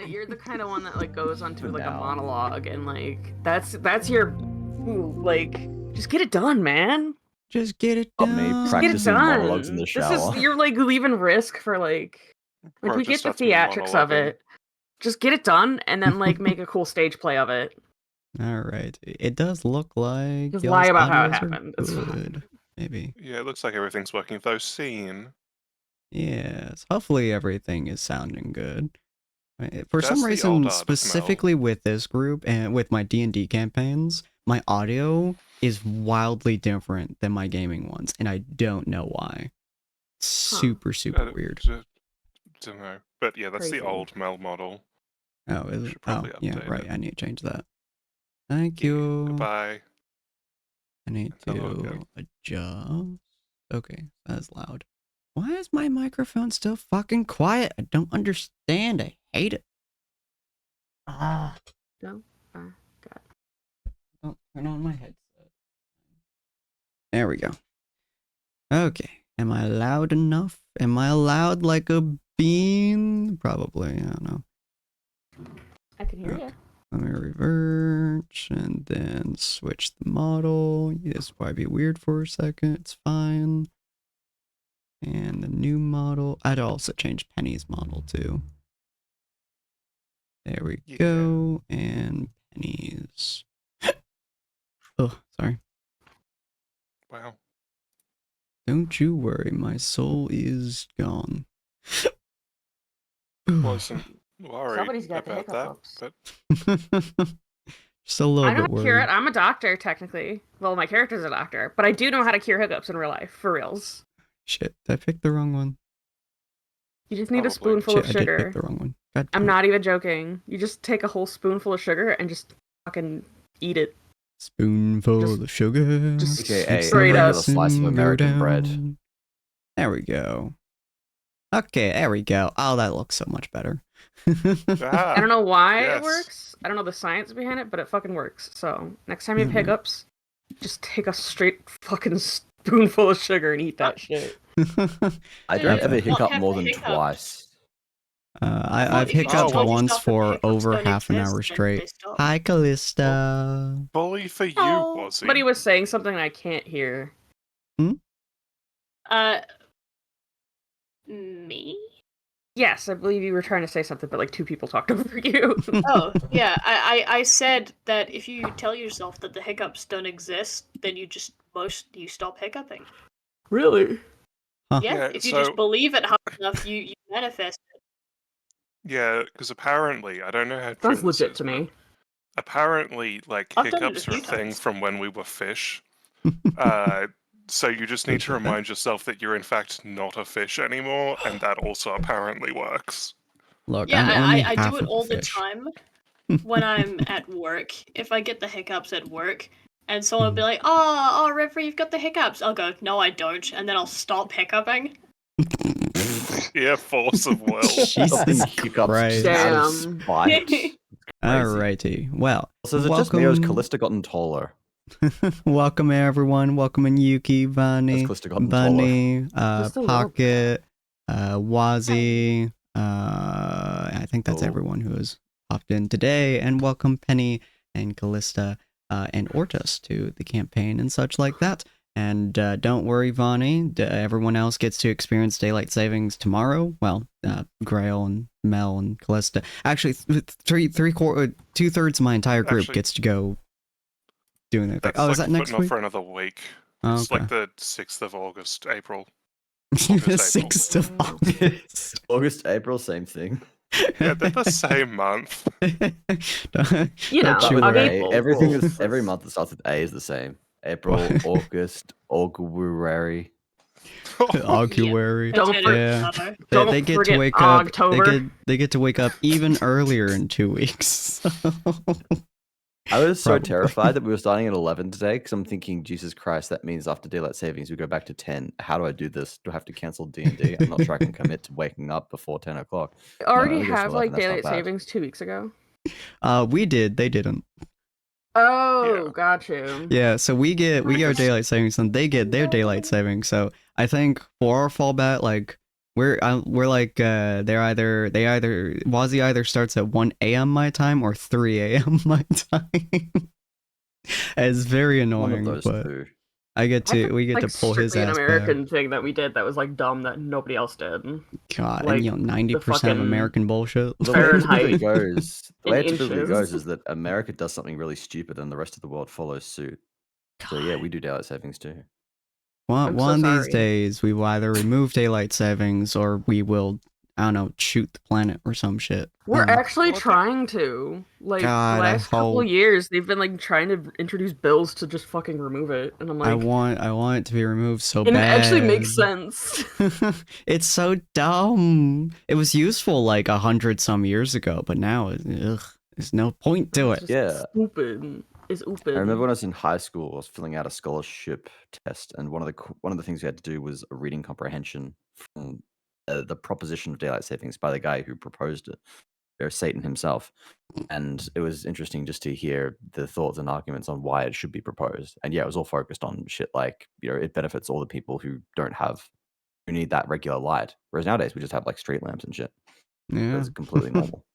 you're the kind of one that like goes onto For like a now. monologue and like that's your like just get it done, man. Just get it Got done. me Get it practicing done. monologues in the This shower. is you're like leaving risk for like Bro, we just get the starts theatrics of monologuing. it. Just get it done and then like make a cool stage play of it. All right. It does look like Just y'all's lie about how it audios are happened. It's fine. good. Maybe. Yeah, it looks like everything's working though. Scene. Yes. Hopefully everything is sounding good. For That's some the reason, old art, specifically with this group and with my D&D campaigns, my audio is wildly different than my gaming ones, and I don't know why. Super weird. Don't know. But yeah, that's Crazy. the old Mel model. Oh, is it? Should probably Yeah, update right. it. I need to change that. Thank Yeah, you. goodbye. I need That's all to good. adjust. Okay, that's loud. Why is my microphone still fucking quiet? I don't understand. I hate it. Ah. No? God. Don't turn on my headset. There we go. Okay. Am I loud enough? Am I loud like a bean? Probably. I don't know. I can hear you. Let me revert and then switch the model. This will probably be weird for a second. It's fine. And the new model. I'd also change Penny's model too. There we go. And Penny's. Oh, sorry. Wow. Don't you worry, my soul is gone. Wasn't worried Somebody's got the about that, hiccups. but Just a little I know bit how to cure worried. it. I'm a doctor, technically. Well, my character's a doctor, but I do know how to cure hiccups in real life, for reals. Shit, I picked the wrong one. You just need a Probably. spoonful Shit, of I did sugar. pick the wrong one. God I'm damn it. not even joking. You just take a whole spoonful of sugar and just fucking eat it. Spoonful Just- of sugar. just AKA straight a up. regular slice of Go American bread. down. There we go. Okay, there we go. Oh, that looks so much better. ah, I don't know why yes. it works. I don't know the science behind it, but it fucking works. So next time you have Mhm. hiccups, just take a straight fucking spoonful of sugar and eat that shit. I Dude, don't Okay. ever not hiccup have more the than hiccups. twice. I've If you hiccuped told once yourself that the for hiccups over don't half an exist, hour then straight. they stop. Hi, Callista. bully for you, Oh, was he? But he was saying something I can't hear. Me? Yes, I believe you were trying to say something, but like two people talked over you. Oh, yeah. I said that if you tell yourself that the hiccups don't exist, then you stop hiccuping. Really? Huh. Yeah, Yeah, if you so- just believe it hard enough, you manifest it. Yeah, because apparently, I don't know how true Sounds this legit is, to but me. apparently, like, I've done it a hiccups are a few thing times. from when we were fish. So you just need to Appreciate that. remind yourself that you're in fact not a fish anymore, and that also apparently works. Look, Yeah, I'm only I half do it of a all the fish. time when I'm at work. If I get the hiccups at work, and someone will be like, oh, Reverie, you've got the hiccups. I'll go, no, I don't. And then I'll stop hiccuping. Yeah, force of will. Jesus Something hiccups Christ. out of Damn. spite. Crazy. Alrighty. Well, So is it just me or has welcome- Callista gotten taller? welcome everyone. Welcome in Yuki, Has Bunny, Callista gotten Bunny, Just a little Pocket, Wazzy. I think that's Oh. everyone who has popped in today. And welcome Penny and Callista and Ortus to the campaign and such like that. And don't worry, Vonnie. Everyone else gets to experience daylight savings tomorrow. Well, Grail and Mel and Callista. Actually, 2/3 of my entire group Actually, gets to go doing their thing. That's Oh, like is that next not week? for another week. Oh, It's okay. like the 6th of August, April. The August, April. 6th of August. August, April, same thing. Yeah, they're the same month. You know, Don't you With I'll worry. get- A, everything is April. every month that starts with A is the same. April, August, August. Auguary. Don't Potato, Yeah. potato. Don't They get to forget wake up. October. They get to wake up even earlier in 2 weeks. I was so Probably. terrified that we were starting at 11 today because I'm thinking, Jesus Christ, that means after daylight savings we go back to 10. How do I do this? Do I have to cancel D&D? I'm not sure I can commit to waking up before 10 o'clock. Already No, I guess have 11, like that's not daylight bad. savings 2 weeks ago. We did. They didn't. Oh, Yeah. got you. Yeah. So we get our daylight savings, and they get their daylight savings. So I think for our fallback, like we're like they either Wazzy either starts at 1 a.m. my time or 3 a.m. my time. It's very One annoying, of those but two. we get Like, to pull his strictly an ass American thing that we did that was like dumb that nobody else did. back. God, like, and 90% of fucking American bullshit. The way it typically Fahrenheit goes, the in way it typically inches. goes is that America does something really stupid and the rest of the world follows suit. So yeah, we do daylight savings too. I'm so One of these sorry. days, we will either remove daylight savings or we will, I don't know, shoot the planet or some shit. We're you know? actually trying to. Like, God, the I last couple hope- years, they've been like trying to introduce bills to just fucking remove it, and I'm like, I want it to be removed so and it bad. actually makes sense. It's so dumb. It was useful like 100 some years ago, but now, there's no point to It's it. just Yeah. stupid. It's stupid. I remember when I was in high school, I was filling out a scholarship test, and one of the things we had to do was a reading comprehension from the proposition of daylight savings by the guy who proposed it, or Satan himself. And it was interesting just to hear the thoughts and arguments on why it should be proposed. And yeah, it was all focused on shit like, it benefits all the people who need that regular light. Whereas nowadays we just have like street lamps and shit. Yeah. It's completely normal,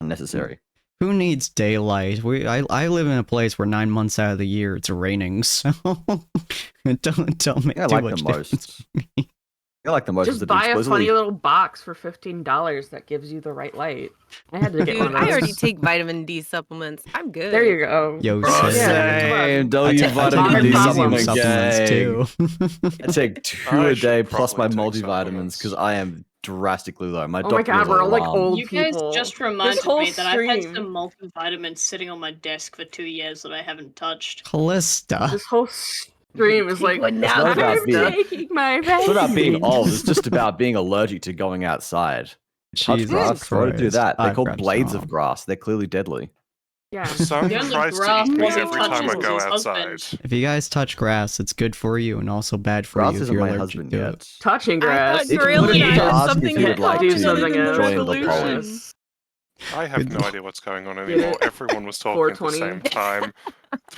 unnecessary. Who needs daylight? I live in a place where 9 months out of the year it's raining, so don't make I too like much the difference. most. I like the most is Just that buy a explicitly funny little box for $15 that gives you the right light. I had to get Dude, one of I those. already take vitamin D supplements. I'm good. There you go. Yo, Oh, same. same. W I vitamin take D magnesium supplements too. I take 2 I a should day plus my probably take multivitamins supplements. because I am drastically low. My Oh my doctor god, was we're all like alarmed. old You guys people. just This reminded whole me that I've had stream- some multivitamins sitting on my desk for 2 years that I haven't touched. Callista. This whole stream is like, one now, I'm Callista. taking my It's not about being vaccine. old. It's just about being allergic to going outside. Touch Jesus grass. Why would do Christ. that? They're I've called got blades of some. grass. They're clearly deadly. Yeah. The sun The only tries to grass eat me Wazzy every time I touches go is his outside. husband. If you guys touch grass, it's good for you and also bad for Grass you if isn't you're my allergic husband to yet. it. Touching I grass. thought It Gorilla would and be I to had ask if something he in would like common to other than the join the revolution. I have no idea what's going on anymore. Everyone was talking at the 420. same time.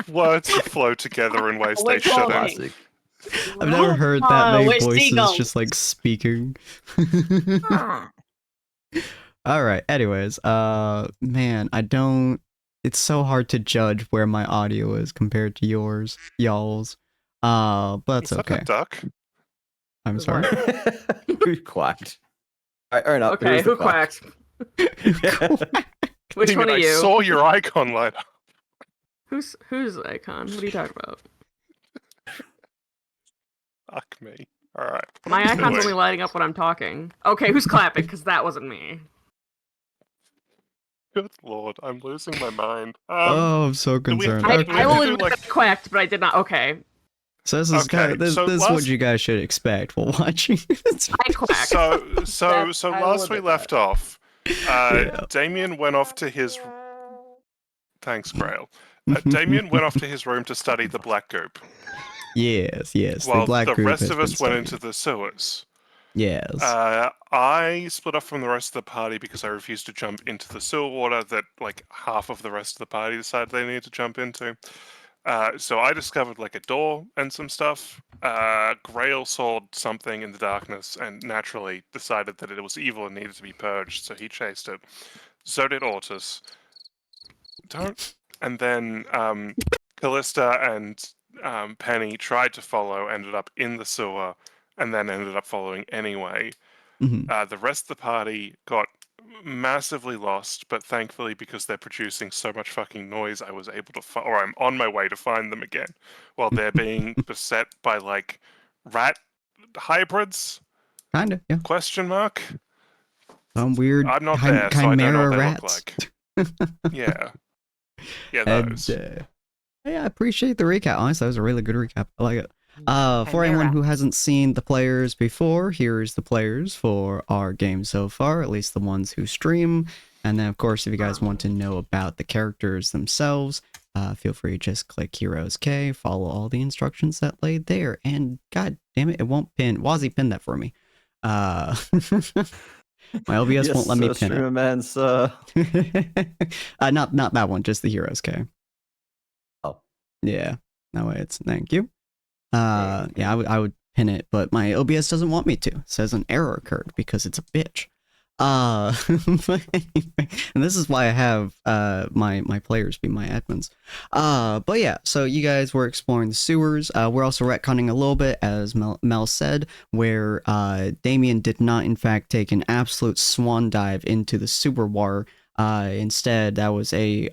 Words flow together in ways Oh, they we're talking. shouldn't. Classic. I've never heard that many we're voices seagulls. just like speaking. All right. Anyways, man, it's so hard to judge where my audio is compared to y'all's. But that's Is that okay. a duck? I'm sorry. Who quacked? All right, fair enough. Okay, who quacked? Which Damn one it, are I you? saw your icon light up. Who's icon? What are you talking about? Fuck me. Alright. My icon's Anyway, only lighting up when I'm talking. Okay, who's clapping? Because that wasn't me. Good lord, I'm losing my mind. Oh, I'm so do we have concerned. to- Okay. I will do, admit like- that I quacked, but I did not. Okay, So this is Okay, this so is last- what you guys should expect while watching. I quacked. So That- I will last we admit left that. off, Yeah. Damien went off to his... Thanks, Grail. Damien went off to his room to study the black goop, Yes. while the black the group rest has of been us went studied. into the sewers. Yes. I split off from the rest of the party because I refused to jump into the sewer water that like half of the rest of the party decided they needed to jump into. So I discovered like a door and some stuff. Grail saw something in the darkness and naturally decided that it was evil and needed to be purged, so he chased it. So did Ortus. And then Callista and Penny tried to follow, ended up in the sewer, and then ended up following anyway. Mhm. The rest of the party got massively lost, but thankfully, because they're producing so much fucking noise, I was able to or I'm on my way to find them again, while they're being beset by like rat hybrids? Kinda, yeah. Question mark. Some weird I'm not there, so I don't know chimera what they rats. look like. Yeah. Yeah, And, those. yeah, I appreciate the recap. Honestly, that was a really good recap. I like it. For anyone Chimera. who hasn't seen the players before, here's the players for our game so far, at least the ones who stream. And then, of course, if you guys want to know about the characters themselves, feel free to just click Heroes K, follow all the instructions that laid there. And god damn it, it won't pin. Wazzy pinned that for me. My OBS won't let me pin streamer man, sir. it. Not that one, just the Heroes K. Oh. Yeah. No way, it's thank you. Yeah, I would pin it, but my OBS doesn't want me to. It says an error occurred because it's a bitch. But anyway, and this is why I have my players be my admins. But yeah, so you guys were exploring the sewers. We're also retconning a little bit, as Mel said, where Damien did not in fact take an absolute swan dive into the sewer water. Instead, that was a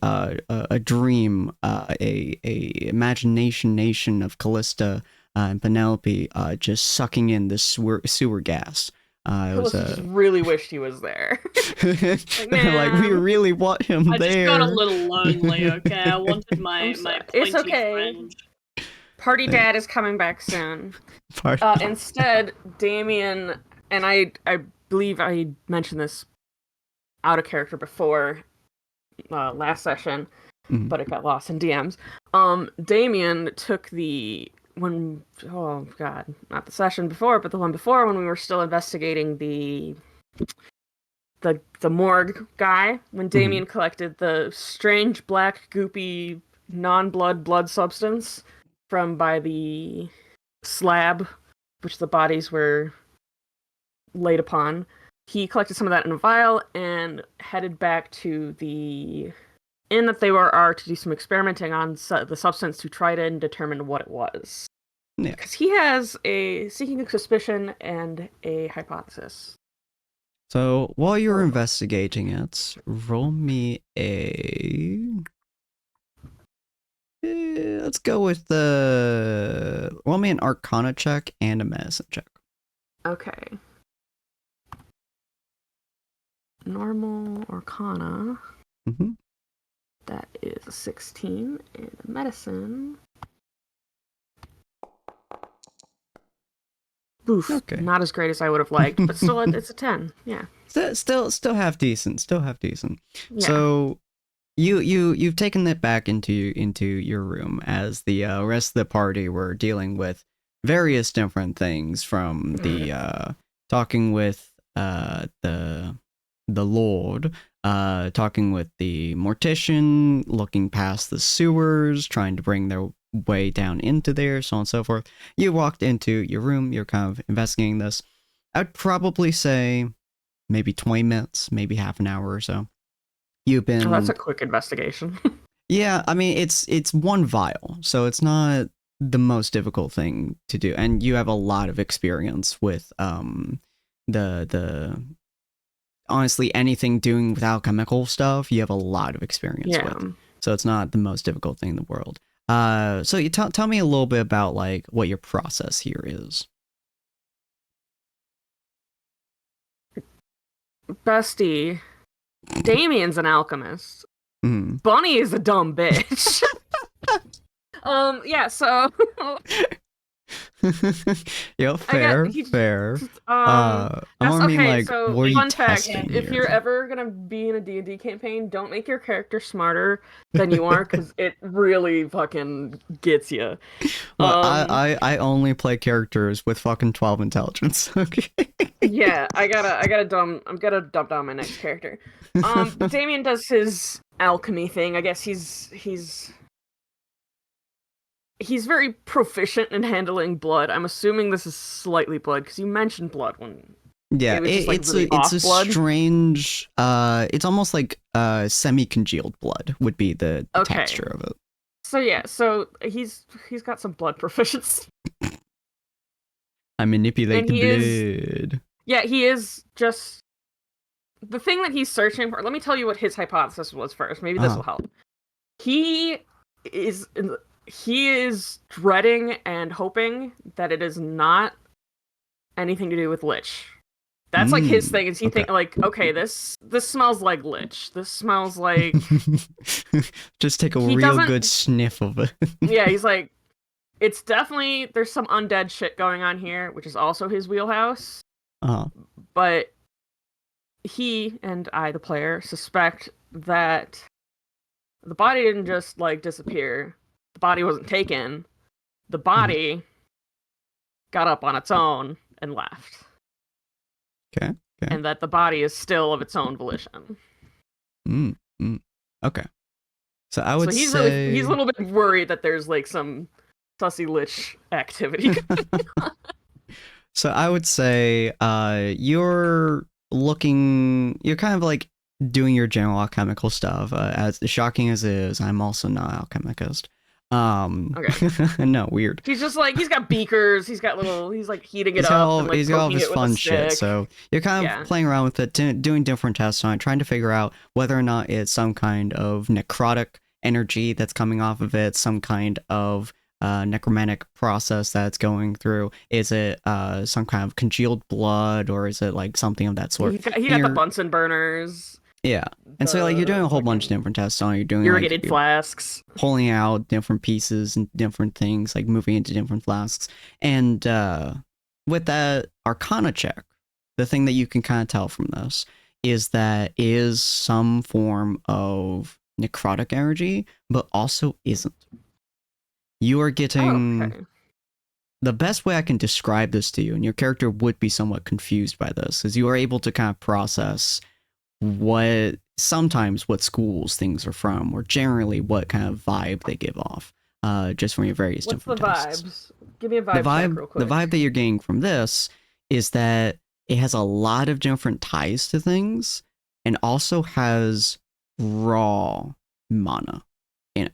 dream, a imagination nation of Callista and Penelope just sucking in the sewer gas. It was just really wished he was there. Like, we really want him I there. just got a little lonely, okay? I wanted my It's pointy okay. friend. Party Dad is coming back soon. Instead, Damien, and I believe I mentioned this out of character before last session, but it got lost in DMs. Damien took not the session before, but the one before, when we were still investigating the morgue guy, when Damien collected the strange black goopy blood substance from by the slab which the bodies were laid upon. He collected some of that in a vial and headed back to the inn that they are to do some experimenting on the substance to try to determine what it was. Yeah. Because he has a seeking suspicion and a hypothesis. So while you're investigating it, roll me a... let's go with roll me an Arcana check and a Medicine check. Okay. Normal Arcana. That is a 16, and Medicine. Oof, Okay. Not as great as I would have liked, but still, it's a 10. Yeah. Still half decent. Still half decent. Yeah. So you've taken it back into your room as the rest of the party were dealing with various different things, from the talking with the Lord, talking with the mortician, looking past the sewers, trying to bring their way down into there, so on and so forth. You walked into your room, you're kind of investigating this. I'd probably say maybe 20 minutes, maybe half an hour or so. You've been... Oh, that's a quick investigation. Yeah, I mean, it's one vial, so it's not the most difficult thing to do, and you have a lot of experience with the honestly, anything doing with alchemical stuff, you have a lot of experience with. So it's not the most difficult thing in the world. So you tell me a little bit about, like, what your process here is. Bestie, Damien's an alchemist. Bunny is a dumb bitch. Yeah, so... Yo, fair. I mean, okay, like, so what are you fun fact, testing if here? you're ever gonna be in a D&D campaign, don't make your character smarter than you are, because it really fucking gets you. Well, I only play characters with fucking 12 intelligence. Okay. Yeah, I'm gonna dump down my next character. Damien does his alchemy thing. I guess he's very proficient in handling blood. I'm assuming this is slightly blood, because you mentioned blood when... Yeah, it's a strange, it's almost like semi-congealed blood would be the texture of it. So yeah, he's got some blood proficiency. I manipulate the blood. He is just... The thing that he's searching for... Let me tell you what his hypothesis was first. Maybe this will help. He is dreading and hoping that it is not anything to do with Lich. That's like his thing. Is he think like, okay, this smells like Lich. This smells like... Just take a real good sniff of it. Yeah, he's like, it's definitely... There's some undead shit going on here, which is also his wheelhouse. But he and I, the player, suspect that the body didn't just, like, disappear. The body wasn't taken. The body got up on its own and left. Okay. And that the body is still of its own volition. Okay. So I would he's say... he's a little bit worried that there's, like, some sussy Lich activity going on. So I would say you're kind of like doing your general alchemical stuff. As shocking as it is, I'm also not an alchemist. Okay. No, weird. He's just like, he's got beakers, he's like heating it He's got up all, and like he's got all poking this it with a fun shit. stick. So you're kind of Yeah. playing around with it, doing different tests on it, trying to figure out whether or not it's some kind of necrotic energy that's coming off of it, some kind of necromantic process that's going through. Is it some kind of congealed blood, or is it like something of that sort? He got the You're- Bunsen burners. Yeah. And so like you're doing a whole bunch of fucking different tests on it. You're doing irrigated like, flasks. pulling out different pieces and different things, like moving into different flasks. And with that Arcana check, the thing that you can kind of tell from this is that it is some form of necrotic energy, but also isn't. You are getting Okay. the best way I can describe this to you, and your character would be somewhat confused by this, is you are able to kind of process sometimes what schools things are from, or generally what kind of vibe they give off, just from your various What's the different tests. vibes? Give me a vibe check real quick. The vibe that you're getting from this is that it has a lot of different ties to things, and also has raw mana in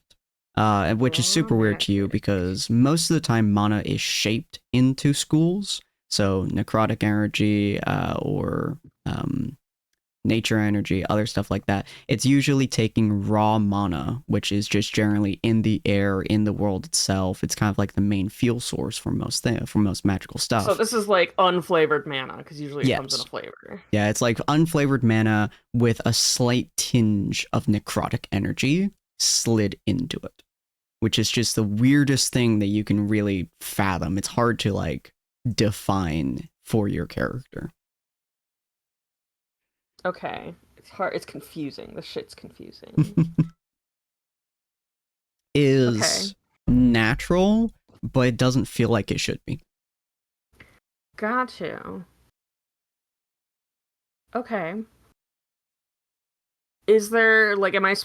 it, which is super weird to you because most of the time mana is shaped into schools, so necrotic energy or nature energy, other stuff like that. It's usually taking raw mana, which is just generally in the air, in the world itself. It's kind of like the main fuel source for most magical stuff. So this is like unflavored mana, because usually it comes in Yes. a flavor. Yeah, it's like unflavored mana with a slight tinge of necrotic energy slid into it, which is just the weirdest thing that you can really fathom. It's hard to like define for your character. Okay. It's hard. It's confusing. This shit's confusing. Is natural, but it doesn't feel like it should be. Got you. Okay. Is there, like, am I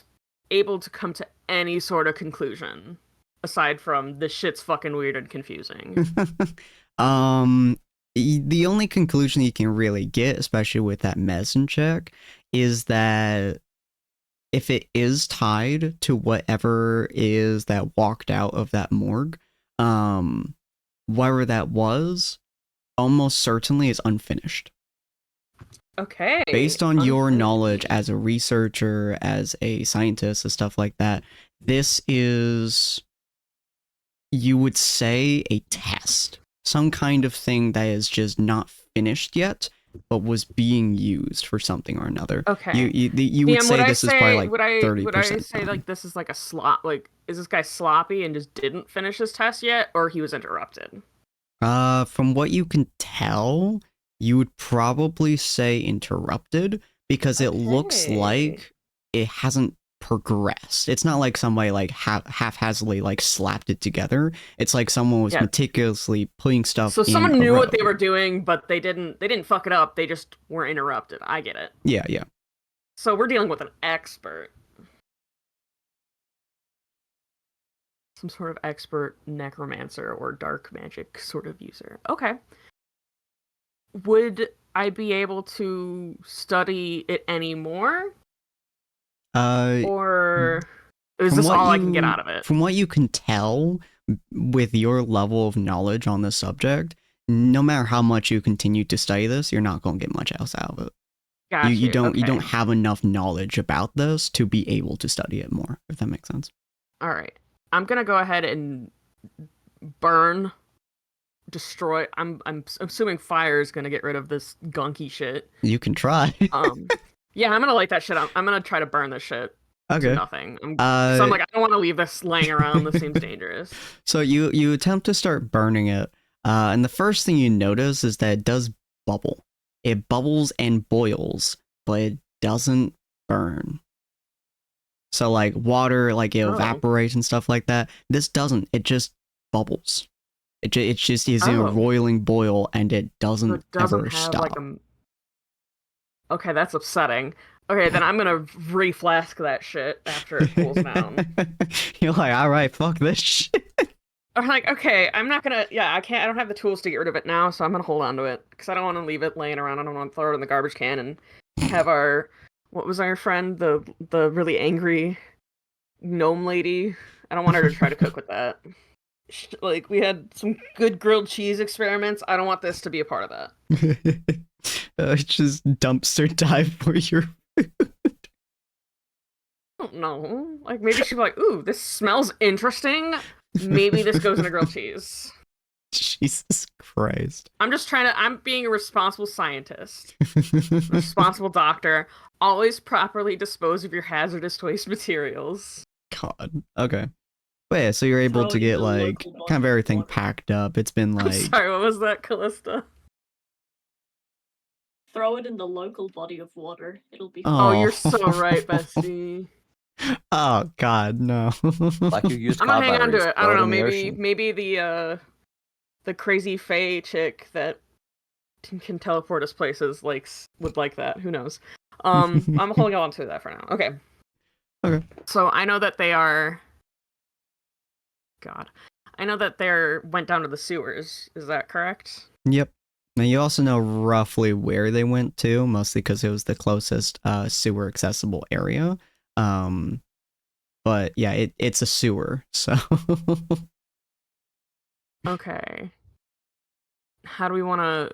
able to come to any sort of conclusion aside from this shit's fucking weird and confusing? The only conclusion you can really get, especially with that medicine check, is that if it is tied to whatever is that walked out of that morgue, whatever that was, almost certainly is unfinished. Okay. Based on your unfinished. knowledge as a researcher, as a scientist, and stuff like that, this is, you would say, a test. Some kind of thing that is just not finished yet, but was being used for something or another. Okay. You would say this is probably like 30%. Would I say like this is like a slot? Like, is this guy sloppy and just didn't finish his test yet, or he was interrupted? From what you can tell, you would probably say interrupted, because it looks Okay. like it hasn't progressed. It's not like somebody like haphazardly like slapped it together. It's like someone was meticulously putting stuff. So in someone a knew row. what they were doing, but they didn't fuck it up. They just were interrupted. I get it. Yeah. So we're dealing with an expert. Some sort of expert necromancer or dark magic sort of user. Okay. Would I be able to study it anymore? Or is this all I can get out of it? From what you can tell, with your level of knowledge on this subject, no matter how much you continue to study this, you're not going to get much else out of it. Gotcha. You don't have enough knowledge about this to be able to study it more, if that makes sense. All right. I'm going to go ahead and destroy. I'm assuming fire is going to get rid of this gunky shit. You can try. Yeah, I'm going to light that shit up. I'm going to try to burn this shit. Okay. To nothing. So I'm like, I don't want to leave this laying around. This seems dangerous. So you attempt to start burning it, and the first thing you notice is that it does bubble. It bubbles and boils, but it doesn't burn. So like water, like it evaporates and stuff like that. This doesn't. It just bubbles. It just is in a roiling boil, and it doesn't ever stop. Okay, that's upsetting. Okay, then I'm gonna reflask that shit after it cools down. You're like, all right, fuck this shit. I'm like, okay, I'm not gonna. Yeah, I can't. I don't have the tools to get rid of it now, so I'm gonna hold on to it because I don't want to leave it laying around. I don't want to throw it in the garbage can and have our what was our friend the really angry gnome lady. I don't want her to try to cook with that. Like we had some good grilled cheese experiments. I don't want this to be a part of that. Just dumpster dive for your I don't know. Like maybe she'd be like, "Ooh, this smells interesting. Maybe this goes in a grilled cheese." Jesus Christ. I'm being a responsible scientist, responsible doctor. Always properly dispose of your hazardous waste materials. God. Okay. But yeah, so you're able Throw to it get in the like local body kind of of everything water. packed up. It's been I'm like sorry, what was that, Callista? Throw it in the local body of water. It'll be Oh, fine. you're so right, bestie. Oh God, no. Like your used I'm car gonna hang on batteries. to it. I Throw don't it know. in the Maybe ocean. the crazy Fae chick that can teleport us places would like that. Who knows? I'm holding on to that for now. Okay. Okay. So I know that they are. God, I know that they're went down to the sewers. Is that correct? Yep. Now you also know roughly where they went to, mostly because it was the closest sewer accessible area. But yeah, it's a sewer, so Okay. How do we want to?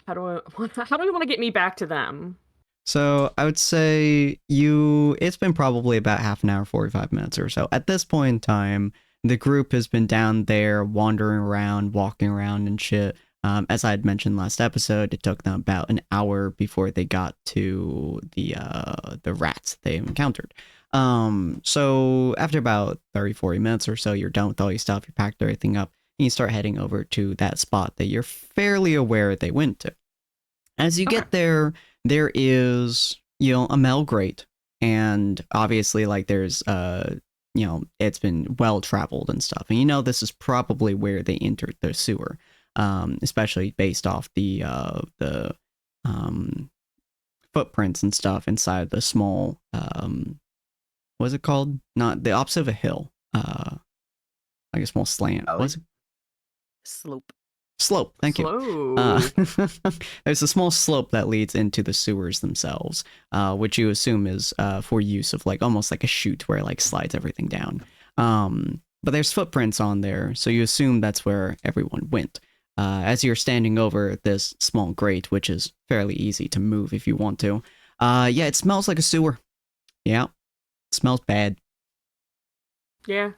How do we want to get me back to them? So I would say it's been probably about half an hour, 45 minutes or so. At this point in time, the group has been down there wandering around, walking around and shit. As I had mentioned last episode, it took them about an hour before they got to the rats they encountered. So after about 30, 40 minutes or so, you're done with all your stuff, you packed everything up, and you start heading over to that spot that you're fairly aware they went to. As you Okay. get there, there is, a mail grate, and obviously, like, there's, it's been well traveled and stuff. And this is probably where they entered the sewer, especially based off the footprints and stuff inside the small, what's it called? Not the opposite of a hill, like a small slant. Alley? What's it? Slope. Slope, thank you. Slow. There's a small slope that leads into the sewers themselves, which you assume is for use of almost like a chute where it slides everything down. But there's footprints on there, so you assume that's where everyone went. As you're standing over this small grate, which is fairly easy to move if you want to, yeah, it smells like a sewer. Yeah, it smells bad. Yeah.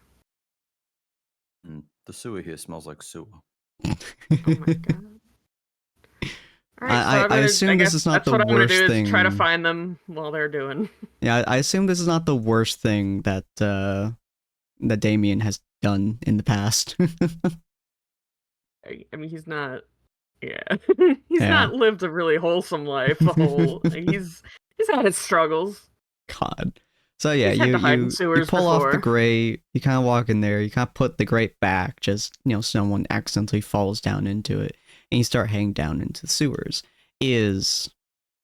The sewer here smells like sewer. Oh my god. All right, so I assume this guess is not that's the what I'm gonna worst do thing. is try to find them while they're doing. Yeah, I assume this is not the worst thing that that Damien has done in the past. I mean, he's not. Yeah, he's Yeah. not lived a really wholesome life. The whole he's had his struggles. God. So yeah, He's had to hide in you sewers pull off the before. grate, you kind of walk in there, you kind of put the grate back, just, someone accidentally falls down into it, and you start heading down into the sewers. Is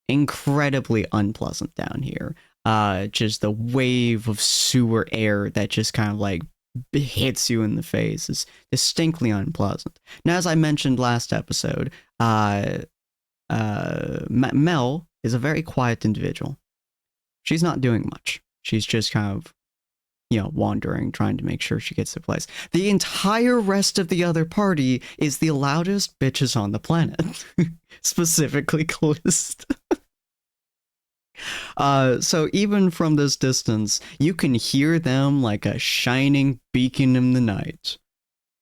incredibly unpleasant down here. Just the wave of sewer air that just kind of hits you in the face is distinctly unpleasant. Now, as I mentioned last episode, Mel is a very quiet individual. She's not doing much. She's just kind of, wandering, trying to make sure she gets to place. The entire rest of the other party is the loudest bitches on the planet. Specifically Callista. So even from this distance, you can hear them like a shining beacon in the night.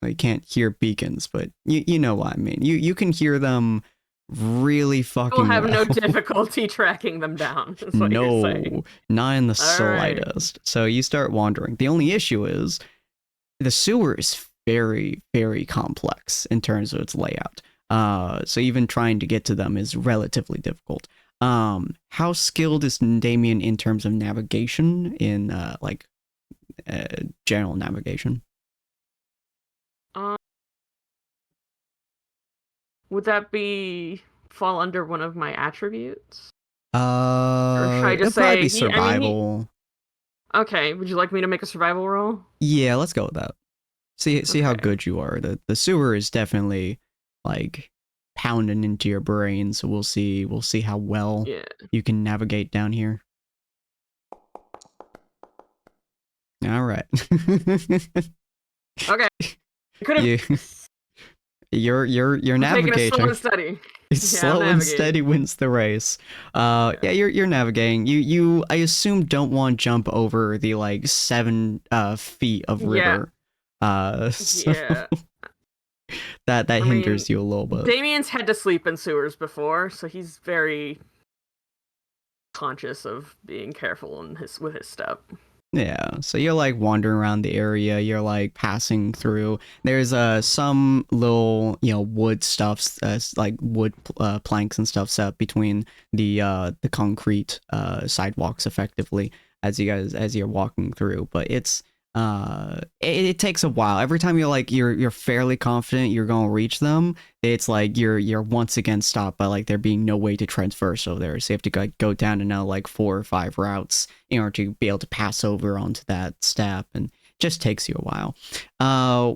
Well, you can't hear beacons, but you know what I mean. You can hear them really fucking We'll have well. no difficulty tracking them down. Is what you're saying. Not in the All right. slightest. So you start wandering. The only issue is the sewer is very, very complex in terms of its layout. So even trying to get to them is relatively difficult. How skilled is Damien in terms of navigation in general navigation? Would that fall under one of my attributes? Or should I just It'd probably be say survival. Okay, would you like me to make a survival roll? Yeah, let's go with that. See how Okay. good you are. The sewer is definitely like pounding into your brain, so we'll see how well Yeah. you can navigate down here. All right. Okay. Could have. you, you're Taking it slow navigating. and steady. Slow I'm and navigating. steady wins the race. Yeah, you're navigating. You I assume don't want to jump over the like 7 feet of Yeah. river. So Yeah. that I hinders mean, you a little bit. Damien's had to sleep in sewers before, so he's very conscious of being careful with his step. Yeah, so you're like wandering around the area, you're like passing through. There's some little, wood stuffs, like wood planks and stuff set up between the concrete sidewalks effectively as you're walking through, but it's it takes a while. Every time you're fairly confident you're going to reach them, it's like you're once again stopped by like there being no way to transverse over there. So you have to go down to now like 4 or 5 routes in order to be able to pass over onto that step, and it just takes you a while.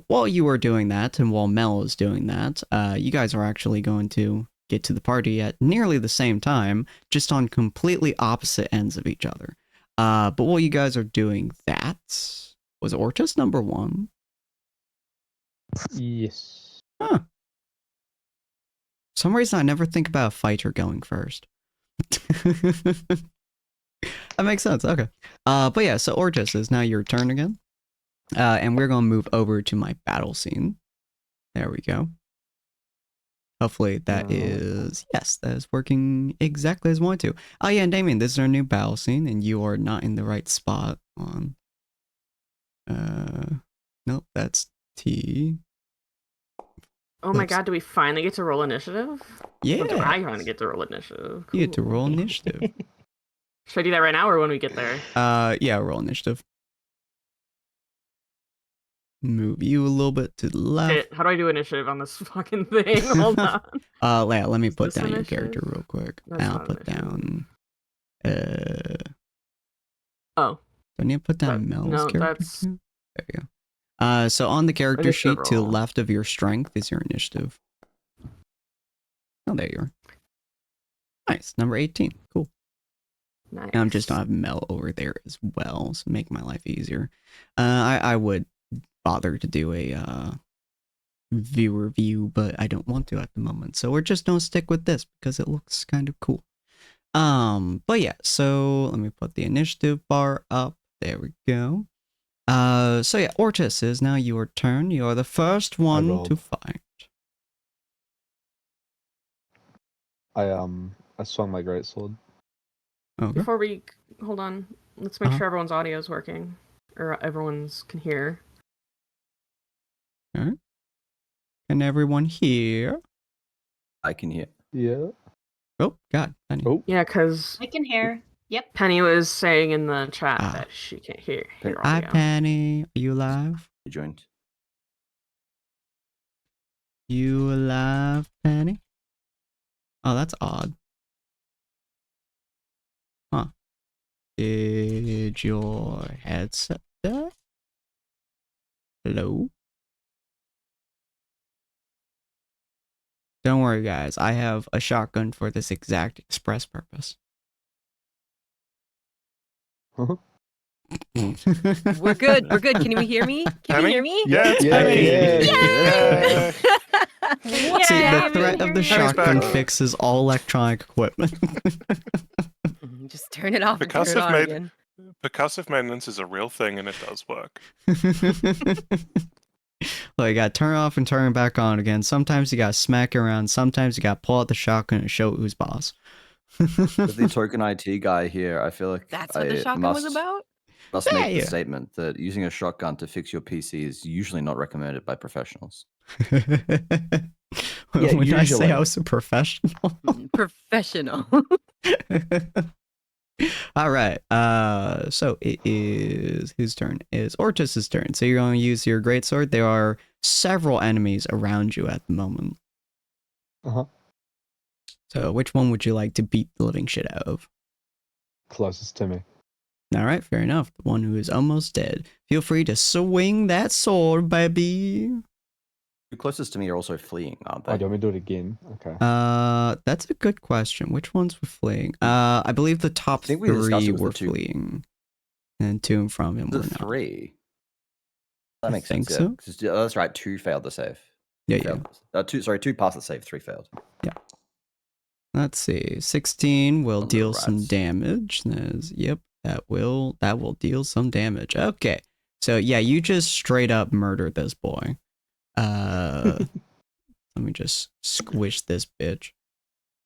While you are doing that, and while Mel is doing that, you guys are actually going to get to the party at nearly the same time, just on completely opposite ends of each other. But while you guys are doing that, was Ortis number 1? Yes. Huh. For some reason, I never think about a fighter going first. That makes sense. Okay. But yeah, so Ortis, is now your turn again. And we're going to move over to my battle scene. There we go. Hopefully that is, yes, that is working exactly as I want to. Oh yeah, and Damien, this is our new battle scene, and you are not in the right spot on... nope, that's T. Oh my god, do we finally get to roll initiative? Yeah. Or do I finally get to roll initiative? You get to Cool. roll initiative. Should I do that right now or when we get there? Yeah, roll initiative. Move you a little bit to the left. Shit, how do I do initiative on this fucking thing? Hold on. Leia, let me Is put this down your initiative? character real quick. That's I'll not put initiative. down. Oh. Do I need to put down Mel's no, character? that's- too? There you go. So on the character Initiative sheet to the roll. left of your strength is your initiative. Oh, there you are. Nice. Number 18. Cool. Nice. And I'm just gonna have Mel over there as well, so make my life easier. I would bother to do a viewer view, but I don't want to at the moment. So we're just gonna stick with this because it looks kind of cool. But yeah, so let me put the initiative bar up. There we go. So yeah, Ortis, is now your turn. You are the first one rolled. to fight. I swung my greatsword. Okay. Before we hold on, let's make Uh-huh. sure everyone's audio is working, or everyone's can hear. Alright. Can everyone hear? I can hear. Yeah. Oh, God. Penny. Oh. Yeah, because I can hear. Yep. Penny was saying in the chat Ah. that she can't hear Hi, audio. Penny. Are you alive? You joined. You alive, Penny? Oh, that's odd. Huh. Did your headset die? Hello? Don't worry, guys. I have a shotgun for this exact express purpose. Huh? We're good. We're good. Can you hear me? Can you Penny? hear me? Yeah, it's Yeah, Penny. yeah. Yeah. See, Yeah, the threat of the Penny's shotgun back. fixes all electronic equipment. Just turn it off and turn it on again. Percussive maintenance is a real thing and it does work. Well, you gotta turn it off and turn it back on again. Sometimes you gotta smack it around. Sometimes you gotta pull out the shotgun and show who's boss. With the token IT guy here, I feel like That's what the shotgun was about? Must make Yeah. the statement that using a shotgun to fix your PC is usually not recommended by professionals. When I say usually. I was a professional. Professional. All right. So it is whose turn? Is Ortis's turn. So you're going to use your greatsword. There are several enemies around you at the moment. Uh-huh. So which one would you like to beat the living shit out of? Closest to me. All right, fair enough. The one who is almost dead. Feel free to swing that sword, baby. The closest to me are also fleeing, aren't Oh, they? do you want me to do it again? Okay. That's a good question. Which ones were fleeing? I believe the top I think we discussed three it was the were two. fleeing, and to and from him The were not. 3. That I makes think sense. Yeah. so. 'Cause that's right. 2 failed the save. Yeah, Failed. 2 passed the save. 3 failed. Let's see. 16 will Some deal little some rats. damage. Yep, that will deal some damage. Okay. So yeah, you just straight up murdered this boy. Let me just squish this bitch.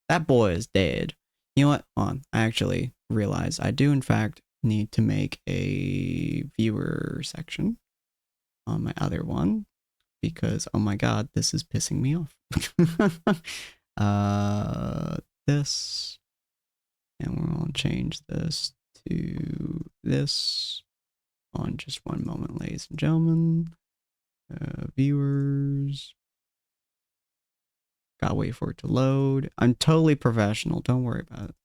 That boy is dead. You know what? Hold on. I actually realize I do in fact need to make a viewer section on my other one because oh my god, this is pissing me off. This, and we're gonna change this to this on just one moment, ladies and gentlemen. Viewers, gotta wait for it to load. I'm totally professional, don't worry about it.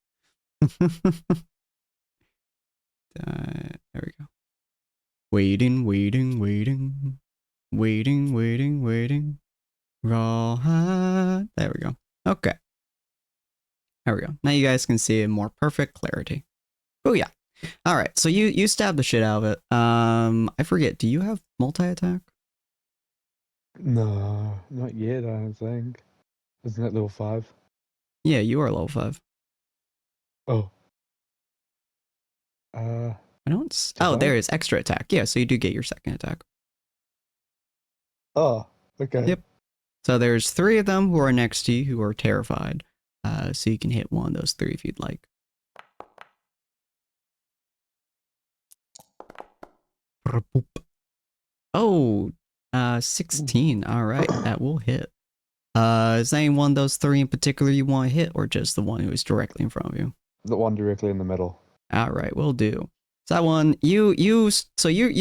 There we go. Waiting. Raw. There we go. Okay. There we go. Now you guys can see in more perfect clarity. Oh yeah. All right. So you stabbed the shit out of it. I forget. Do you have multi-attack? No, not yet, I don't think. Isn't it level 5? Yeah, you are level 5. Oh. I don't. Did Oh, I? there is extra attack. Yeah, so you do get your second attack. Oh, okay. Yep. So there's 3 of them who are next to you who are terrified. So you can hit one of those 3 if you'd like. Oh, 16. All right, that will hit. Is there any one of those 3 in particular you want to hit, or just the one who is directly in front of you? The one directly in the middle. All right, will do. So that one, you're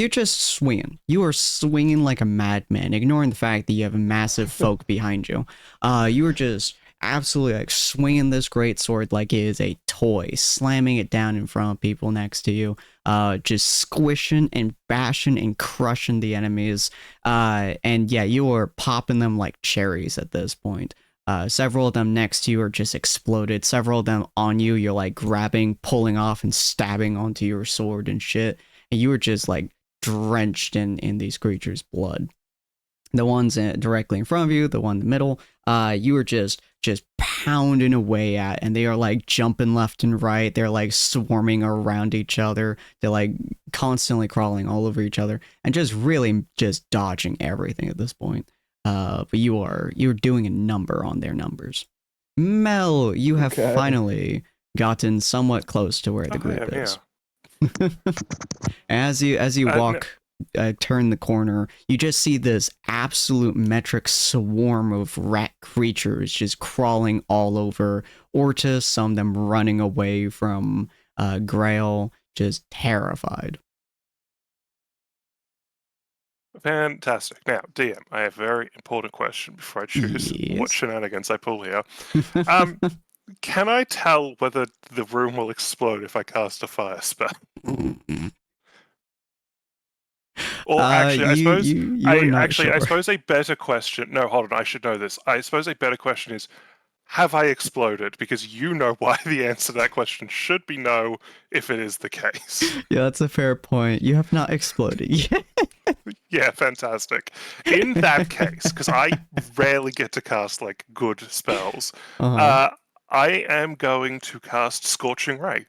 just swinging. You are swinging like a madman, ignoring the fact that you have a massive folk behind you. You are just absolutely like swinging this great sword like it is a toy, slamming it down in front of people next to you. Just squishing and bashing and crushing the enemies. And yeah, you are popping them like cherries at this point. Several of them next to you are just exploded. Several of them on you, you're like grabbing, pulling off, and stabbing onto your sword and shit. And you are just like drenched in these creatures' blood. The ones directly in front of you, the one in the middle, you are just pounding away at, and they are like jumping left and right. They're like swarming around each other. They're like constantly crawling all over each other and just really just dodging everything at this point. But you're doing a number on their numbers. Mel, you have Okay. finally gotten somewhat close to where the group is. As you walk, turn the corner, you just see this absolute metric swarm of rat creatures just crawling all over Ortis, some of them running away from Grail, just terrified. Fantastic. Now, DM, I have a very important question before I choose what Yes. shenanigans I pull here. Can I tell whether the room will explode if I cast a fire spell? Or actually, I suppose I suppose a better question. No, hold on. I should know this. I suppose a better question is, have I exploded? Because you know why the answer to that question should be no if it is the case. Yeah, that's a fair point. You have not exploded yet. Yeah, fantastic. In that case, because I rarely get to cast like good spells, I am going to cast Scorching Ray.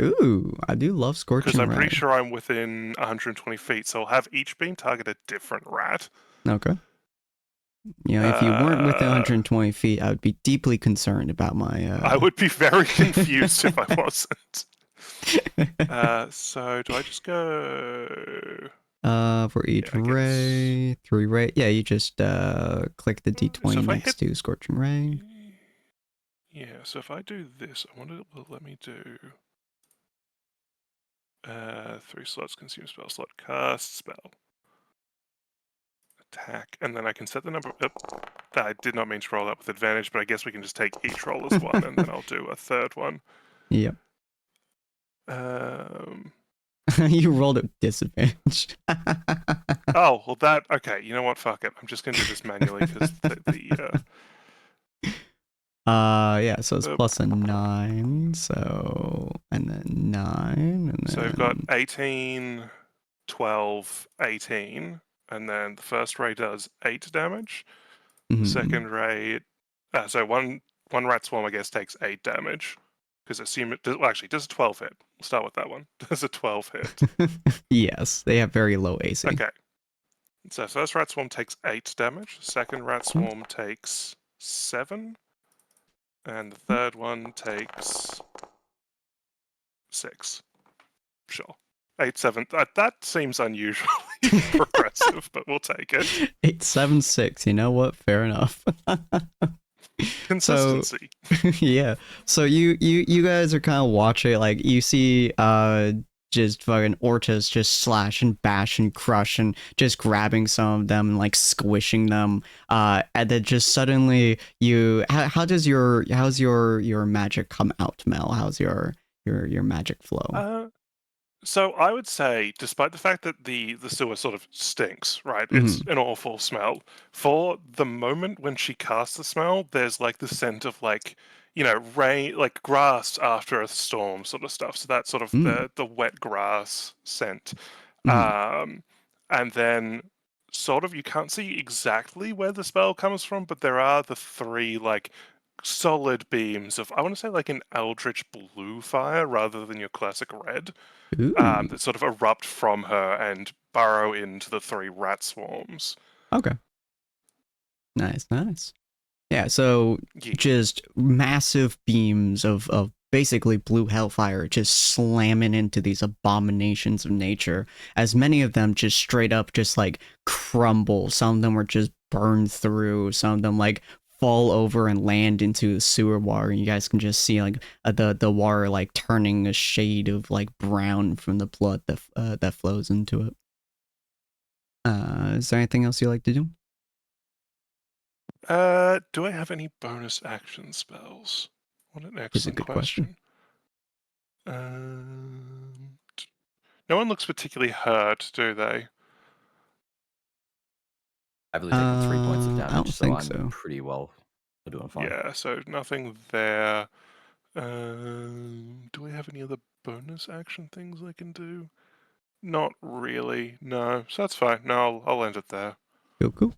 Ooh, I do love Scorching Because I'm Ray. pretty sure I'm within 120 feet, so I'll have each beam target a different rat. Okay. You know, if you weren't within 120 feet, I would be deeply concerned about my... I would be very confused if I wasn't. So do I just go... for each ray, 3 ray. Yeah, you just click the D20 next to Scorching Ray. Yeah, so if I do this, I wonder what it will let me do. 3 slots, consume spell slot, cast spell, attack, and then I can set the number. I did not mean to roll that with advantage, but I guess we can just take each roll as one, and then I'll do a third one. Yep. You rolled a disadvantage. Oh, well that okay. You know what? Fuck it. I'm just gonna do this manually because Yeah, so it's plus a 9, so, and then 9, and so then... we've got 18, 12, 18, and then the first ray does 8 damage. The Mhm. second ray, so one rat swarm I guess takes 8 damage because assume it does. Well, actually, does a 12 hit? We'll start with that one. Does a 12 hit? Yes, they have very low AC. Okay. So first rat swarm takes 8 damage. Second rat swarm takes 7. And the third one takes 6. Sure. 8, 7. That seems unusually progressive, but we'll take it. 8, 7, 6, you know what? Fair enough. Consistency. Yeah. So you guys are kind of watching, like, you see just fucking Ortis just slash and bash and crush and just grabbing some of them and like squishing them, and then just suddenly how's your magic come out, Mel? How's your magic flow? So I would say, despite the fact that the sewer sort of stinks, right? It's an awful smell. For the moment when she casts the smell, there's like the scent of like, rain, like grass after a storm, sort of stuff. So that's sort of the wet grass scent. And then sort of you can't see exactly where the spell comes from, but there are the 3 like solid beams of, I want to say, like an eldritch blue fire rather than your classic red. Ooh. That sort of erupt from her and burrow into the 3 rat swarms. Okay. Nice. Yeah, so Yeah. just massive beams of basically blue hellfire just slamming into these abominations of nature, as many of them just straight up just like crumble. Some of them were just burned through, some of them like fall over and land into the sewer water, and you guys can just see like the water like turning a shade of like brown from the blood that flows into it. Is there anything else you like to do? Do I have any bonus action spells? What an It's a excellent good question. No one looks particularly hurt, do they? I've only taken 3 points of I damage, don't so think I'm so. pretty well. We're doing fine. Yeah, so nothing there. Do I have any other bonus action things I can do? Not really, no. So that's fine. No, I'll end it there. Cool.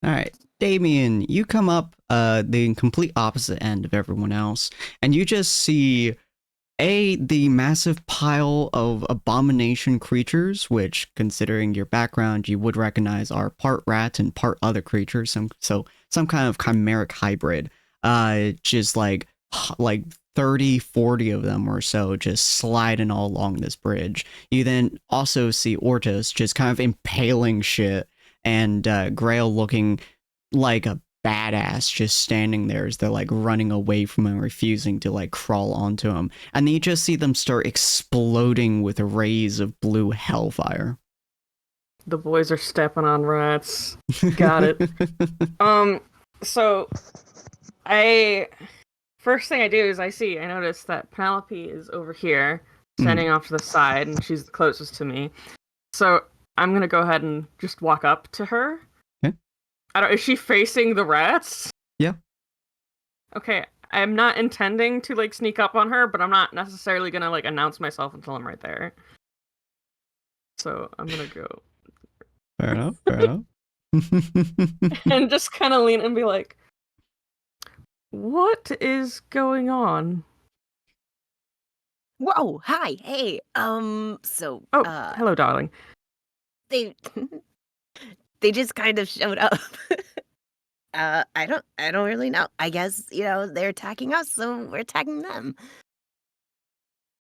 All right, Damien, you come up the complete opposite end of everyone else, and you just see the massive pile of abomination creatures, which, considering your background, you would recognize are part rat and part other creatures, some kind of chimeric hybrid. Just like 30, 40 of them or so just sliding all along this bridge. You then also see Ortis just kind of impaling shit, and Grail looking like a badass just standing there as they're like running away from him, refusing to like crawl onto him. And then you just see them start exploding with rays of blue hellfire. The boys are stepping on rats. Got it. So first thing I do is I notice that Penelope is over here, standing off to the side, and she's the closest to me. So I'm gonna go ahead and just walk up to her. Okay. Is she facing the rats? Yeah. Okay. I'm not intending to like sneak up on her, but I'm not necessarily gonna like announce myself until I'm right there. So I'm gonna go. Fair enough. And just kind of lean and be like, "What is going on?" Whoa, hi, hey. Hello, darling. They they just kind of showed up. I don't really know. I guess, they're attacking us, so we're attacking them.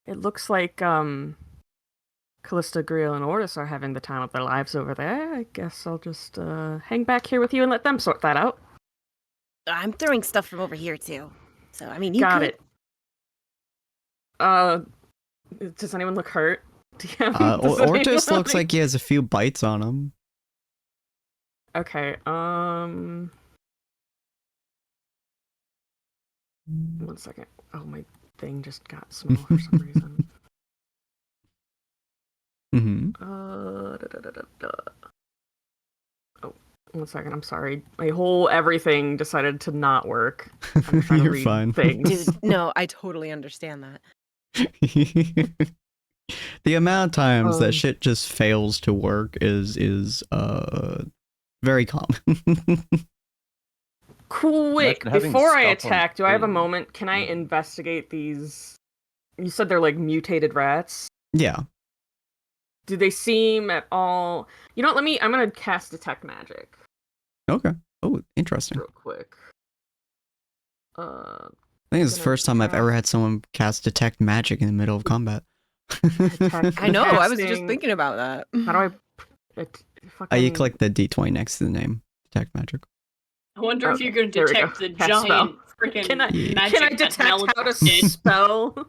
It looks like Callista, Griel, and Ortis are having the time of their lives over there. I guess I'll just hang back here with you and let them sort that out. I'm throwing stuff from over here too. So I mean, you Got could... it. Does anyone look hurt? Ortis looks like he has a few bites on him. Okay, one second. Oh, my thing just got small for some reason. Mm-hmm. Oh, 1 second. I'm sorry. My whole everything decided to not work. I'm trying to You're read fine. things. Dude, no, I totally understand that. The amount of times that Um, shit just fails to work is very common. Quick, Imagine having before I stuff on attack, do I have a screen. moment? Can I investigate these? You said they're like mutated rats. Yeah. Do they seem at all? You know what? I'm gonna cast Detect Magic Okay. Oh, interesting. real quick. I think it's the Gonna first time I've ever cast had someone cast Detect Magic in the middle of combat. Detect. I know, I was just Casting- thinking about that. How do I? You Fucking. click the D20 next to the name. Detect Magic. I wonder if Okay, you can there we go. detect the Cast giant spell. freaking Can I magic can I that detect Mel how to did. spell?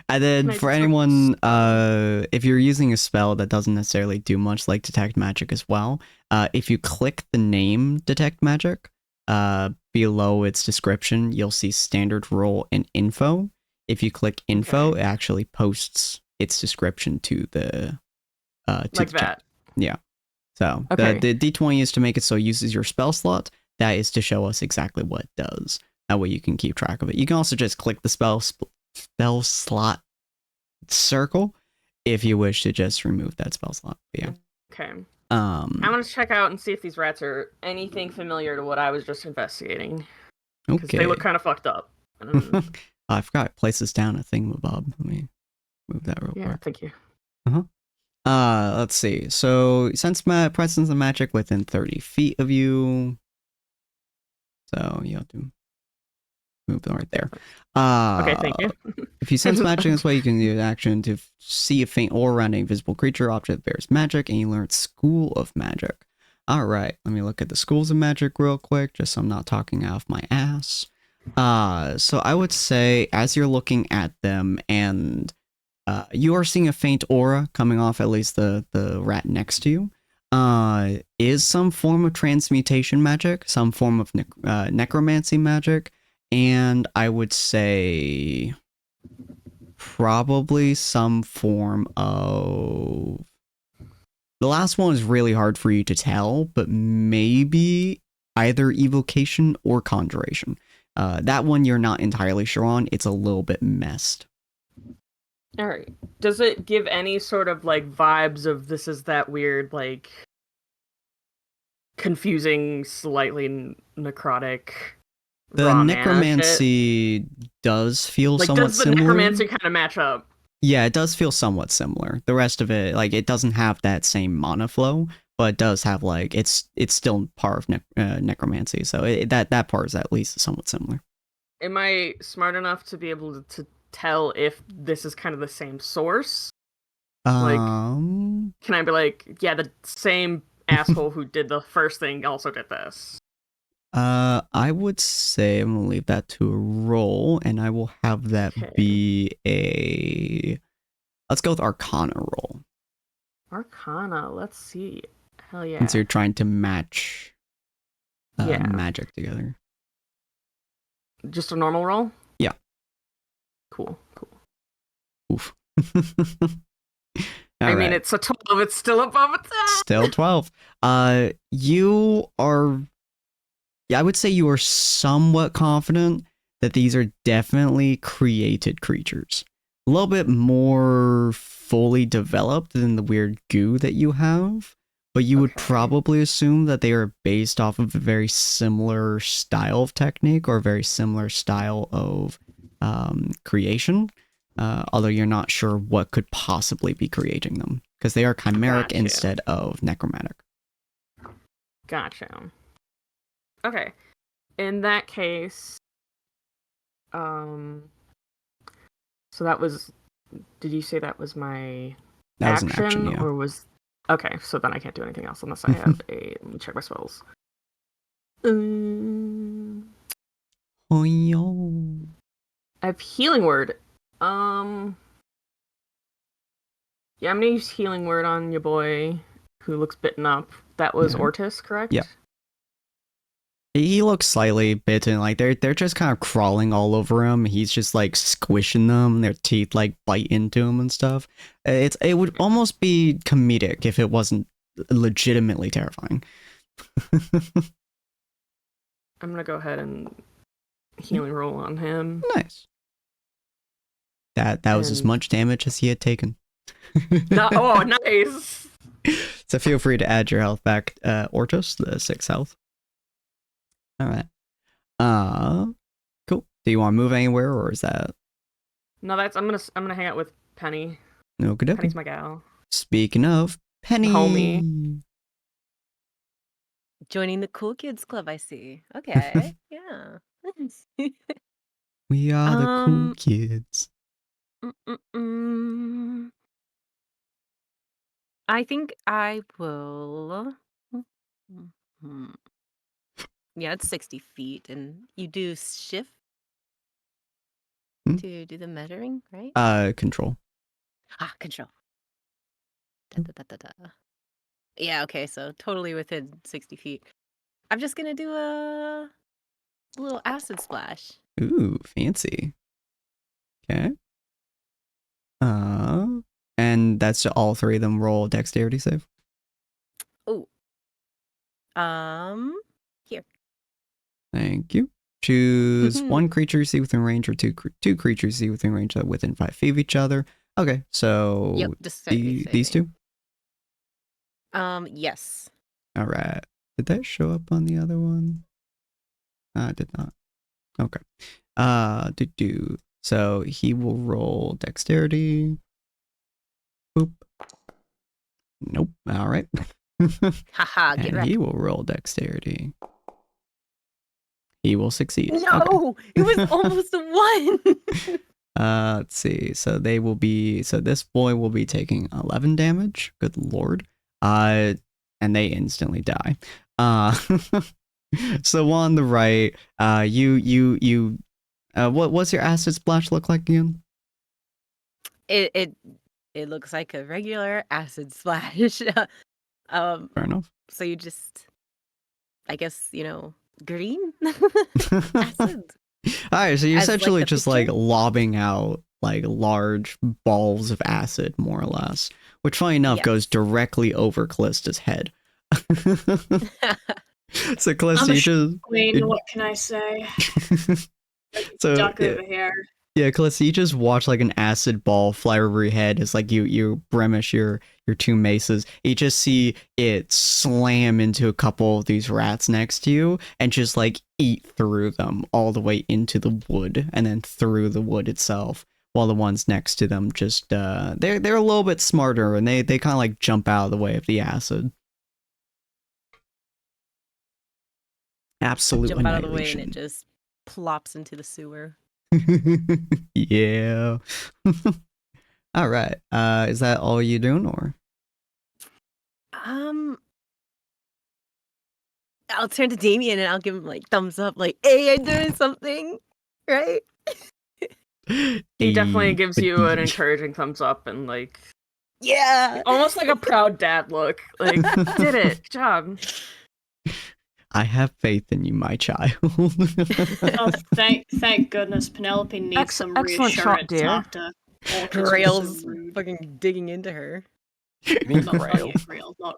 And then Can I for detect anyone, spell? if you're using a spell that doesn't necessarily do much, like Detect Magic as well, if you click the name Detect Magic, below its description, you'll see standard role and info. If you click info, Okay. it actually posts its description to the to Like the chat. that. Yeah. So Okay. the D20 is to make it so it uses your spell slot. That is to show us exactly what it does. That way you can keep track of it. You can also just click the spell slot circle if you wish to just remove that spell slot. But yeah. Okay. I'm gonna check out and see if these rats are anything familiar to what I was just investigating. Because Okay. they look kind of fucked up. I forgot it places down a thingamabob. Let me move that real Yeah, quick. thank you. Let's see. So sense presence of magic within 30 feet of you. So you have to move them right there. Okay, thank you. If you sense magic this way, you can use an action to see a faint aura around an invisible creature, object that bears magic, and you learn School of Magic. Alright, let me look at the schools of magic real quick, just so I'm not talking out of my ass. So I would say, as you're looking at them, and you are seeing a faint aura coming off at least the rat next to you, is some form of transmutation magic, some form of necromancy magic, and I would say probably some form of... The last one is really hard for you to tell, but maybe either evocation or conjuration. That one you're not entirely sure on. It's a little bit messed. All right. Does it give any sort of like vibes of this is that weird like confusing, slightly necrotic? The raw mana shit? necromancy does feel Like, somewhat does the similar. necromancy kind of match up? Yeah, it does feel somewhat similar. The rest of it, like, it doesn't have that same mana flow, but it does have, like, it's still part of necromancy, so that part is at least somewhat similar. Am I smart enough to be able to tell if this is kind of the same source? Like, can I be like, yeah, the same asshole who did the first thing also did this? I would say I'm gonna leave that to a roll, and I will have that Okay. be a... Let's go with Arcana roll. Arcana, let's see. Hell yeah. Since you're trying to match Yeah. magic together. Just a normal roll? Yeah. Cool. Oof. I mean, Alright. it's a 12, it's still above its ass. Still 12. You are... Yeah, I would say you are somewhat confident that these are definitely created creatures. A little bit more fully developed than the weird goo that you have, but you would probably assume that they are based off of a very similar style of technique or a very similar style of creation, although you're not sure what could possibly be creating them, because they are chimeric Gotcha. instead of necromantic. Gotcha. Okay. In that case, so that was, did you say that was my That was an action, yeah. or was, okay, so then I can't do anything else unless I have let me check my spells. Oh, yo. I have Healing Word. Yeah, I'm gonna use Healing Word on your boy who looks bitten up. That was Yeah. Ortis, correct? Yeah. He looks slightly bitten, like they're just kind of crawling all over him. He's just like squishing them, their teeth like bite into him and stuff. It would almost be comedic if it wasn't legitimately terrifying. I'm gonna go ahead and healing roll on him. Nice. That was as And- much damage as he had taken. Oh, nice. So feel free to add your health back, Ortos, the 6 health. All right. Cool. Do you want to move anywhere, or is that No, that's I'm gonna hang out with Penny. no good? Penny's my gal. Speaking of Penny, Homie. Joining the cool kids club, I see. Okay. Yeah. we are the cool Um, kids. Mm-mm-mm. I think I will. Mhm. Yeah, it's 60 feet, and you do shift Hmm? to do the measuring, right? Control. Control. Da, da, da, da, da. Yeah, okay, so totally within 60 feet. I'm just gonna do a little acid splash. Ooh, fancy. Okay. And that's all 3 of them roll dexterity save. Oh. Here. Thank you. Choose 1 creature you see within range, or two creatures you see within range that are within 5 feet of each other. Okay, so Yep, just saving. these 2. Yes. All right. Did that show up on the other one? It did not. Okay. So he will roll dexterity. Boop. Nope. All right. Haha, get And wrecked. he will roll dexterity. He will succeed. Okay. No, it was almost a 1. Let's see. So this boy will be taking 11 damage. Good lord. And they instantly die. So on the right, what's your acid splash look like again? It looks like a regular acid splash. Fair enough. So you just, I guess, green acid. Alright, so you're As, like, essentially the just like picture? lobbing out like large balls of acid, more or less. Which, funny enough, goes Yes. directly over Callista's head. So I'm Callista, a you just queen, what can I say? so Duck over here. yeah, Callista, you just watch like an acid ball fly over your head as like you bremish your 2 maces. You just see it slam into a couple of these rats next to you and just like eat through them all the way into the wood and then through the wood itself. While the ones next to them just they're a little bit smarter and they kind of like jump out of the way of the acid. Absolute Jump out of the way and annihilation. it just plops into the sewer. Yeah. All right. Is that all you doing, or? I'll turn to Damien and I'll give him like thumbs up, like, "Hey, I'm doing something," right? He definitely gives you an Badoosh. encouraging thumbs up and like Yeah. almost like a proud dad look. Like, did it. Good job. I have faith in you, my child. Oh, thank goodness Penelope needs some excellent shot, reassurance dear. after Orcus was Grail's so rude. fucking digging into her. You mean Not Grail? Grail, not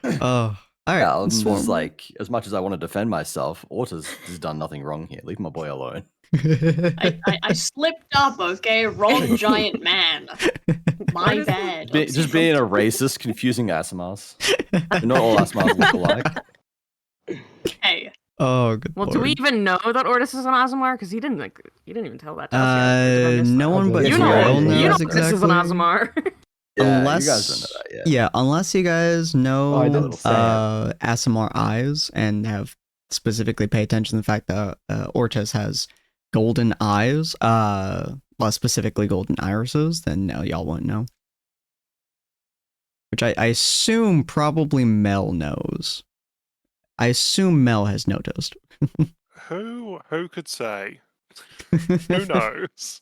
Oh, all right. Yeah, I'm Swarm. just like, as much as I want to defend myself, Orta's has done nothing wrong here. Leave my boy alone. I slipped up, okay? Wrong giant man. My bad. I'm Just sorry. being a racist, confusing Asimars. Not all Asimars look alike. Hey, Oh, good Well, lord. do we even know that Ortis is an Ozamar? Because he didn't even tell that to us yet. Did I miss No that? one but You You know- Grail you know knows this is an exactly. Ozamar. Yeah, Unless you guys don't know that yet. Yeah, unless you guys know Oh, I didn't say it. Asimar eyes and have specifically pay attention to the fact that Ortiz has golden eyes, well, specifically golden irises, then no, y'all won't know. Which I assume probably Mel knows. I assume Mel has noticed. Who could say? Who knows?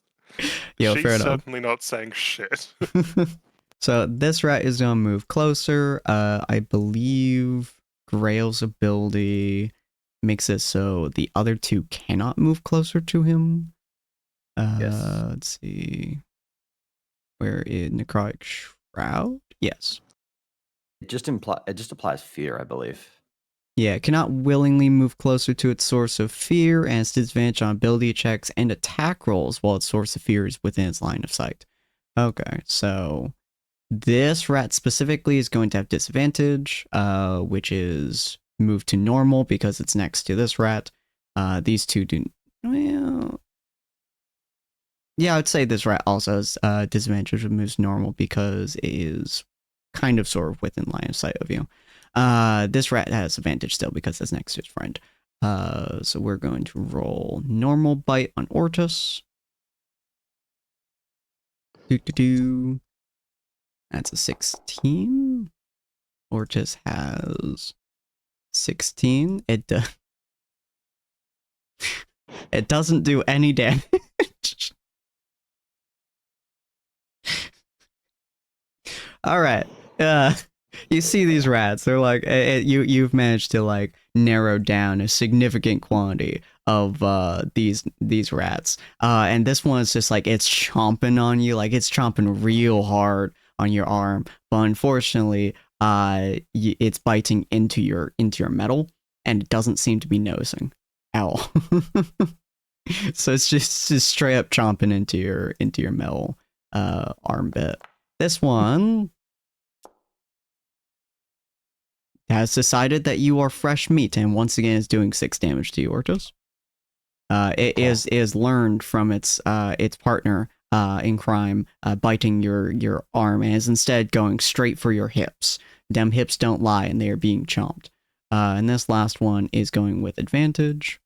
Yo, She's fair enough. certainly not saying shit. So this rat is gonna move closer. I believe Grail's ability makes it so the other two cannot move closer to him. Yes. Let's see. Where is Necrotic Shroud? Yes. It just applies fear, I believe. Yeah, it cannot willingly move closer to its source of fear and its disadvantage on ability checks and attack rolls while its source of fear is within its line of sight. Okay, so this rat specifically is going to have disadvantage, which is moved to normal because it's next to this rat. These two do. Well, yeah, I would say this rat also has disadvantage, which moves normal because it is kind of sort of within line of sight of you. This rat has advantage still because it's next to his friend. So we're going to roll normal bite on Ortus. Doo-doo-doo. That's a 16. Ortus has 16. It it doesn't do any damage. All right. You see these rats? They're like you've managed to like narrow down a significant quantity of these rats. And this one is just like it's chomping on you, like it's chomping real hard on your arm. But unfortunately, it's biting into your metal, and it doesn't seem to be noticing at all. So it's just straight up chomping into your metal arm bit. This one has decided that you are fresh meat, and once again is doing 6 damage to you, Ortos. It is learned from its partner in crime biting your arm, and is instead going straight for your hips. Them hips don't lie, and they are being chomped. And this last one is going with advantage,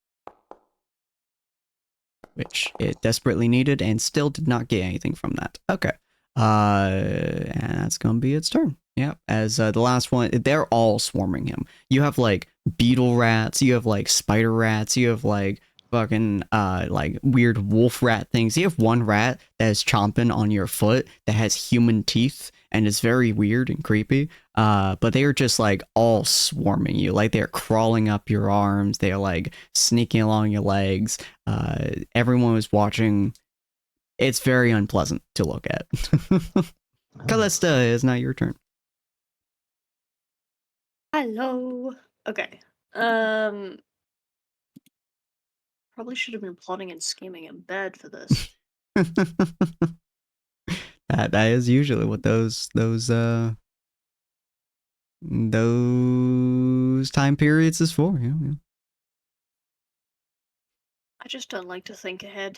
which it desperately needed, and still did not get anything from that. Okay. And that's gonna be its turn. Yeah, as the last one, they're all swarming him. You have like beetle rats, you have like spider rats, you have like fucking like weird wolf rat things. You have one rat that is chomping on your foot that has human teeth and is very weird and creepy. But they are just like all swarming you, like they're crawling up your arms, they're like sneaking along your legs. Everyone was watching. It's very unpleasant to look at. Callista, it's not your turn. Hello. Okay. Probably should have been plotting and scheming in bed for this. That is usually what those time periods is for. Yeah. I just don't like to think ahead.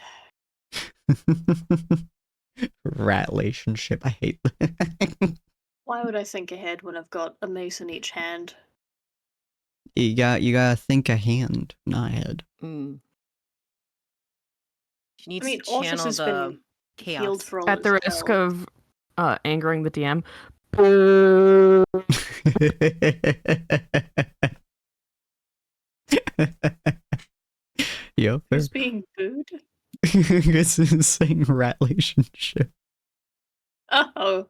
Rat relationship. I hate that. Why would I think ahead when I've got a mace in each hand? You gotta think ahead, not ahead. Mm. She needs I mean, to Ortus channel has the been chaos. healed for all At the its risk health. of angering the DM. Boo. Yep. Who's being booed? It's saying rat relationship. Oh.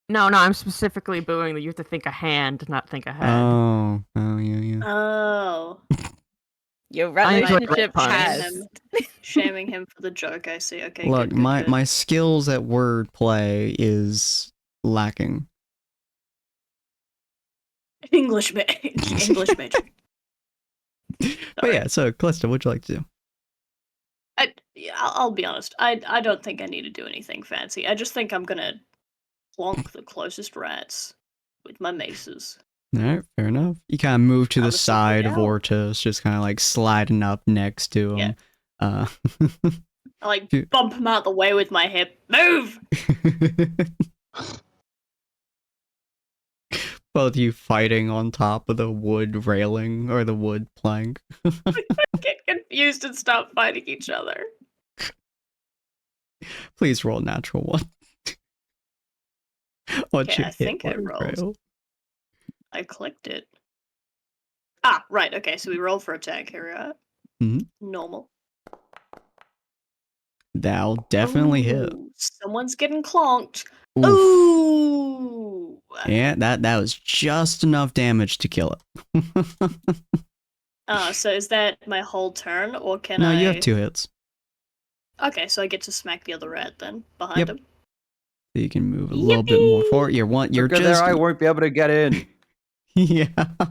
No, I'm specifically booing that you have to think a hand, not think ahead. Oh, yeah. Oh. Your I rat enjoy relationship rat puns. has. Shaming him for the joke, I see. Okay, Look, good. my skills at wordplay is lacking. English major. But yeah, so Callista, what'd you like to do? I'll be honest. I don't think I need to do anything fancy. I just think I'm gonna plonk the closest rats with my maces. Alright, fair enough. You kind of move to the Honestly, side of yeah. Ortus, just kind of like sliding up next to him. I like Dude. bump him out the way with my hip. Move! Both you fighting on top of the wood railing or the wood plank. Get confused and stop fighting each other. Please roll natural one. What's Okay, your I think hit I point, rolled. Rail? I clicked it. Ah, right. Okay, so we roll for attack here, right? Mhm. Normal. That'll definitely hit. Ooh, someone's getting clonked. Oof. Ooh! Yeah, that was just enough damage to kill it. So is that my whole turn, or can No, I? you have 2 hits. Okay, so I get to smack the other rat then behind Yep. him. So you can move a little bit more forward. You're Look at just there, I won't be able to get in. yeah.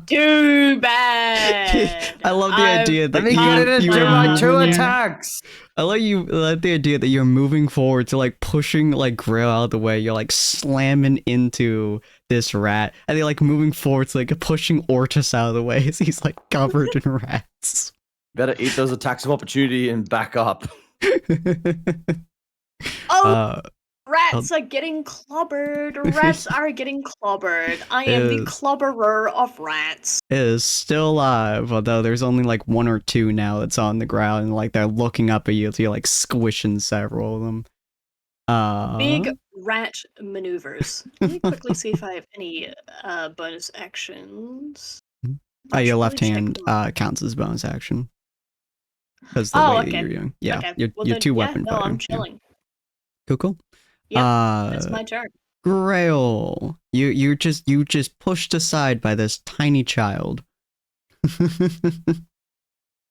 Too bad. I love the idea that Let me get in and you do are my 2 moving- attacks. I like the idea that you're moving forward to like pushing like Grail out of the way. You're like slamming into this rat, and you're like moving forward to like pushing Ortus out of the way as he's like covered in rats. Better eat those attacks of opportunity and back up. Oh, rats are getting clobbered. Rats are getting clobbered. I am the Is- clobberer of rats. It is still alive, although there's only like 1 or 2 now that's on the ground, and like they're looking up at you, so you're like squishing several of them. Big rat maneuvers. Let me quickly see if I have any bonus actions. Your Actually, left check hand my- counts as bonus action. Because the Oh, way that okay. you're doing. Yeah, Okay, you're well then, 2 yeah, weapon no, fighting. I'm Yeah. chilling. Cool. Yep, That's my turn. Grail, you just pushed aside by this tiny child.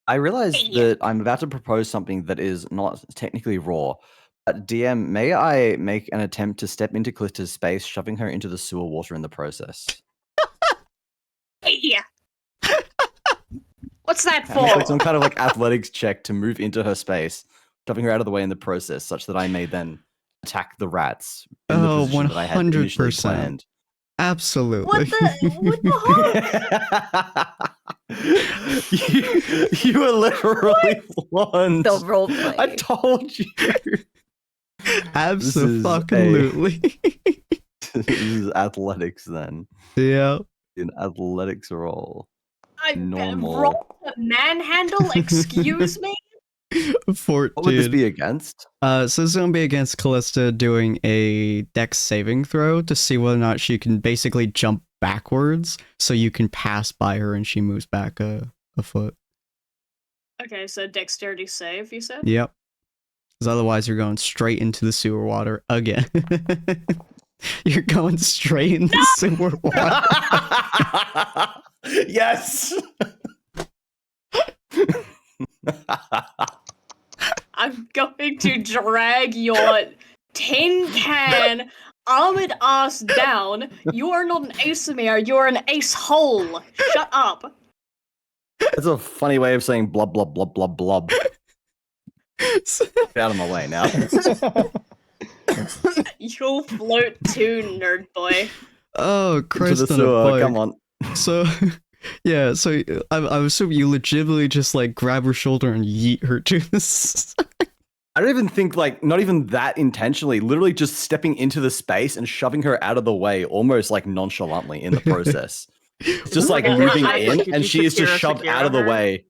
I realize Hey. that I'm about to propose something that is not technically raw. But DM, may I make an attempt to step into Callista's space, shoving her into the sewer water in the process? Yeah. What's that Can I make, like, for? some kind of like athletics check to move into her space, shoving her out of the way in the process, such that I may then attack the rats in the Oh, position that I had initially 100%. planned. Absolutely. What the you were literally blonde. The role play. I told you. Absolutely. This is athletics then. Yeah. An athletics roll. Normal. Roll the manhandle? Excuse me? 14. What would this be against? So this is gonna be against Callista doing a dex saving throw to see whether or not she can basically jump backwards, so you can pass by her and she moves back a foot. Okay, so dexterity save, you said? Yep. Because otherwise you're going straight into the sewer water again. You're going straight in the sewer water. Yes. I'm going to drag your tin can armored ass down. You are not an asomere, you're an ace hole. Shut up. That's a funny way of saying blub blub blub blub blub. Get out of my way now. You'll float too, nerd boy. Oh, Into Christ the on a sewer. bike. Come on. So, yeah, so I assume you legitimately just like grab her shoulder and yeet her to the side. I don't even think, like, not even that intentionally, literally just stepping into the space and shoving her out of the way almost like nonchalantly in the process. It's just like Yeah, moving I- in Did and you she is just Shakira shoved out of the her? way.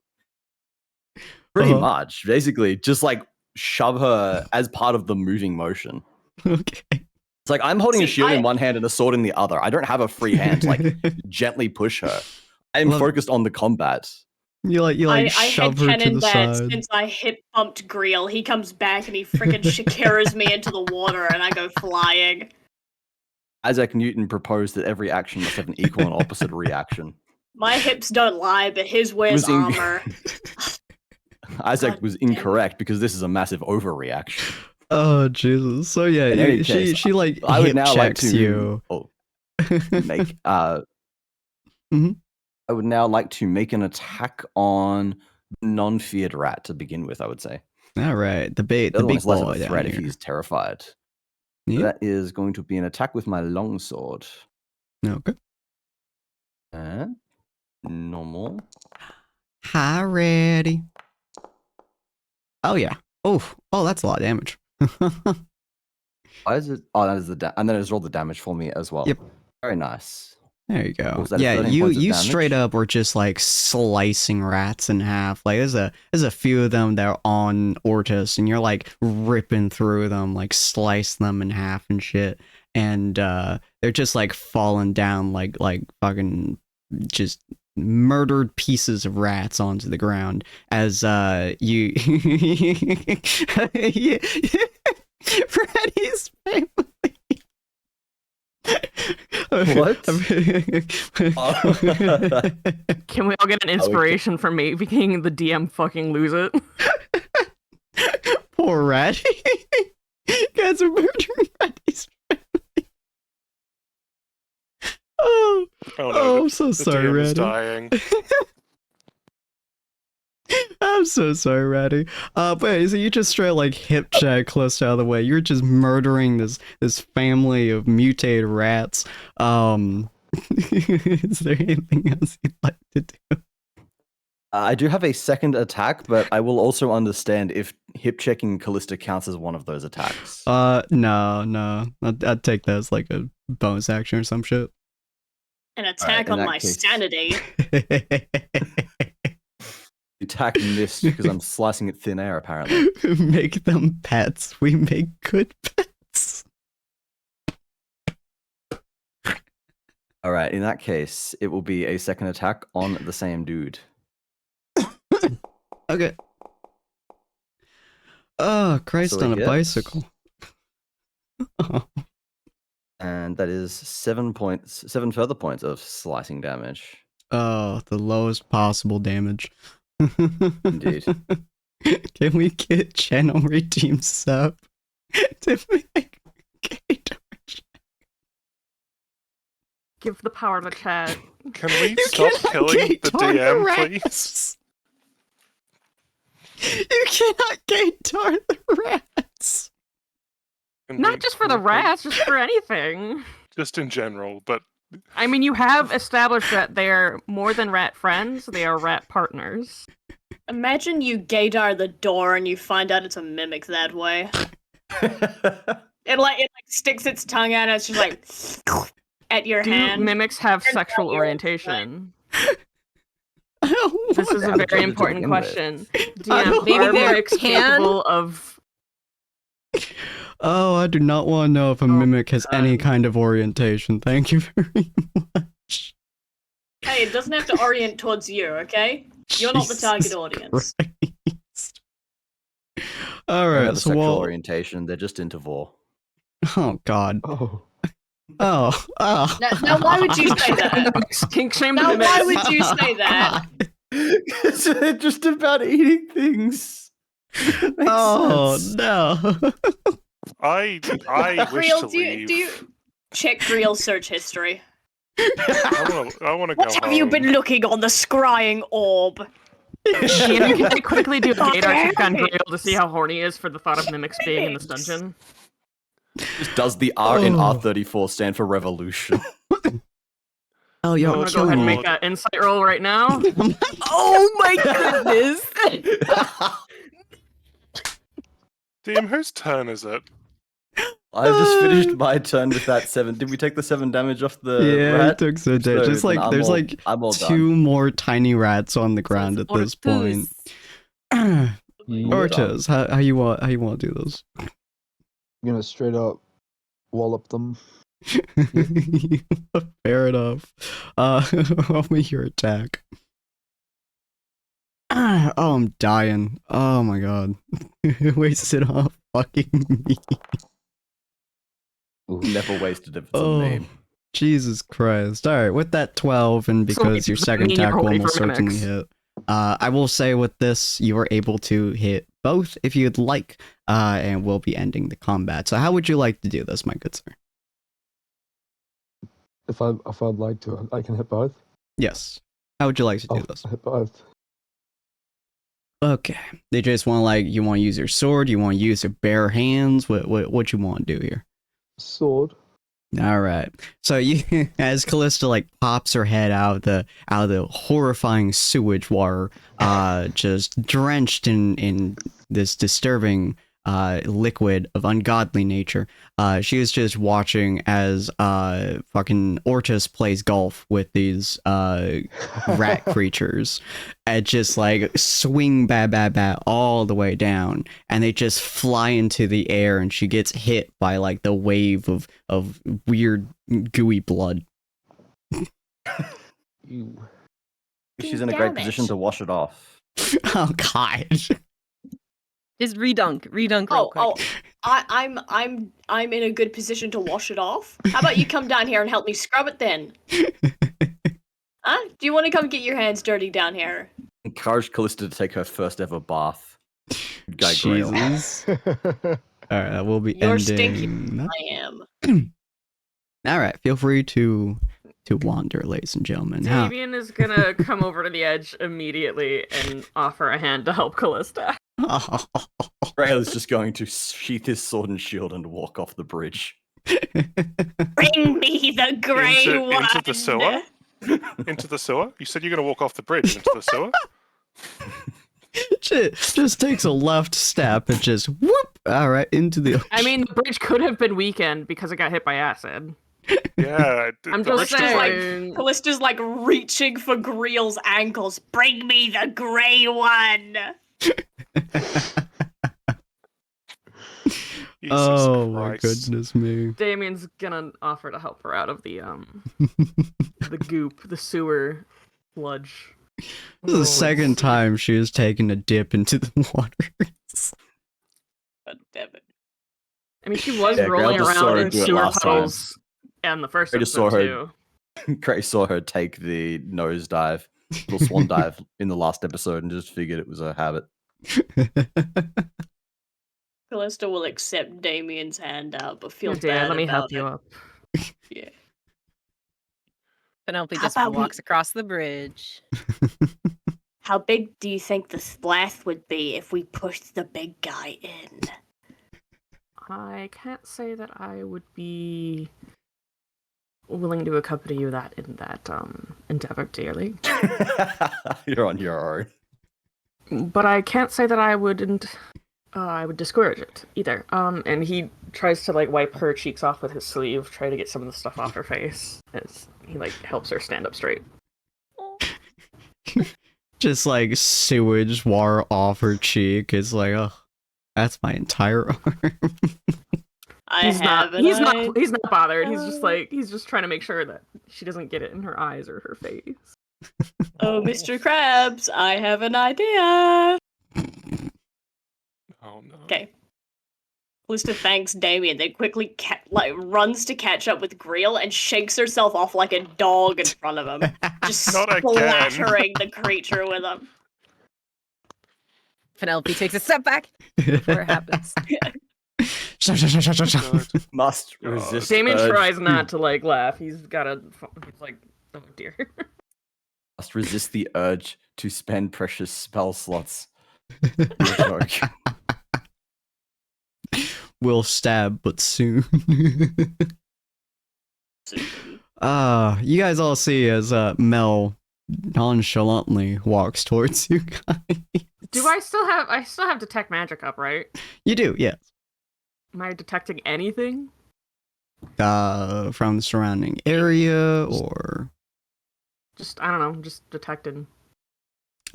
Pretty Uh-huh. much, basically, just like shove her as part of the moving motion. Okay. It's like I'm holding a See, shield in I- one hand and a sword in the other. I don't have a free hand to like gently push her. I am Love- focused on the combat. you I shove her to headcanon the that side. since I hit bumped Greel, he comes back and he freaking Shakiras me into the water and I go flying. Isaac Newton proposed that every action must have an equal and opposite reaction. My hips don't lie, but his wears Was in- armor. Isaac God was damn it. incorrect because this is a massive overreaction. Oh Jesus! So yeah, In any case, she like I would hip now like checks to you. make Mhm. I would now like to make an attack on non-feared rat to begin with. I would say All right, the the other one big is less boy of a down threat if here. he's terrified. Yeah. That is going to be an attack with my longsword. Okay. Normal. Hi, ready. Oh yeah. Oh, that's a lot of damage. Why is it? Oh, that is the and then it's rolled the damage for me as well. Yep. Very nice. There you go. Was that Yeah, 13 you points of straight damage? up were just like slicing rats in half. Like there's a few of them that are on Ortus, and you're like ripping through them, like slice them in half and shit. And they're just like falling down like fucking just murdered pieces of rats onto the ground as you Freddy's family. What? Can we all get an inspiration for making the DM fucking lose it? Poor Ratty. Guys are murdering Ratty's family. Oh, Oh no, oh, I'm so the sorry, DM is Ratty. dying. I'm so sorry, Ratty. But so you just straight like hip check close out of the way. You're just murdering this family of mutated rats. Is there anything else you'd like to do? I do have a second attack, but I will also understand if hip checking Callista counts as one of those attacks. No. I'd take that as like a bonus action or some shit. An attack in on that my case- sanity. Attack missed because I'm slicing it thin air, apparently. Make them pets. We make good pets. All right, in that case, it will be a second attack on the same dude. Okay. Oh, Christ So on he a hits. bicycle. Oh. And that is 7 further points of slicing damage. Oh, the lowest possible damage. Indeed. Can we get channel redeem sub to make Give the power to chat. Can we You stop cannot killing the gate on DM, rats. please? You cannot gate tar the rats. And Not just for the rats, just for anything. Just in general, but I mean, you have established that they're more than rat friends, they are rat partners. Imagine you gaydar the door and you find out it's a mimic that way. It like sticks its tongue out and it's just like at your Do hand. mimics have Turns out sexual you're orientation? I don't This want is a I'm trying very to important begin with. question. I DM, don't- Maybe are they're mimics pan? capable of... Oh, I do not want to know if a Oh, mimic has any God. kind of orientation. Thank you very much. Hey, it doesn't have to orient towards you, okay? You're not the target Jesus audience. Christ. All They don't right, have a so sexual we'll... orientation, they're just into vor. Oh God. Oh. Oh. Now why would you say that? Kink shame Now, mimics. why would you say that? They're just about eating things. Makes Oh sense. no. I wish Griel, to do leave. you check Griel's search history? I want to go What have you home. been looking on the scrying orb? Ian, can I quickly do a God gaydar check on damn it. Grail to see how horny he is for the thought of mimics being in this dungeon? Just does the R in Oh. R34 stand for revolution? Oh, I'm yo, gonna go killing ahead and me. make an insight roll right now. Oh my goodness! DM, whose turn is it? I've just finished my turn with that 7. Did we take the 7 damage off the Yeah, rat? it took so So dead. Just then like I'm there's all- like I'm all two more tiny rats on the ground at this point. Ortiz, how you want to do this? I'm gonna straight up wallop them. Fair enough. Roll me your attack. Oh, I'm dying. Oh my god. Wasted off fucking me. Never wasted if it's a Oh, meme. Jesus Christ. Alright, with that 12, and So because your does that second mean you're attack will rolling almost for certainly mimics? hit, I will say with this, you are able to hit both if you'd like, and we'll be ending the combat. So how would you like to do this, my good sir? If I'd like to, I can hit both. Yes. How would you like to do I'll this? hit both. Okay. They just want you want to use your sword, you want to use your bare hands, what you want to do here? Sword. All right. So you, as Callista like pops her head out of the horrifying sewage water, just drenched in this disturbing liquid of ungodly nature, she is just watching as fucking Ortis plays golf with these rat creatures, and just like swing bat all the way down, and they just fly into the air, and she gets hit by like the wave of weird gooey blood. You. She's in a great Damn it. position to wash it off. Oh god. Just redunk real Oh, quick. I'm in a good position to wash it off. How about you come down here and help me scrub it then? Huh? Do you want to come get your hands dirty down here? Encourage Callista to take her first ever bath. Guy Grail. Jesus. All right, we'll be You're ending. stinky. that. I am. All right, feel free to wander, ladies and gentlemen. How- Damien is gonna come over to the edge immediately and offer a hand to help Callista. Grail is just going to sheath his sword and shield and walk off the bridge. Bring me the grey one. Into the sewer? Into the sewer? You said you're going to walk off the bridge into the sewer? just takes a left step and just whoop. All right, into the. I mean, the bridge could have been weakened because it got hit by acid. Yeah. I'm the just bridge is like- saying. Callista's like reaching for Greel's ankles. Bring me the grey one. Jesus Oh my Christ. goodness me! Damien's gonna offer to help her out of the the goop, the sewer sludge. This is the second time she has taken a dip into the water. God damn it. I mean, she was Yeah, Grail rolling just saw around her in do it sewer last time. puddles and the first I just saw episode her- too. Grace saw her take the nosedive, little swan dive in the last episode and just figured it was a habit. Callista will accept Damien's hand out, but feel Here, Damien, bad let me help about you it. up. Yeah. Penelope How just about we- walks across the bridge. How big do you think the splash would be if we pushed the big guy in? I can't say that I would be willing to accompany you in that endeavor dearly, You're on your own. but I can't say that I wouldn't. I would discourage it either. And he tries to like wipe her cheeks off with his sleeve, try to get some of the stuff off her face as he like helps her stand up straight. Just like sewage water off her cheek. It's like, oh, that's my entire arm. He's not bothered. He's just trying to make sure that she doesn't get it in her eyes or her face. Oh, Mr. Krabs, I have an idea. Oh, no. Okay. Callista thanks Damien, then quickly runs to catch up with Greel and shakes herself off like a dog in front of him, just Not again. splattering the creature with him. Penelope takes a step back before it happens. God. Must God. resist. Damien urge tries to- not to like laugh. He's like, oh dear. Must resist the urge to spend precious spell slots. You're a joke. We'll stab, but soon. You guys all see as Mel nonchalantly walks towards you guys. Do I still have detect magic up, right? You do, yes. Am I detecting anything? From the surrounding area, or Just I don't know, just detecting.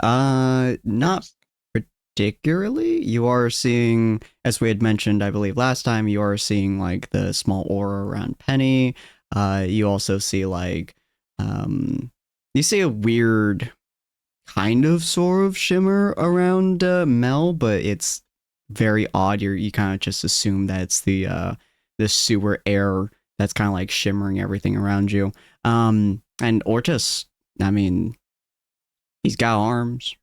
not particularly. You are seeing, as we had mentioned, I believe last time, you are seeing like the small aura around Penny. You also see like, you see a weird kind of sort of shimmer around Mel, but it's very odd. You kind of just assume that it's the sewer air that's kind of like shimmering everything around you. And Ortis, I mean, he's got arms.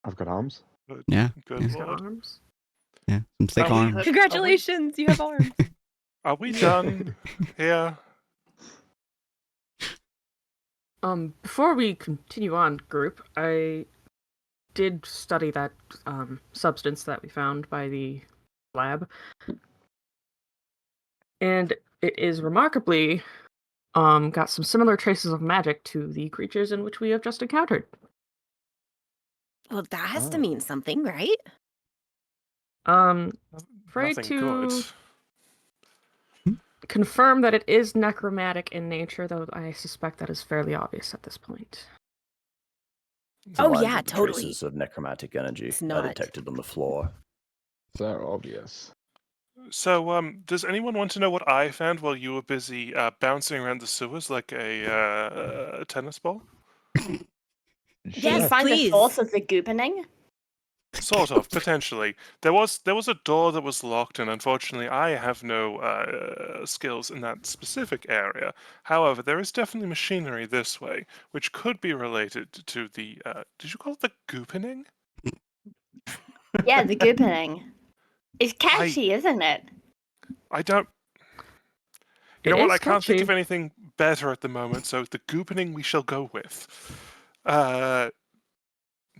I've got arms. Yeah, Good yeah. He's got lord. arms. Yeah, some thick Are we- arms. Congratulations, you have arms. Are we done here? Before we continue on, group, I did study that substance that we found by the lab, and it is remarkably got some similar traces of magic to the creatures in which we have just encountered. Well, that has to Oh. mean something, right? Afraid Nothing to good. confirm that it is necromantic in nature, though I suspect that is fairly obvious at this point. Oh, Aligned yeah, with the totally. Traces of necromantic energy It's are not. detected on the floor. So obvious. So, does anyone want to know what I found while you were busy bouncing around the sewers like a tennis ball? Did you Yes, find please. the source of the goopening? Sort of, potentially. There was a door that was locked, and unfortunately, I have no skills in that specific area. However, there is definitely machinery this way, which could be related to the. Did you call it the goopening? Yeah, the goopening. It's I catchy, isn't it? I don't. You It know what? is I can't think of catchy. anything better at the moment, so the goopening we shall go with.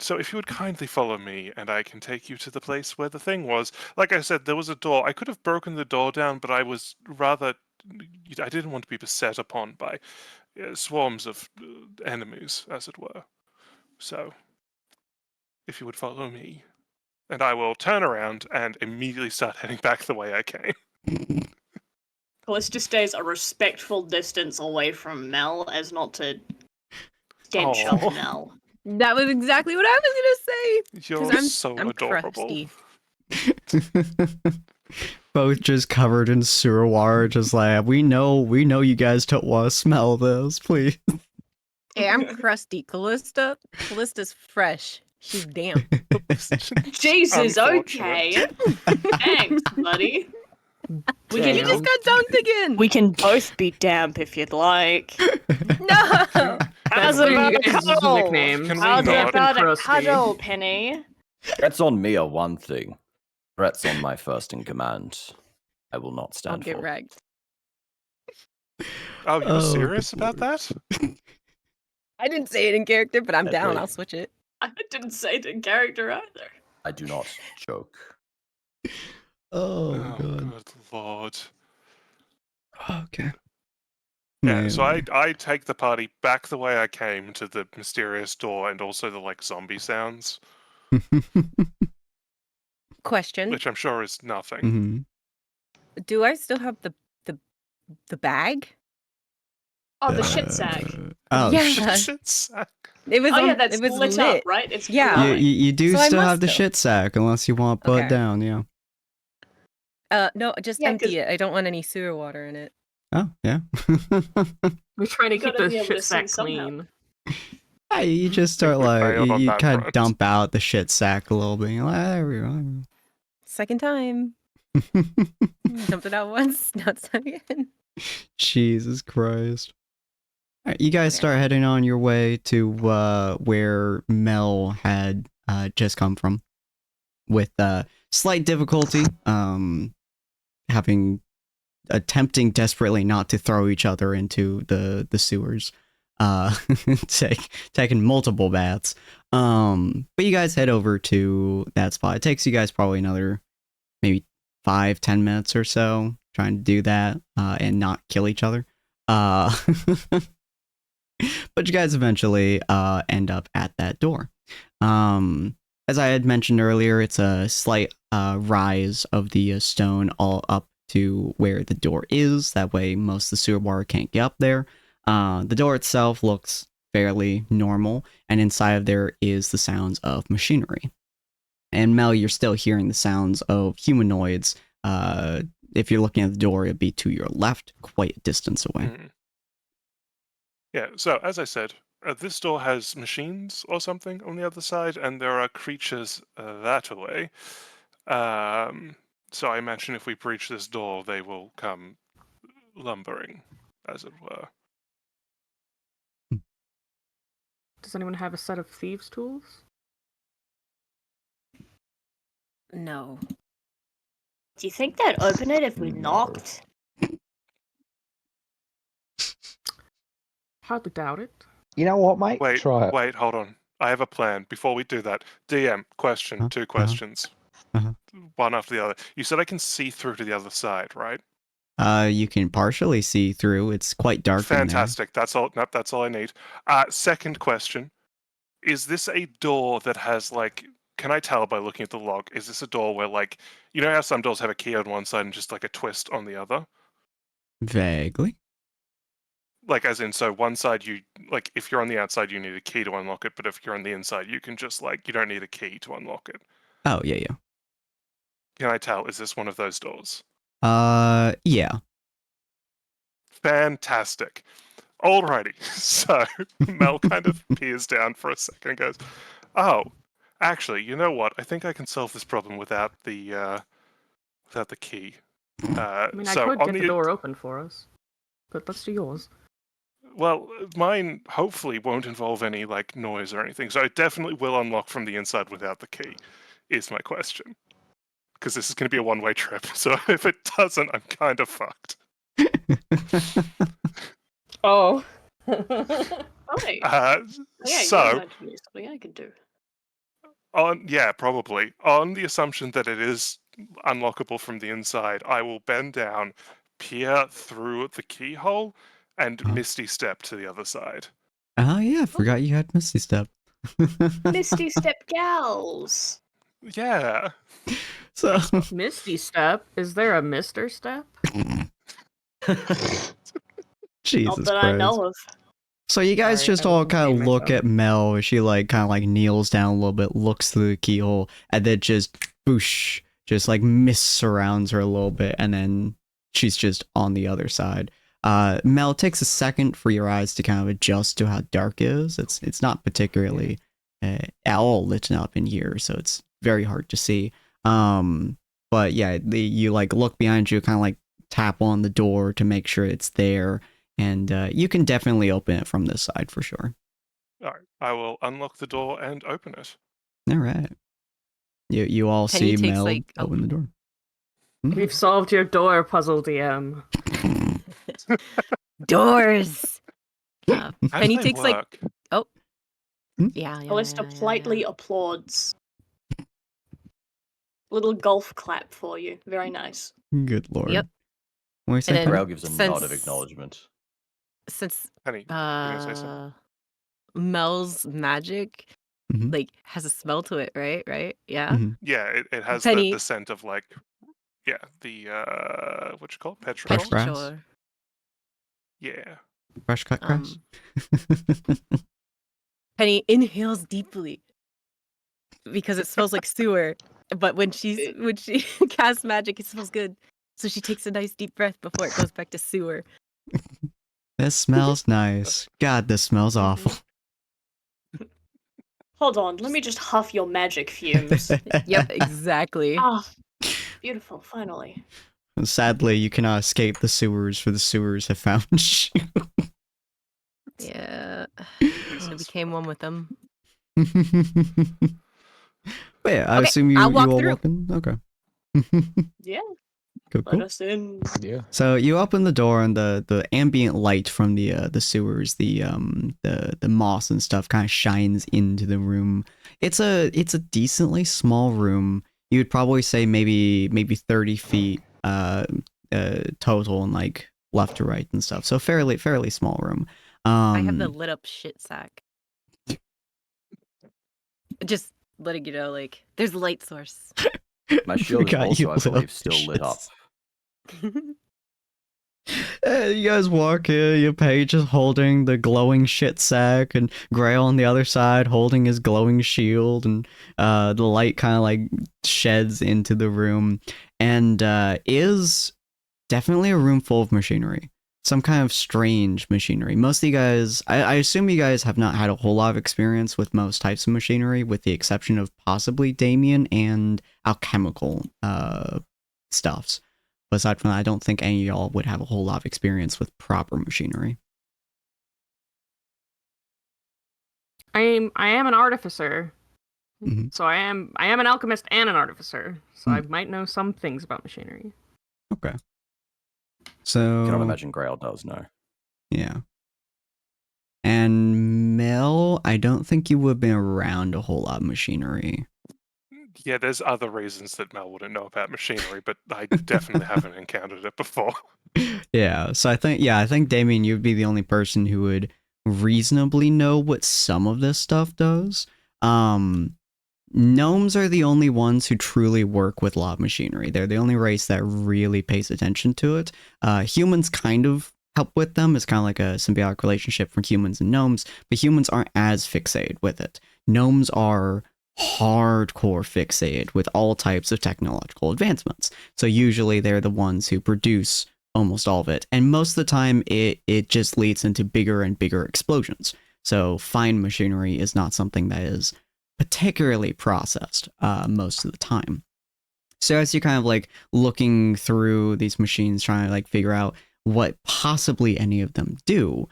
So if you would kindly follow me, and I can take you to the place where the thing was. Like I said, there was a door. I could have broken the door down, but I was rather. I didn't want to be beset upon by swarms of enemies, as it were. So, if you would follow me, and I will turn around and immediately start heading back the way I came. Callista stays a respectful distance away from Mel as not to stench up Aw. Mel. That was exactly what I was gonna say. You're I'm- so I'm adorable. crusty. Both just covered in sewer water, just like we know you guys don't want to smell this, please. Hey, I'm crusty. Callista's fresh. She's damp. Jesus, Unfortunate. okay. Thanks, buddy. We You can, just got dunked again. we can both be damp if you'd like. No. How's That's what about you a guys' cuddle? nicknames. Can we How's not? about a Crusty. cuddle, Penny? Threats on me are one thing. Threats on my first in command. I will not I'll stand get for. wrecked. Oh, you're Oh, serious good about lord. that? I didn't say it in character, but I'm down. Definitely. I'll switch it. I didn't say it in character either. I do not joke. Oh, Oh, god. good lord. Okay. Yeah, so Man. I take the party back the way I came to the mysterious door and also the like zombie sounds, Question: which I'm sure is nothing. Mhm. Do I still have the bag? Oh, the shit sack. Oh, Yeah. Shit sack. It was. Oh yeah, on- that's it was lit lit. up, right? It's Yeah. You, glowing. you do So I still have must the have. shit sack unless you want put Okay. down, yeah. No, just Yeah, empty 'cause- it. I don't want any sewer water in it. Oh, yeah. We're trying to keep Gotta the be able shit to sing sack somehow. clean. Yeah, you just Think start we like failed on you that kind of front. dump out the shit sack a little bit. You're like, there we go. Second time. Dumped it out once. Now it's time again. Jesus Christ. Alright, you guys Okay. start heading on your way to where Mel had just come from. With slight difficulty, attempting desperately not to throw each other into the sewers. Taking multiple baths. But you guys head over to that spot. It takes you guys probably another maybe 5-10 minutes or so trying to do that and not kill each other. But you guys eventually end up at that door. As I had mentioned earlier, it's a slight rise of the stone all up to where the door is. That way most of the sewer water can't get up there. The door itself looks fairly normal, and inside of there is the sounds of machinery. And Mel, you're still hearing the sounds of humanoids. If you're looking at the door, it'd be to your left, quite a distance away. Mhm. Yeah, so as I said, this door has machines or something on the other side, and there are creatures that way. So I imagine if we breach this door, they will come lumbering, as it were. Does anyone have a set of thieves' tools? No. Do you think they'd open it if we No. knocked? Hardly doubt it. You know what, mate? Wait, Try it. wait, hold on. I have a plan. Before we do that, DM, question, Huh? 2 questions. Uh-huh. One after the other. You said I can see through to the other side, right? You can partially see through. It's quite dark in there. Fantastic. That's all. Nope, that's all I need. Second question: is this a door that has like? Can I tell by looking at the log? Is this a door where like you know how some doors have a key on one side and just like a twist on the other? Vaguely. Like as in, so one side you like if you're on the outside you need a key to unlock it, but if you're on the inside you can just like you don't need a key to unlock it. Oh, yeah, yeah. Can I tell? Is this one of those doors? Yeah. Fantastic. Alrighty. So Mel kind of peers down for a second and goes, "Oh, Actually, you know what? I think I can solve this problem without the key. I mean, I So could on get the door open for us, but let's do yours. Well, mine hopefully won't involve any like noise or anything, so it definitely will unlock from the inside without the key. Is my question. Because this is going to be a one-way trip, so if it doesn't, I'm kind of fucked. Oh. Okay. Uh, Yeah, you so, mentioned me something I could do. probably. On the assumption that it is unlockable from the inside, I will bend down, peer through the keyhole, and Huh? Misty step to the other side. Oh yeah, I forgot you had Misty Step. Misty Step Gals. Yeah. So Misty Step? Is there a Mr. Step? Jesus Not that Christ. I know of. So you guys Sorry, just I all wasn't kind paying of look myself. at Mel as she like kind of like kneels down a little bit, looks through the keyhole, and then just boosh, just like mist surrounds her a little bit, and then she's just on the other side. Mel, it takes a second for your eyes to kind of adjust to how dark it is. It's not particularly at all lit up in here, so it's very hard to see. But yeah, you like look behind you, kind of like tap on the door to make sure it's there. And you can definitely open it from this side for sure. Alright, I will unlock the door and open it. All right. You all Penny see takes, Mel like, open the door. We've solved your door puzzle, DM. Doors. How Penny do they takes like work? yeah. Callista politely applauds. Little golf clap for you. Very nice. Good lord. Yep. What are you saying, then- Penny? Grail gives a nod of Since- acknowledgement. Since Penny, you gonna say something? Mel's magic Mhm. like has a smell to it, right? Yeah. Mhm. Yeah, it has Penny- the scent of like, the what you call it? Fresh Petrichor? grass? Sure. Yeah. Fresh cut grass? Penny inhales deeply because it smells like sewer. But when she casts magic, it smells good. So she takes a nice deep breath before it goes back to sewer. This smells nice. God, this smells awful. Hold on, let me just huff your magic fumes. Yep, exactly. Ah, beautiful, finally. Sadly, you cannot escape the sewers, for the sewers have found you. Yeah. So became one with them. Wait, I Okay, assume you I'll walk all through. walk in? Okay. Yeah, Cool, let cool. us in. Yeah. So you open the door, and the ambient light from the sewers, the moss and stuff, kind of shines into the room. It's a decently small room. You'd probably say maybe 30 feet total, and like left to right and stuff. So fairly small room. I have the lit up shit sack. Just letting you know, like, there's a light source. My shield is Got you also, I lit up believe, still lit up. You guys walk in, your Paige is holding the glowing shit sack, and Grail on the other side holding his glowing shield, and the light kind of like sheds into the room, and is definitely a room full of machinery. Some kind of strange machinery. Most of you guys, I assume you guys have not had a whole lot of experience with most types of machinery, with the exception of possibly Damien and alchemical stuffs. But aside from that, I don't think any of y'all would have a whole lot of experience with proper machinery. I am an artificer. Mhm. So I am an alchemist and an artificer. So Hmm. I might know some things about machinery. Okay. So I cannot imagine Grail does, no. yeah. And Mel, I don't think you would have been around a whole lot of machinery. Yeah, there's other reasons that Mel wouldn't know about machinery, but I definitely haven't encountered it before. Yeah, so I think Damien, you'd be the only person who would reasonably know what some of this stuff does. Gnomes are the only ones who truly work with a lot of machinery. They're the only race that really pays attention to it. Humans kind of help with them. It's kind of like a symbiotic relationship for humans and gnomes, but humans aren't as fixated with it. Gnomes are hardcore fixated with all types of technological advancements. So usually they're the ones who produce almost all of it. And most of the time it just leads into bigger and bigger explosions. So fine machinery is not something that is particularly processed most of the time. So as you're kind of like looking through these machines, trying to like figure out what possibly any of them do,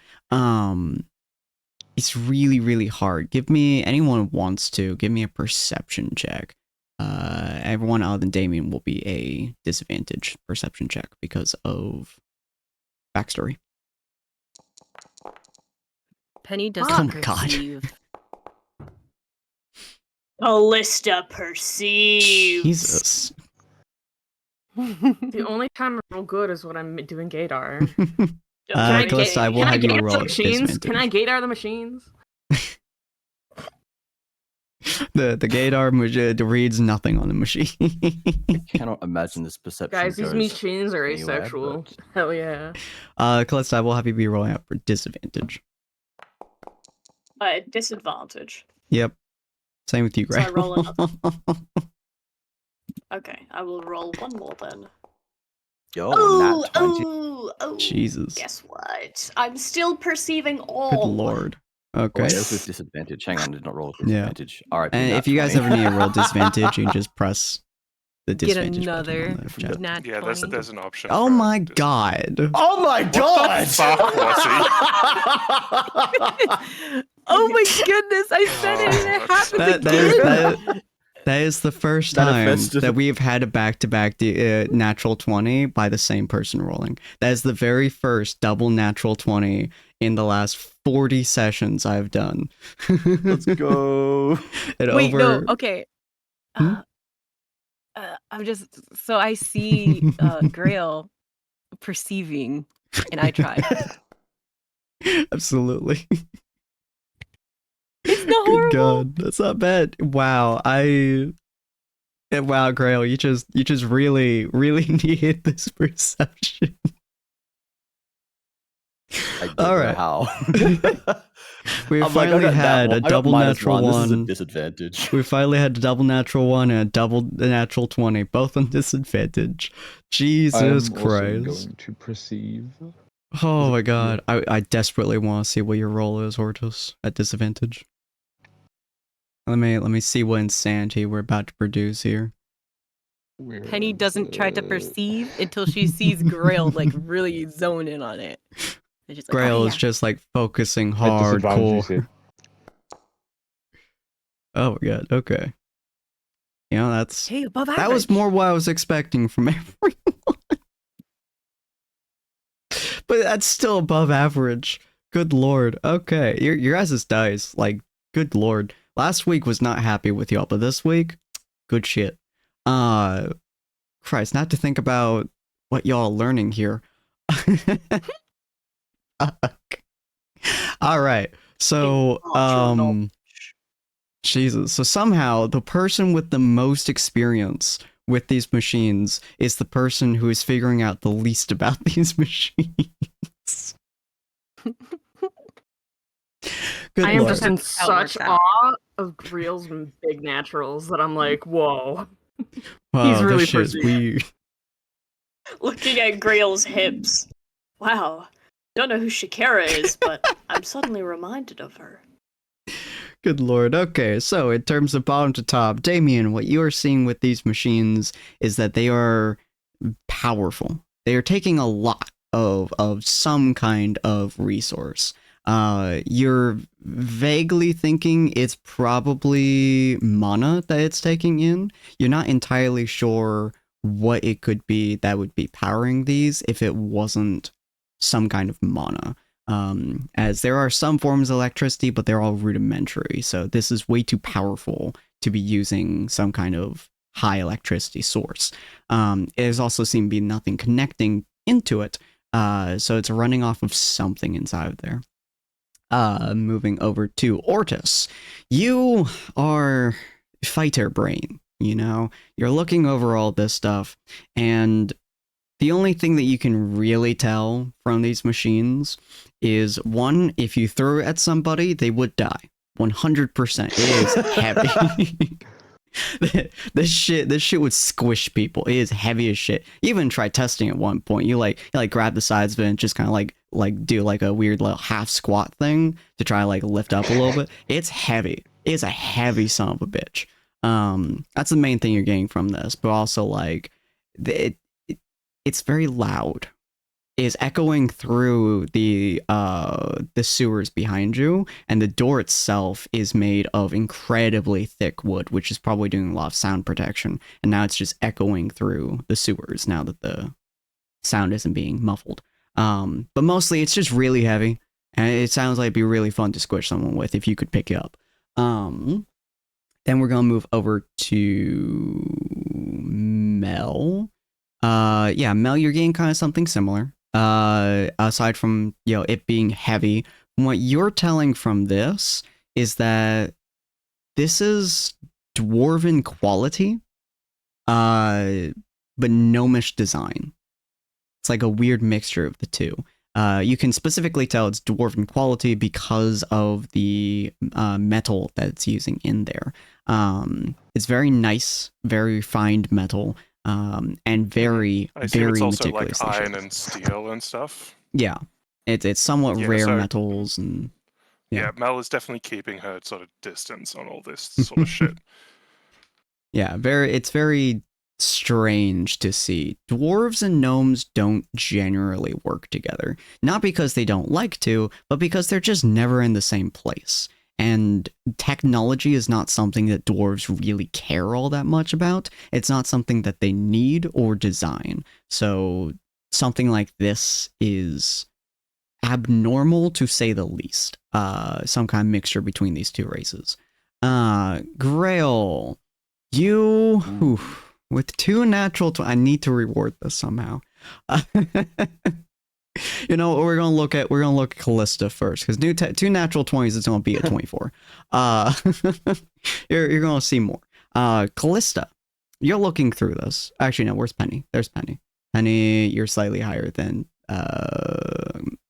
it's really, really hard. Anyone who wants to, give me a perception check. Everyone other than Damien will be a disadvantage perception check because of backstory. Penny does Oh not my God. perceive. Callista perceives. Jesus. The only time I roll good is when I'm doing Gaydar. Callista, I will have you roll the at machines? Can I disadvantage. Gaydar the machines? The Gaydar reads nothing on the machine. Cannot imagine this perception Guys, these goes machines are anywhere, asexual. but- Hell yeah. Callista, I will have you be rolling out for disadvantage. Disadvantage. Yep. Same with you, So I Greg. roll Okay, I will roll one more then. Yo, nat 20. Oh! Jesus. Guess what? I'm still perceiving all. Good lord. Oh, Okay. wait, it was with disadvantage. Hang on, I did not roll with Yeah. disadvantage. All right. And if you guys ever need to roll disadvantage, you can just press the Get disadvantage button another on the chat. nat Yeah, 20. there's an option. Oh for my dis- god. Oh my god! fuck, Oh my goodness! I said it and it that's happened That again. is the first time Manifested. that we have had a back-to-back natural 20 by the same person rolling. That is the very first double natural 20 in the last 40 sessions I've done. Let's go. And Wait, no. over... Okay. Hmm? I'm just so I see Grail perceiving, and I tried. Absolutely. It's not Good horrible. god, that's not bad. Wow, wow, Grail, you just really, really needed this perception. I don't All know right. how. We I'm like, I finally got had that a one. I got double -1. natural This is a one. disadvantage. We finally had a double natural one and a double natural 20, both on disadvantage. I am Jesus also Christ. going to perceive. Oh Is it my god. I desperately want to see what your roll is, Hortus, at disadvantage. Let me see what insanity we're about to produce here. Where Penny is doesn't try to it? perceive until she sees Grail like really zone in on it. And she's like, Grail oh, is just like focusing At disadvantage, you hardcore. see. Oh my god, okay. You know, that's hey, above average. that was more what I was expecting from everyone. But that's still above average. Good lord. Okay. Your guys' dice, like, good lord. Last week was not happy with y'all, but this week, good shit. Christ, not to think about what y'all are learning here. Alright. So, Jesus. So somehow the person with the most experience with these machines is the person who is figuring out the least about these machines. Good I am lord. just in That's how it such works out. awe of Greel's big naturals that I'm like, whoa. Wow, he's really this shit is perceiving. weird. Looking at Grail's hips. Wow. Don't know who Shakira is, but I'm suddenly reminded of her. Good lord. Okay, so in terms of bottom to top, Damien, what you are seeing with these machines is that they are powerful. They are taking a lot of some kind of resource. You're vaguely thinking it's probably mana that it's taking in. You're not entirely sure what it could be that would be powering these if it wasn't some kind of mana. As there are some forms of electricity, but they're all rudimentary, so this is way too powerful to be using some kind of high electricity source. There's also seem to be nothing connecting into it, so it's running off of something inside of there. Moving over to Ortus. You are fighter brain, you know? You're looking over all this stuff, and the only thing that you can really tell from these machines is, one, if you throw it at somebody, they would die. 100%. It is heavy. This shit would squish people. It is heavy as shit. You even tried testing at one point. You grab the sides of it and just kind of like do like a weird little half squat thing to try to like lift up a little bit. It's heavy. is a heavy son of a bitch. That's the main thing you're getting from this, but also like it's very loud. Is echoing through the sewers behind you, and the door itself is made of incredibly thick wood, which is probably doing a lot of sound protection. And now it's just echoing through the sewers now that the sound isn't being muffled. But mostly it's just really heavy, and it sounds like it'd be really fun to squish someone with if you could pick it up. Then we're gonna move over to Mel. Yeah, Mel, you're getting kind of something similar. Aside from, you know, it being heavy, what you're telling from this is that this is dwarven quality, but gnomish design. It's like a weird mixture of the two. You can specifically tell it's dwarven quality because of the metal that it's using in there. It's very nice, very refined metal, and very, I assume very it's also like meticulously iron shaped. and steel and stuff. Yeah, it's somewhat Yeah, rare so- metals and Yeah. Yeah. Mel is definitely keeping her sort of distance on all this sort of shit. yeah, it's very strange to see. Dwarves and gnomes don't generally work together. Not because they don't like to, but because they're just never in the same place. And technology is not something that dwarves really care all that much about. It's not something that they need or design. So something like this is abnormal to say the least. Some kind of mixture between these two races. Grail, you with two natural. I need to reward this somehow. You know, we're gonna look at Callista first, because two natural 20s is gonna be a 24. You're gonna see more. Callista, you're looking through this. Actually, no, where's Penny? There's Penny. Penny, you're slightly higher than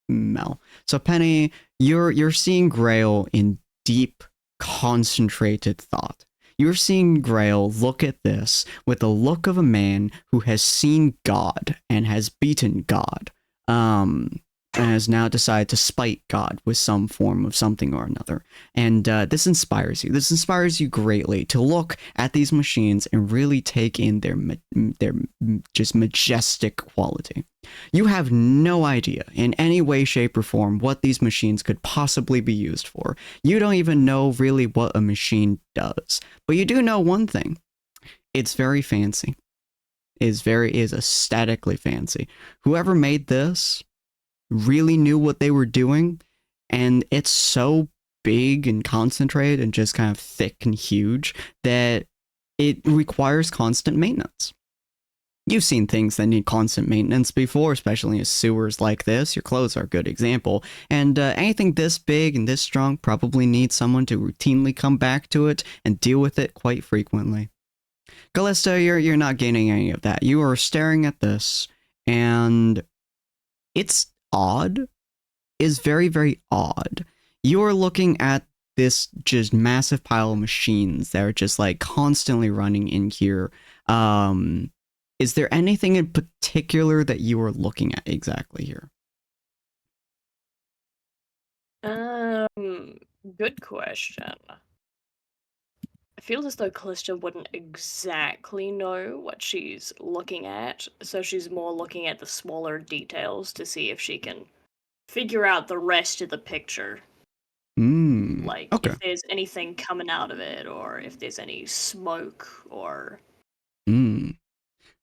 Mel. So Penny, you're seeing Grail in deep, concentrated thought. You're seeing Grail look at this with the look of a man who has seen God and has beaten God. And has now decided to spite God with some form of something or another. And this inspires you. This inspires you greatly to look at these machines and really take in their just majestic quality. You have no idea in any way, shape, or form what these machines could possibly be used for. You don't even know really what a machine does. But you do know one thing. It's very fancy. Is aesthetically fancy. Whoever made this really knew what they were doing, and it's so big and concentrated and just kind of thick and huge that it requires constant maintenance. You've seen things that need constant maintenance before, especially in sewers like this. Your clothes are a good example. And anything this big and this strong probably needs someone to routinely come back to it and deal with it quite frequently. Callista, you're not gaining any of that. You are staring at this, and it's odd. Is very, very odd. You are looking at this just massive pile of machines that are just like constantly running in here. Is there anything in particular that you are looking at exactly here? Good question. I feel as though Callista wouldn't exactly know what she's looking at, so she's more looking at the smaller details to see if she can figure out the rest of the picture. Like, okay. if there's anything coming out of it, or if there's any smoke, or...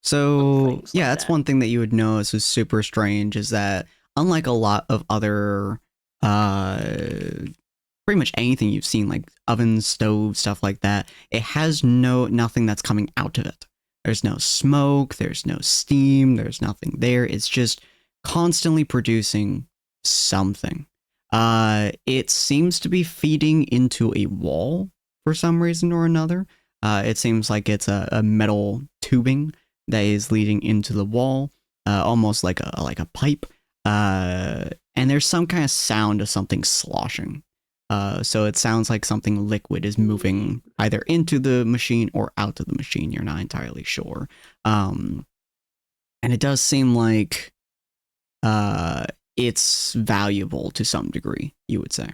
So, things yeah, like that's that. one thing that you would notice is super strange, is that unlike a lot of other, pretty much anything you've seen, like ovens, stoves, stuff like that, it has nothing that's coming out of it. There's no smoke, there's no steam, there's nothing there. It's just constantly producing something. It seems to be feeding into a wall for some reason or another. It seems like it's a metal tubing that is leading into the wall, almost like a pipe. And there's some kind of sound of something sloshing. So it sounds like something liquid is moving either into the machine or out of the machine. You're not entirely sure. And it does seem like it's valuable to some degree, you would say.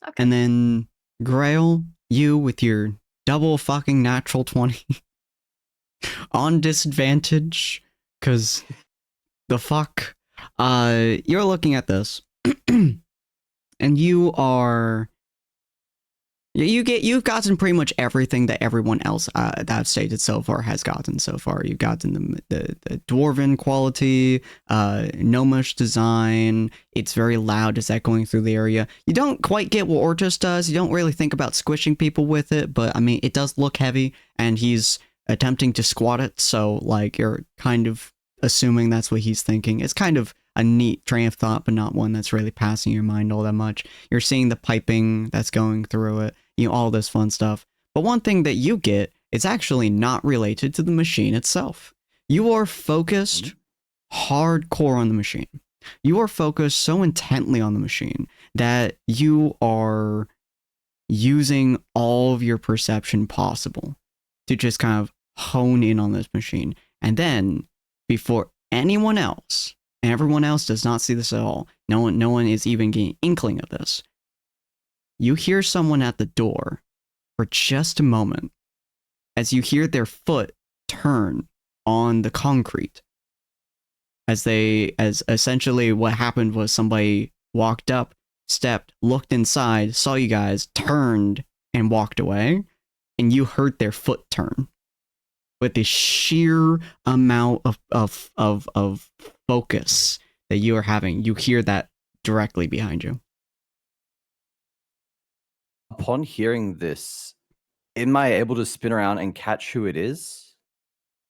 Okay. And then Grail, you with your double fucking natural 20 on disadvantage, because the fuck, you're looking at this, and you've gotten pretty much everything that everyone else that I've stated so far has gotten so far. You've gotten the dwarven quality, gnomish design. It's very loud as echoing through the area. You don't quite get what Ortus does. You don't really think about squishing people with it, but I mean, it does look heavy, and he's attempting to squat it, so like you're kind of assuming that's what he's thinking. It's kind of a neat train of thought, but not one that's really passing your mind all that much. You're seeing the piping that's going through it, all this fun stuff. But one thing that you get, it's actually not related to the machine itself. You are focused hardcore on the machine. You are focused so intently on the machine that you are using all of your perception possible to just kind of hone in on this machine. And then, before anyone else, and everyone else does not see this at all, no one is even getting inkling of this, you hear someone at the door for just a moment as you hear their foot turn on the concrete. As essentially what happened was somebody walked up, stepped, looked inside, saw you guys, turned, and walked away, and you heard their foot turn. With the sheer amount of focus that you are having, you hear that directly behind you. Upon hearing this, am I able to spin around and catch who it is?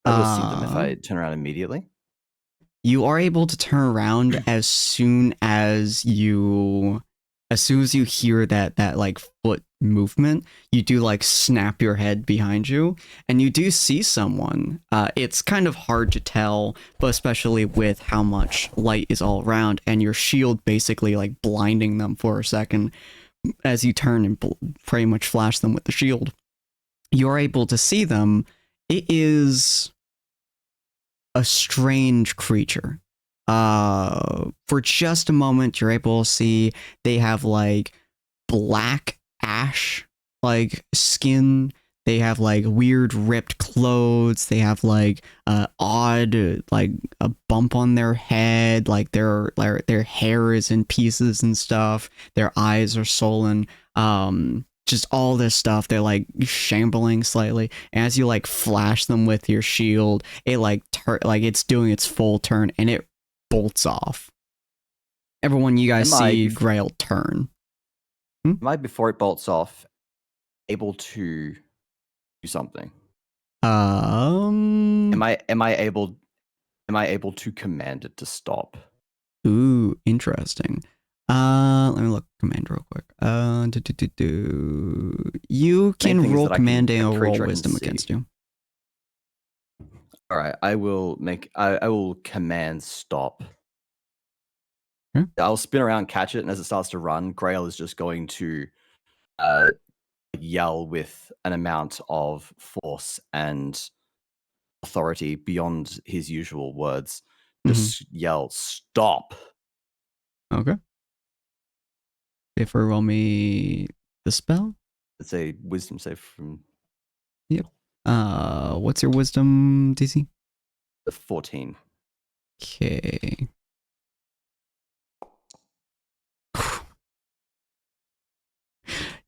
I will see them if I turn around immediately. You are able to turn around as soon as you hear that like foot movement. You do like snap your head behind you, and you do see someone. It's kind of hard to tell, but especially with how much light is all around and your shield basically like blinding them for a second as you turn and pretty much flash them with the shield. You're able to see them. It is a strange creature. For just a moment, you're able to see they have like black ash like skin. They have like weird ripped clothes. They have like odd like a bump on their head. Like their hair is in pieces and stuff. Their eyes are swollen. Just all this stuff. They're like shambling slightly. And as you like flash them with your shield, it like it's doing its full turn and it bolts off. Everyone, you guys see Grail turn. Am I, before it bolts off, able to do something? Am I able to command it to stop? Ooh, interesting. Let me look command real quick. You can roll commanding or roll wisdom against you. All right, I will command stop. I'll spin around, catch it, and as it starts to run, Grail is just going to yell with an amount of force and authority beyond his usual words. Just yell, "Stop!" Okay. If you roll me the spell, it's a wisdom save from. Yep. What's your wisdom DC? 14. Okay.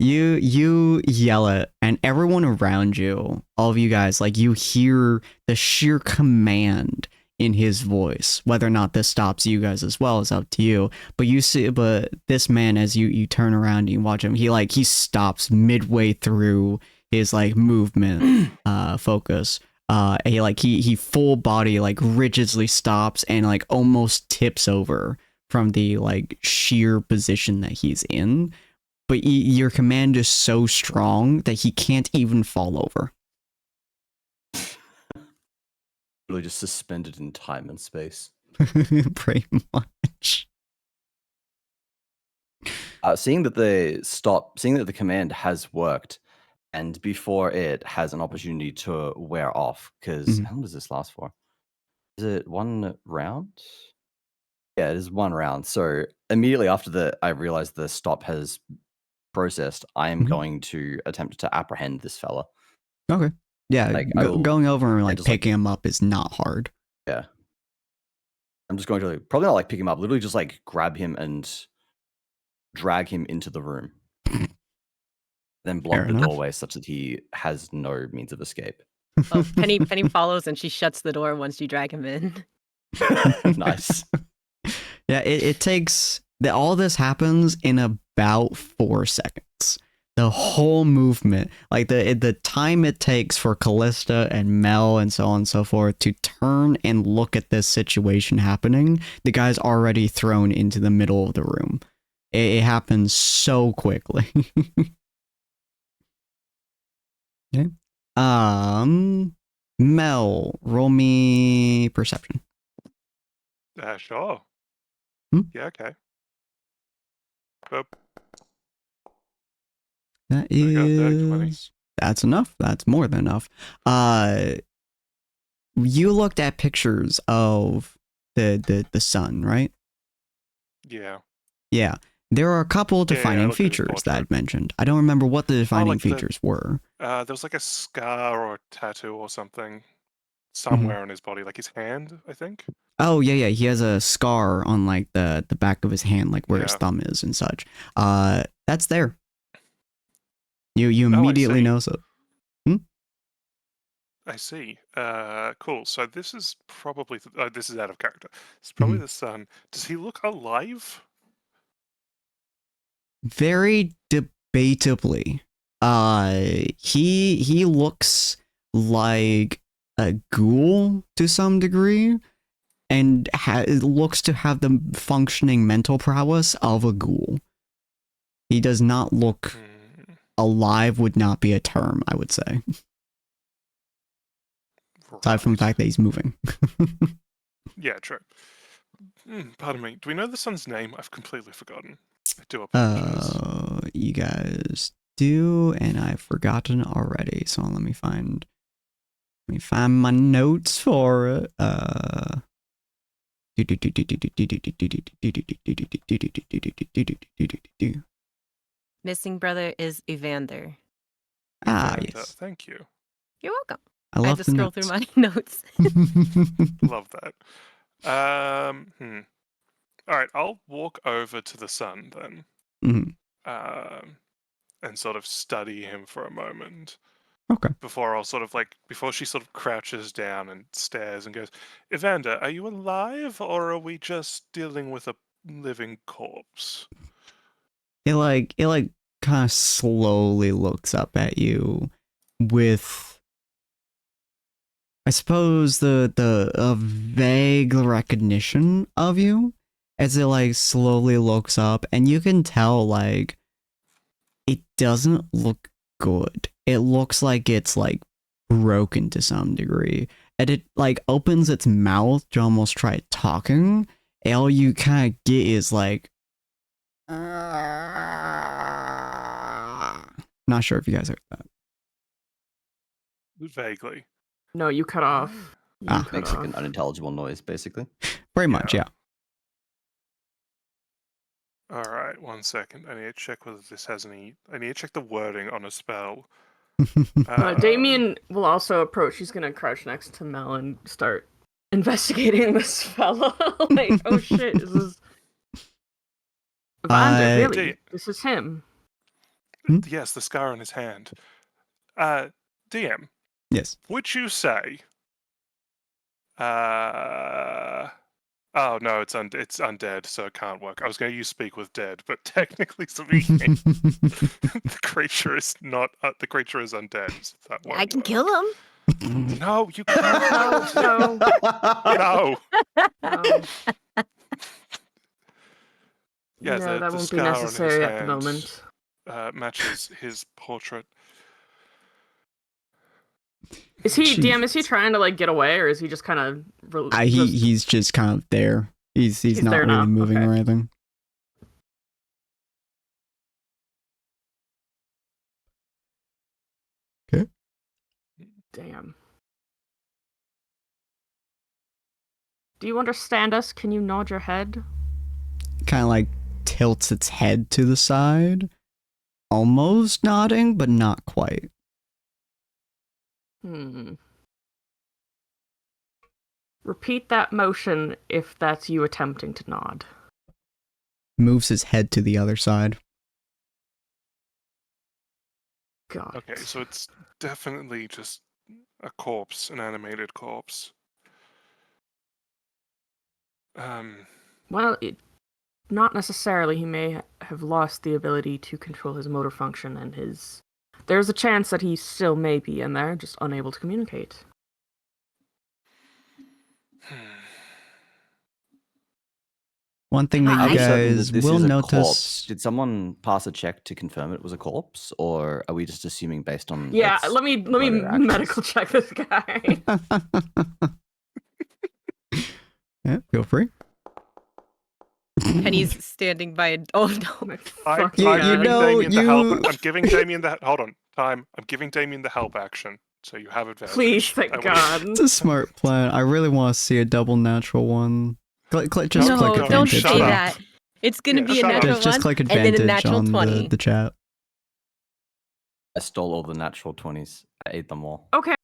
You yell it, and everyone around you, all of you guys, like you hear the sheer command in his voice. Whether or not this stops you guys as well is up to you. But this man, as you turn around and you watch him, he stops midway through his like movement focus. He full body like rigidly stops and like almost tips over from the like sheer position that he's in. But your command is so strong that he can't even fall over. Really just suspended in time and space. Pretty much. Seeing that the command has worked, and before it has an opportunity to wear off, because how long does this last for? Is it 1 round? Yeah, it is 1 round. So immediately after I realized the stop has processed, I am Mhm. going to attempt to apprehend this fella. Okay. Yeah, Like, I will- going over and like just, like- picking him up is not hard. Yeah. I'm just going to probably not like pick him up, literally just like grab him and drag him into the room. Then block Fair the enough. doorway such that he has no means of escape. Oh, Penny follows and she shuts the door once you drag him in. Nice. Yeah, it takes all this happens in about 4 seconds. The whole movement, like the time it takes for Callista and Mel and so on and so forth to turn and look at this situation happening, the guy's already thrown into the middle of the room. It happens so quickly. Okay. Mel, roll me perception. Sure. Hmm? Yeah, okay. Boop. That I got that 20. is that's enough. That's more than enough. You looked at pictures of the sun, right? Yeah. Yeah. There are a couple Yeah, I defining looked at his features that portrait. I'd mentioned. I don't remember what the defining like the- features were. There was like a scar or a tattoo or something Mm-hmm. somewhere on his body, like his hand, I think. Oh yeah, yeah. He has a scar on like the back of his hand, like where his Yeah. thumb is and such. That's there. You Oh, I immediately see. notice it. I see. Cool. So this is probably this is out of character. It's probably Mhm. the son. Does he look alive? Very debatably. He looks like a ghoul to some degree, and looks to have the functioning mental prowess of a ghoul. He does not look Hmm, alive. Would not be a term, I would say. Aside from the right. fact that he's moving. Yeah, true. Pardon me. Do we know the son's name? I've completely forgotten. I do apologize. You guys do, and I've forgotten already. So let me find my notes for it. Missing brother is Evander. Ah, Evander, yes. Thank you. You're welcome. I I had love to the scroll through my notes. Love that. All right, I'll walk over to the son then, Mhm. and sort of study him for a moment. Okay. Before she sort of crouches down and stares and goes, Evander, are you alive or are we just dealing with a living corpse? It kind of slowly looks up at you with, I suppose, a vague recognition of you as it like slowly looks up, and you can tell like it doesn't look good. It looks like it's like broken to some degree, and it like opens its mouth to almost try talking. And all you kind of get is like, not sure if you guys heard that. Vaguely. No, you cut off. You Ah. cut Makes like off. an unintelligible noise, basically. Very much, yeah. All right, 1 second. I need to check whether this has any. I need to check the wording on a spell. Damien will also approach. He's gonna crouch next to Mel and start investigating this fella. Like, oh shit, is this Evander? Really? This is him. Yes, the scar on his hand. DM, Yes. would you say? Oh no, it's undead, so it can't work. I was going to use speak with dead, but technically speaking, the creature is not. The creature is undead. So that I won't can work. kill him. No, you can't. No, No. no. Yeah, No, that the won't be scar on his necessary at the hand, moment. matches his portrait. Is he Jeez. DM? Is he trying to like get away, or is he just kind of? He's just kind of there. He's not there really now, moving okay. or anything. Okay. Damn. Do you understand us? Can you nod your head? Kind of like tilts its head to the side. almost nodding, but not quite. Repeat that motion if that's you attempting to nod. Moves his head to the other side. God. Okay, so it's definitely just a corpse, an animated corpse. Well, not necessarily. He may have lost the ability to control his motor function and his... There's a chance that he still may be in there, just unable to communicate. One thing that Are you we certain guys that this will is a notice... corpse? Did someone pass a check to confirm it was a corpse, or are we just assuming based on? Yeah, its let me further actions? medical check this guy. Yeah, feel free. Penny's standing by a... Oh, no. I'm Fucking giving know, Damien the help. you- I'm giving Damien the... Hold on. Time. I'm giving Damien the help action, so you have advantage. Please, thank I wish. God. It's a smart plan. I really want to see a double natural one. Just No, click don't advantage. say Shut up. that. It's gonna Yeah, be a shut up. natural Just one, click and then advantage a natural on 20. the chat. I stole all the natural 20s. I ate them all. Okay.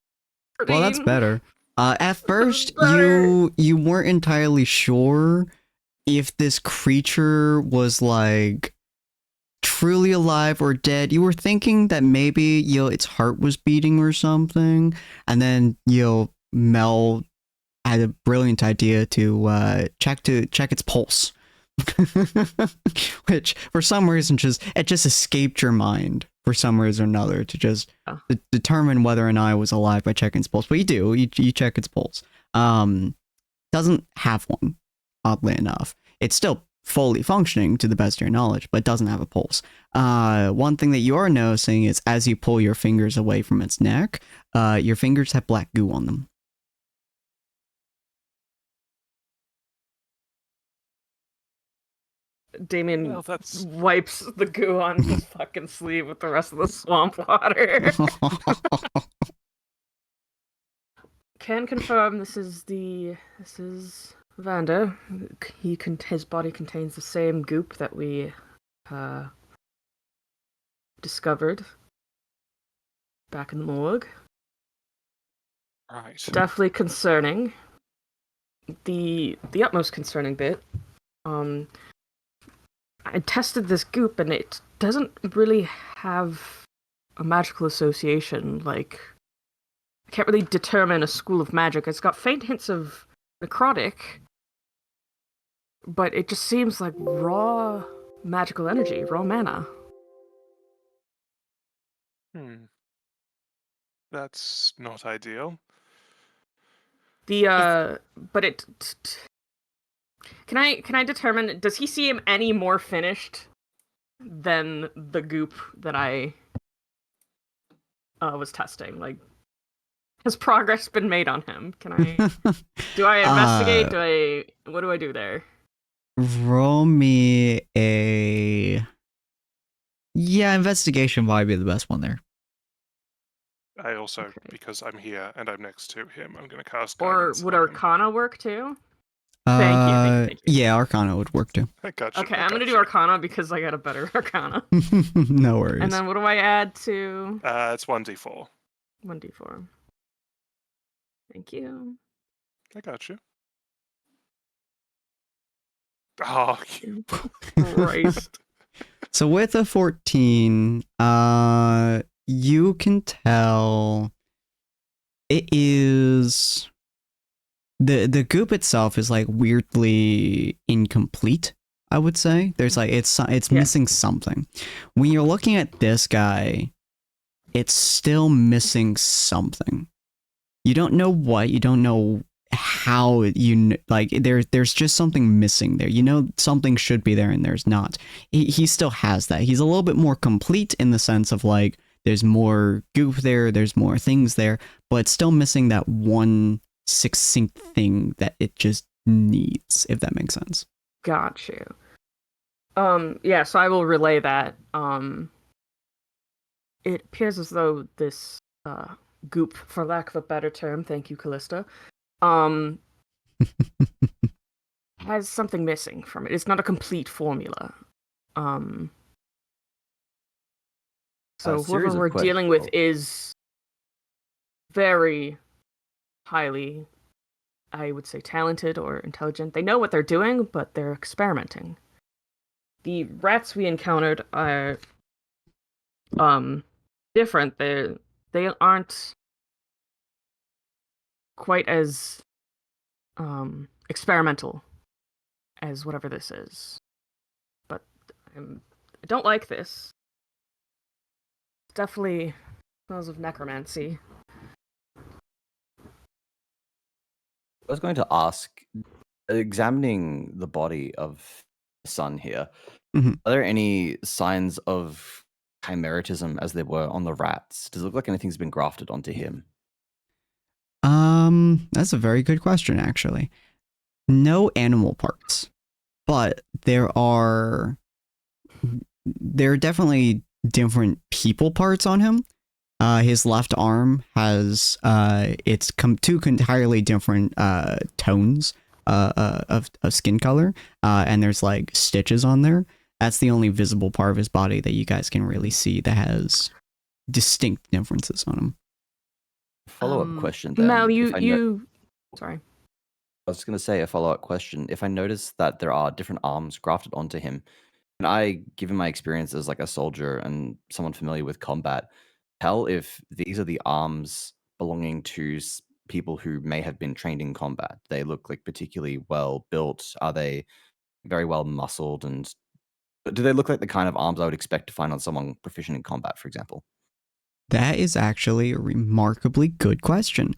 Well, that's Dean. better. At first, better. you weren't entirely sure if this creature was like truly alive or dead. You were thinking that maybe its heart was beating or something, and then Mel had a brilliant idea to check its pulse, which for some reason it just escaped your mind for some reason or another to just determine whether or not it was alive by checking its pulse. But you check its pulse. Doesn't have one, oddly enough. It's still fully functioning to the best of your knowledge, but doesn't have a pulse. One thing that you are noticing is as you pull your fingers away from its neck, your fingers have black goo on them. Damien Well, that's... wipes the goo on his fucking sleeve with the rest of the swamp water. Can confirm this is Vander. His body contains the same goop that we discovered back in the morgue. Right. Definitely concerning. The utmost concerning bit. I tested this goop and it doesn't really have a magical association. Like, I can't really determine a school of magic. It's got faint hints of necrotic, but it just seems like raw magical energy, raw mana. That's not ideal. But it. Can I determine? Does he seem any more finished than the goop that I was testing? Like, has progress been made on him? Can I? Do I investigate? What do I do there? Roll me a... Yeah, investigation might be the best one there. I also, Okay. because I'm here and I'm next to him, I'm going to cast Or guidance would on him. Arcana work too? Thank you. Yeah, Arcana would work too. I gotcha. Okay, I I'm gonna do gotcha. Arcana because I got a better Arcana. No worries. And then what do I add to It's 1d4. 1d4? Thank you. I got you. Oh, Christ. So with a 14, you can tell it is the goop itself is like weirdly incomplete, I would say. There's like it's missing something. When you're looking at this guy, it's still missing something. You don't know what, you don't know how, there's just something missing there. You know something should be there and there's not. He still has that. He's a little bit more complete in the sense of like there's more goop there, there's more things there, but it's still missing that one succinct thing that it just needs, if that makes sense. Got you. Yeah, so I will relay that. It appears as though this goop, for lack of a better term, thank you, Callista, has something missing from it. It's not a complete formula. So A whoever series of we're dealing with questions. is very highly, I would say, talented or intelligent. They know what they're doing, but they're experimenting. The rats we encountered are different. They aren't quite as experimental as whatever this is. But I don't like this. Definitely smells of necromancy. I was going to ask, examining the body of the son here, Mhm. are there any signs of chimeritism as there were on the rats? Does it look like anything's been grafted onto him? That's a very good question, actually. No animal parts, but there are definitely different people parts on him. His left arm has it's two entirely different tones of skin color, and there's like stitches on there. That's the only visible part of his body that you guys can really see that has distinct differences on him. Follow-up question then. Mel, if I know- sorry. I was going to say a follow-up question. If I notice that there are different arms grafted onto him, can I, given my experience as like a soldier and someone familiar with combat, tell if these are the arms belonging to people who may have been trained in combat? They look like particularly well built. Are they very well muscled? And do they look like the kind of arms I would expect to find on someone proficient in combat, for example? That is actually a remarkably good question.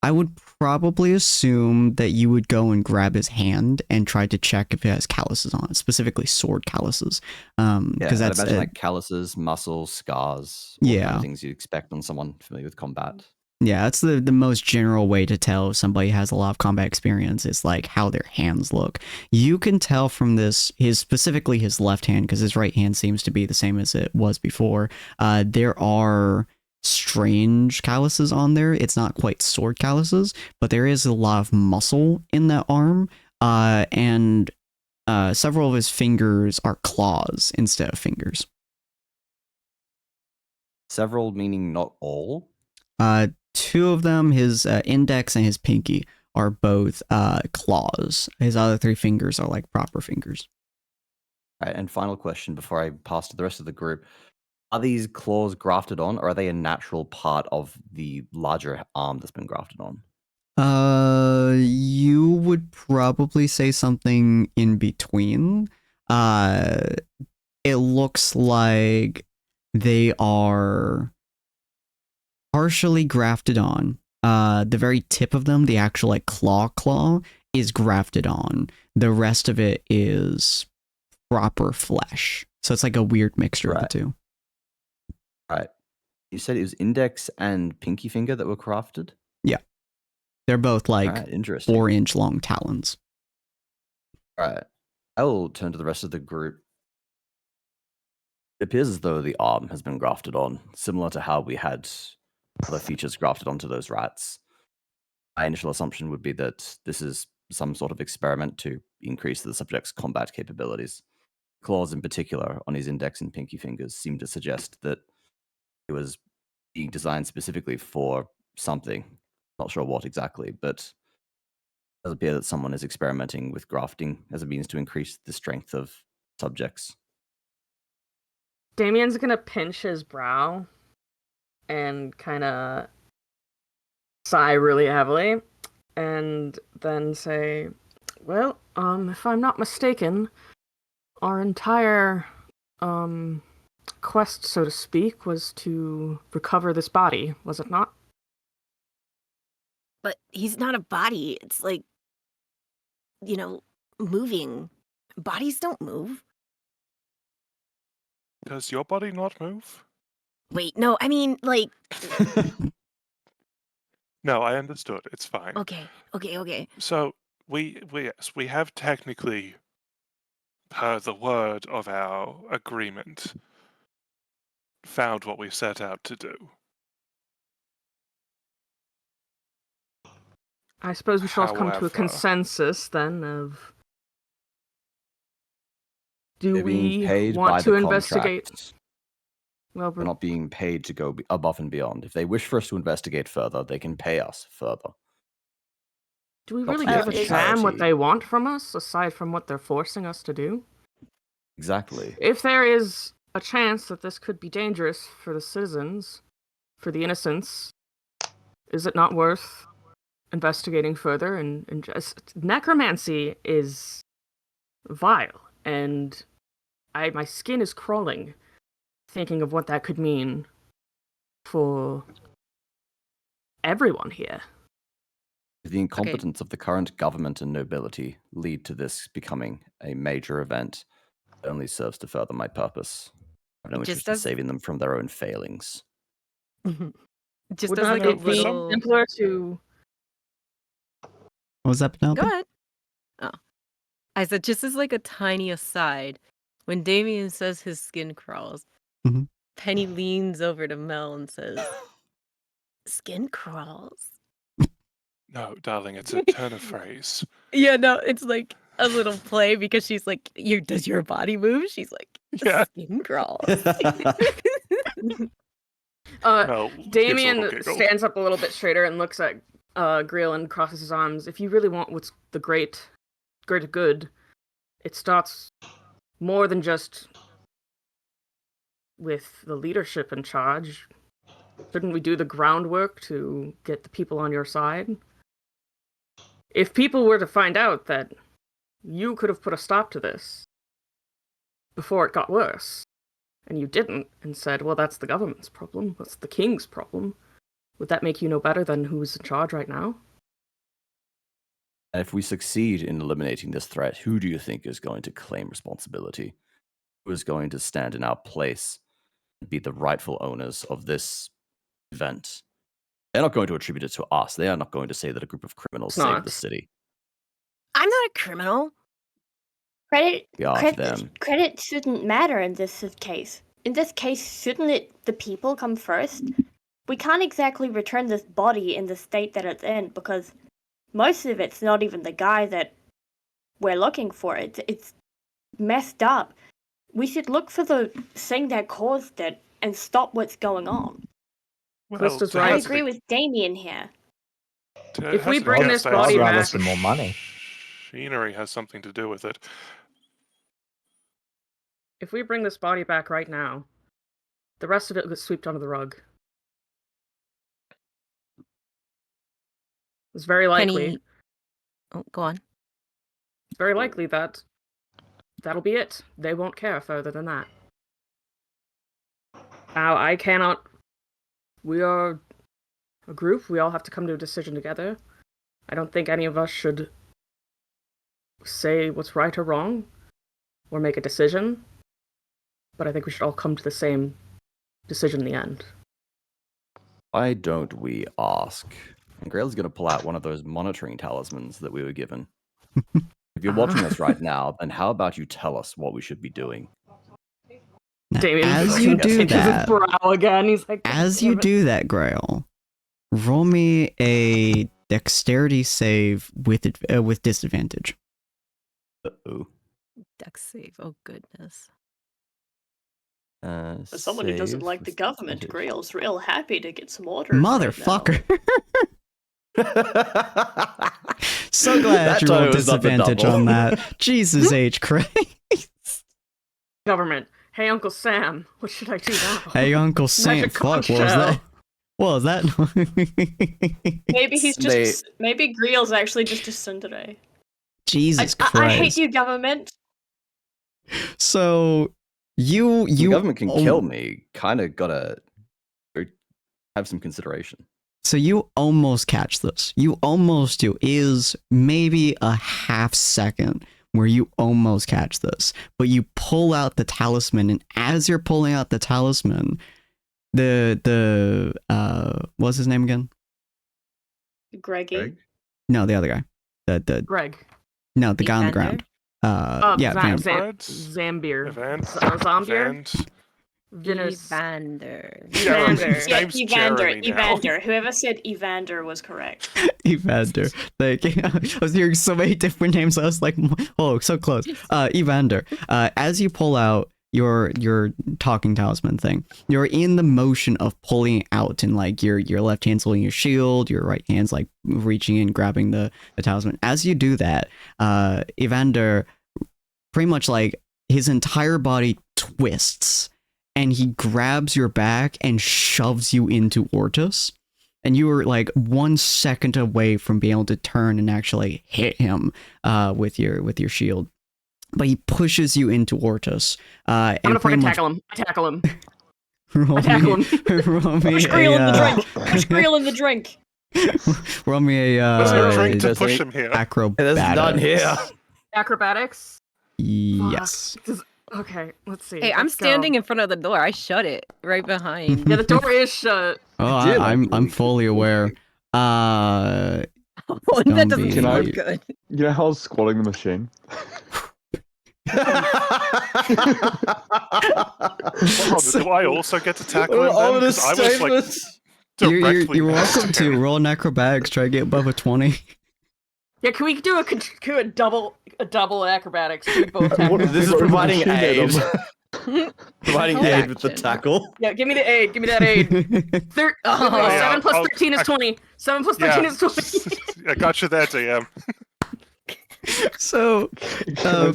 I would probably assume that you would go and grab his hand and try to check if it has calluses on it, specifically sword calluses. Yeah, Because I'd that's imagine like calluses, muscles, scars, all the kind Yeah. of things you'd expect on someone familiar with combat. yeah, that's the most general way to tell if somebody has a lot of combat experience is like how their hands look. You can tell from this, specifically his left hand, because his right hand seems to be the same as it was before. There are strange calluses on there. It's not quite sword calluses, but there is a lot of muscle in that arm, and several of his fingers are claws instead of fingers. Several meaning not all? Two of them, his index and his pinky, are both claws. His other three fingers are like proper fingers. All right, and final question before I pass to the rest of the group. Are these claws grafted on, or are they a natural part of the larger arm that's been grafted on? You would probably say something in between. It looks like they are partially grafted on. The very tip of them, the actual like claw, is grafted on. The rest of it is proper flesh. So it's like a weird mixture of the two. Right. You said it was index and pinky finger that were crafted? Yeah. They're both like All right, interesting. 4-inch long talons. All right. I will turn to the rest of the group. It appears as though the arm has been grafted on, similar to how we had other features grafted onto those rats. My initial assumption would be that this is some sort of experiment to increase the subject's combat capabilities. Claws in particular on his index and pinky fingers seem to suggest that it was being designed specifically for something. Not sure what exactly, but it does appear that someone is experimenting with grafting as a means to increase the strength of subjects. Damien's gonna pinch his brow and kind of sigh really heavily and then say, well, if I'm not mistaken, our entire quest, so to speak, was to recover this body, was it not? But he's not a body. It's like, moving. Bodies don't move. Does your body not move? Wait, no, I mean, like, No, I understood. It's fine. okay. So we have technically, per the word of our agreement, found what we set out to do. I suppose we should all come to a However- consensus then of do They're being we paid by want to the investigate? contract. Well, We're not being paid to go above and beyond. If they wish for us to investigate further, they can pay us further. do we not really here give for a damn what charity. they want from us, aside from what they're forcing us to do? Exactly. If there is a chance that this could be dangerous for the citizens, for the innocents, is it not worth investigating further? And just necromancy is vile, and my skin is crawling thinking of what that could mean for everyone here. If the incompetence of the current government and nobility lead to this becoming a major event, it only serves to further my purpose. I have no It just interest in does- saving them from their own failings. Just Would as not like a it be little. simpler to... What was that, Penelope? Go ahead. Oh, I said just as like a tiny aside. When Damien says his skin crawls, Mhm. Penny leans over to Mel and says, "Skin crawls." No, darling, it's a turn of phrase. Yeah, no, it's like a little play because she's like, does your body move?" She's like, Yeah. "Skin crawls." Mel gives a Damien little giggle. stands up a little bit straighter and looks at Grill and crosses his arms. If you really want what's the greater good, it starts more than just with the leadership in charge. Shouldn't we do the groundwork to get the people on your side? If people were to find out that you could have put a stop to this before it got worse, and you didn't, and said, well, that's the government's problem, that's the king's problem, would that make you no better than who's in charge right now? And if we succeed in eliminating this threat, who do you think is going to claim responsibility? Who is going to stand in our place and be the rightful owners of this event? They're not going to attribute it to us. They are not going to say that a group of criminals It's saved not. the city. I'm not a criminal. Credit, We are to them. credit shouldn't matter in this case. In this case, shouldn't it the people come first? We can't exactly return this body in the state that it's in because most of it's not even the guy that we're looking for. It's messed up. We should look for the thing that caused it and stop what's going on. Callista's to right. I hazard agree a- with Damien here. to If we hazard a bring guess, this I body I'd rather back- spend more money. Machinery has something to do with it. If we bring this body back right now, the rest of it gets swept under the rug. It's very likely. Penny. Oh, go on. It's very likely that that'll be it. They won't care further than that. Now, I cannot... We are a group. We all have to come to a decision together. I don't think any of us should say what's right or wrong, or make a decision. But I think we should all come to the same decision in the end. Why don't we ask? And Grail's going to pull out one of those monitoring talismans that we were given. If you're watching us right now, then how about you tell us what we should be doing? Now, Damien as you do pinches his that, brow again. He's like, as you do that, Grail, roll me a dexterity save with disadvantage. Uh-oh. Dex save. Oh goodness. As someone who doesn't Save like the with government, disadvantage. Grail's real happy to get some orders. right now. Motherfucker. So glad That you time rolled it was not the disadvantage double. on that. Jesus H. Christ. government. Hey, Uncle Sam, what should I do now? Hey, Uncle Sam. Magic Fuck, what was conch that? shell. What was that? Maybe he's just. They- Maybe Greel's actually just a tsundere. Jesus I Christ. hate you, government. So, you The government can oh, kill me. Kind of gotta have some consideration. So you almost catch this. You almost do. Is maybe a half second where you almost catch this, but you pull out the talisman, and as you're pulling out the talisman, the what's his name again? Greggy. Greg? No, the other guy. The Greg. no, the guy on the Evander? ground. Yeah, Van. Zambir. Event. Zombir? Event. Vinus. Evander. Yeah, Evander. his Yeah, name's Evander. Jeremy now. Evander. Whoever said Evander was correct. Evander. Like, I was hearing so many different names. I was like, oh, so close. Evander. As you pull out your talking talisman thing. You're in the motion of pulling it out, and like your left hand's holding your shield, your right hand's like reaching in, grabbing the talisman. As you do that, Evander pretty much like his entire body twists, and he grabs your back and shoves you into Ortus. And you were like 1 second away from being able to turn and actually hit him with your shield. But he pushes you into Ortus. I'm gonna fucking tackle him. I tackle him. Roll tackle me, him. roll me Push Greel in the drink. Push Greel in the drink. roll me a What's your drink to does push it- him here? acrobatics. There's none here. Acrobatics? Yes. Okay, let's see. Hey, I'm Let's go. standing in front of the door. I shut it right behind. Yeah, the door is shut. Oh, did, I'm fully aware. Oh, gonna that doesn't be- Can I- sound good. You know how I was squatting the machine? Do I also get to tackle him Oh, then? 'Cause I was like directly You're next welcome to him. to roll an acrobatics. Try to get above a 20. Yeah, can we do a double acrobatics? We both tackle. What is This is Throw the providing machine at aid. him. Providing Hold aid with the action. tackle. Yeah, give me the aid. Give me that aid. Oh, yeah, 7 plus I'll- 13 is I- 20. 7 plus 13 Yeah. is 20. I got you there, DM. So,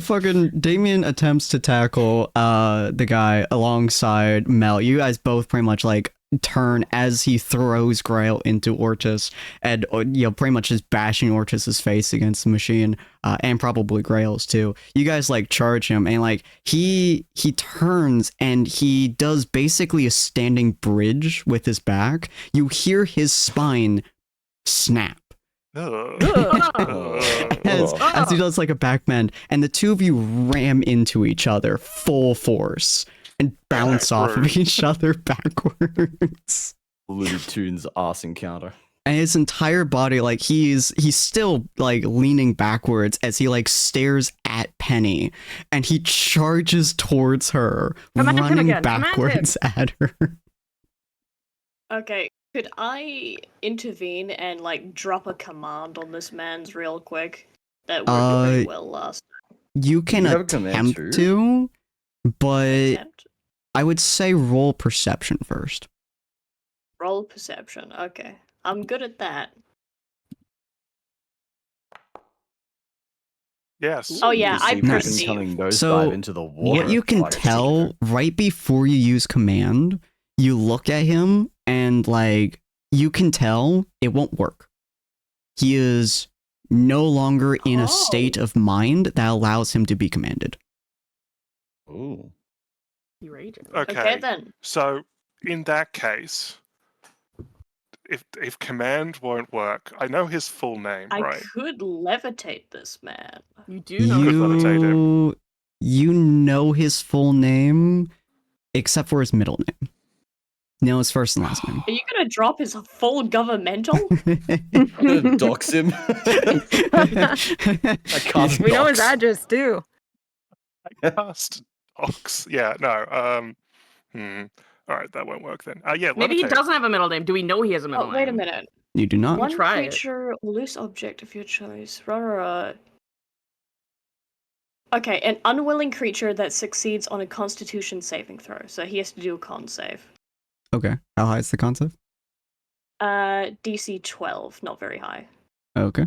fucking Damien attempts to tackle the guy alongside Mel. You guys both pretty much like turn as he throws Grail into Ortus, and pretty much just bashing Ortus's face against the machine, and probably Grail's too. You guys like charge him, and like he turns and he does basically a standing bridge with his back. You hear his spine snap. Ugh. As he does like a backbend, and the two of you ram into each other full force and bounce off of Backward. each other backwards. Looney Tunes ass encounter. And his entire body, like he's still like leaning backwards as he like stares at Penny, and he charges towards her, Come at him running again, come at him. backwards at her. Okay, could I intervene and like drop a command on this man's real quick? That worked really well last You can You have a command attempt to, but attempt. I would say roll perception first. Roll perception. Okay, I'm good at that. Yes. Oh yeah, You I see Pippin perceive. coming nosedive So, into the water. What you can Quite a tell secret. right before you use command, you look at him and like you can tell it won't work. He is no longer in a state of mind that allows him to be commanded. Ooh. He rages. Okay then. So in that case, if command won't work, I know his full name, I right? could levitate this man. You do know his Good full name. levitate You know his full name, except for his middle name. No, his first and last name. Are you gonna drop his full governmental? Gonna dox him. I can't We know his dox. address too. Cast Ox. Yeah, no. All right, that won't work then. Yeah, Maybe he levitate. doesn't have a middle name. Do we know he has a middle Oh, name? wait a minute. You do not. One try it. creature or loose object of your choice. Okay, an unwilling creature that succeeds on a Constitution saving throw. So he has to do a con save. Okay. How high is the concept? DC 12, not very high. Okay.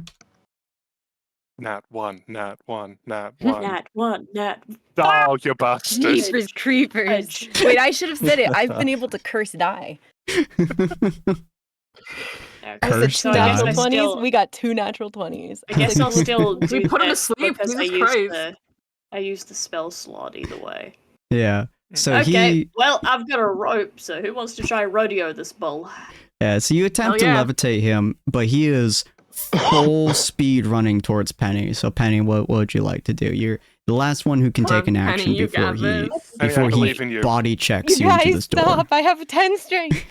Nat 1, Nat 1, Nat 1. Nat 1, Nat. Oh, you bastard. Jeepers creepers. Fudge. Wait, I should have said it. I've been able to curse die. Okay, I said Cursed two so I guess die. natural I 20s. still, We got 2 natural 20s. I guess I'll still do We put him to this sleep, because I Jesus used Christ. I used the spell slot either way. Yeah. So Okay, he well, I've got a rope, so who wants to try rodeo this bull? so you attempt Hell yeah. to levitate him, but he is full speed running towards Penny. So Penny, what would you like to do? You're the last one who can Come on, take an Penny, action you before got he this. Penny, I before he believe in you. body checks You you into guys this door. stop! I have a 10 strength.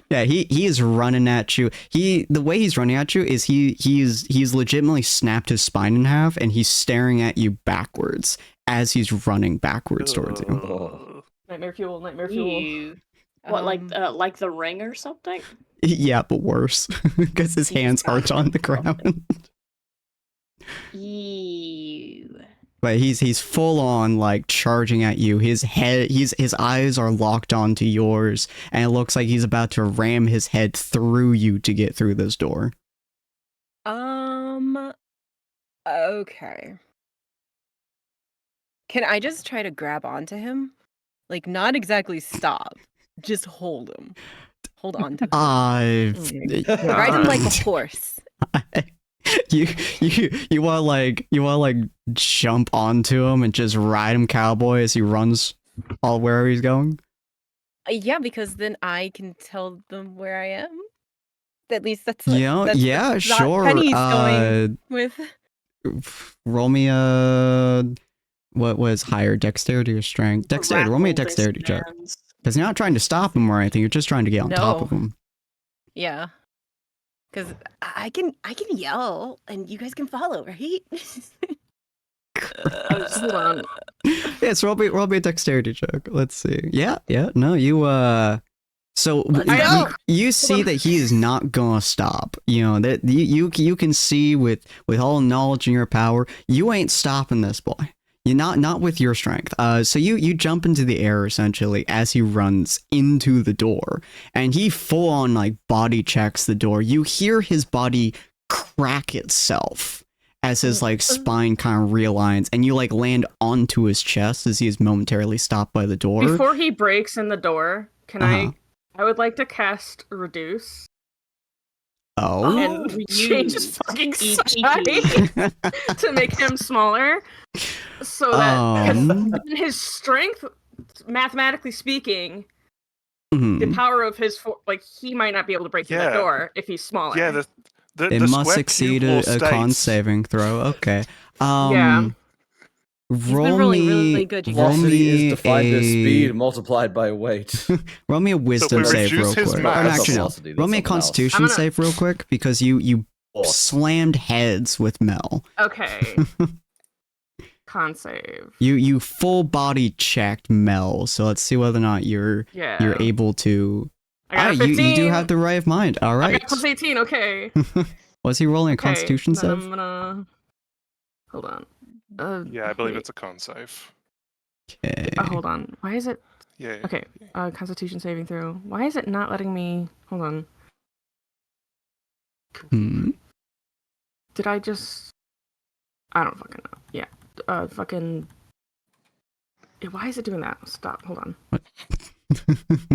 Yeah, he is running at you. The way he's running at you is he's legitimately snapped his spine in half, and he's staring at you backwards as he's running backwards towards you. Ugh. Nightmare fuel, nightmare fuel. You... What, like the ring or something? Yeah, but worse because his hands aren't on the ground. Ew. but he's full on like charging at you. His eyes are locked onto yours, and it looks like he's about to ram his head through you to get through this door. Okay. Can I just try to grab onto him? Like, not exactly stop. Just hold him. Hold on to him. Ride him like a horse. You wanna like jump onto him and just ride him cowboy as he runs all wherever he's going? Yeah, because then I can tell them where I am. At least that's yeah, sure. Penny's going with. Roll me a what was higher, dexterity or strength? Dexterity. Roll me a dexterity check. Because you're not trying to stop him or anything. You're just trying to get on top of him. Yeah. Because I can yell and you guys can follow, right? Hold on. Yes, roll me a dexterity check. Let's see. Yeah. No, you so you see that he is not gonna stop. You know that you can see with all knowledge in your power, you ain't stopping this boy. You're not with your strength. So you jump into the air essentially as he runs into the door, and he full on like body checks the door. You hear his body crack itself as his like spine kind of realigns, and you like land onto his chest as he is momentarily stopped by the door. Before he breaks in the door, can I would like to cast Reduce. Oh. And change his fucking size to make him smaller. So that his strength, mathematically speaking, the power of his he might not be able to break through the door if he's smaller. Yeah, it must succeed a con saving throw. Okay. Roll me. Really good. Velocity is defined as speed multiplied by weight. Roll me a wisdom save real quick. Actually, no. Roll me a constitution save real quick because you slammed heads with Mel. Okay. Con save. You full body checked Mel, so let's see whether or not you're able to. I got a 15. You do have the right of mind. All right. I got plus 18. Okay. Was he rolling a constitution save? I'm gonna hold on. Yeah, I believe it's a con save. Okay. Hold on. Why is it? Yeah. Okay. Constitution saving throw. Why is it not letting me? Hold on. Did I just? I don't fucking know. Yeah. Fucking. Why is it doing that? Stop. Hold on. What?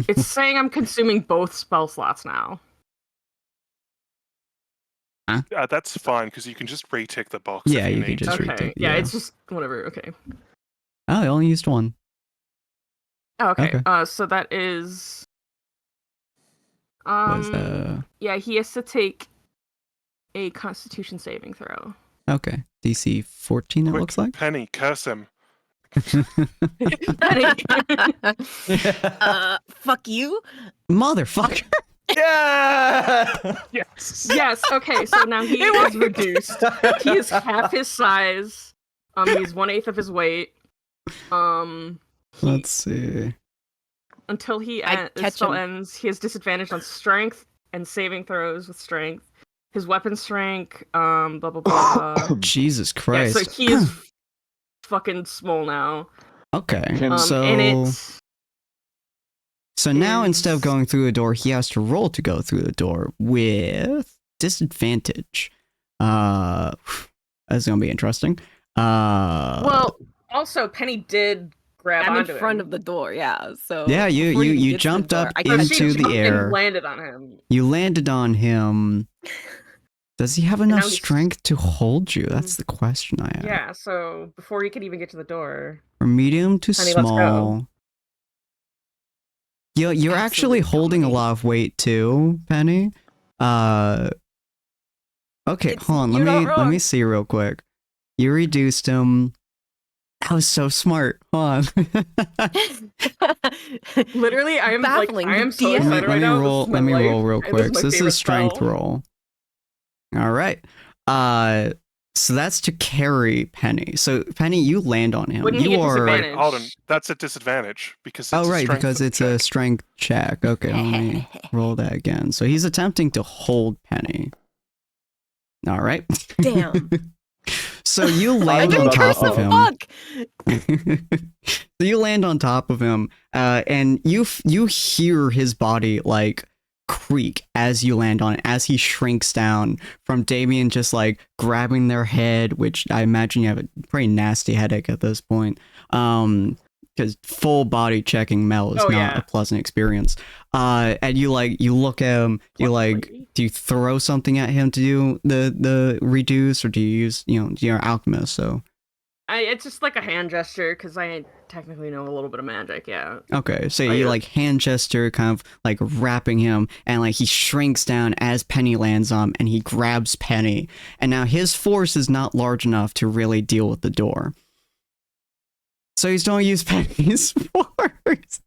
It's saying I'm consuming both spell slots now. That's fine because you can just retick the box. Yeah, if you can just retick. Yeah, it's just whatever. Okay. Oh, I only used one. Oh, okay. So that is. Yeah, he has to take a Constitution saving throw. Okay, DC 14. It looks like. Penny, curse him. Fuck you, motherfucker. Yeah. Yes. Okay. So now he is reduced. He is half his size. He's 1/8 of his weight. Let's see. Until his spell ends, he has disadvantage on strength and saving throws with strength. His weapon strength. Blah blah blah. Jesus Christ. Yeah, so he is fucking small now. Okay. So and now instead of going through the door, he has to roll to go through the door with disadvantage. That's gonna be interesting. Well, also Penny did grab I'm onto in front him. of the door, yeah. So yeah, you jumped up into the air. And landed on him. You landed on him. Does he have enough strength to hold you? That's the question I have. Yeah, so before he could even get to the door. From medium to Penny, let's small. go. You're actually holding a lot of weight too, Penny. Okay, hold on. Let me see real quick. You reduced him. That was so smart. Hold on. Literally, I am so excited right now. Let me roll real quick. So this is a strength roll. All right. So that's to carry Penny. So Penny, you land on him. Wouldn't he get disadvantage? Hold on, that's a disadvantage because it's because it's a strength check. Okay, let me roll that again. So he's attempting to hold Penny. All right. Damn. So you I land on didn't top curse of the him. fuck. So you land on top of him, and you hear his body like creak as you land on it, as he shrinks down from Damien just like grabbing their head, which I imagine you have a pretty nasty headache at this point. Because full body checking Mel is not a pleasant experience. And you look at him, do you throw something at him to do the reduce, or do you use, you're alchemist, so. It's just like a hand gesture, because I technically know a little bit of magic, yeah. Okay, so you like hand gesture, kind of like wrapping him, and like he shrinks down as Penny lands on him, and he grabs Penny. And now his force is not large enough to really deal with the door. So he's don't use Penny's force.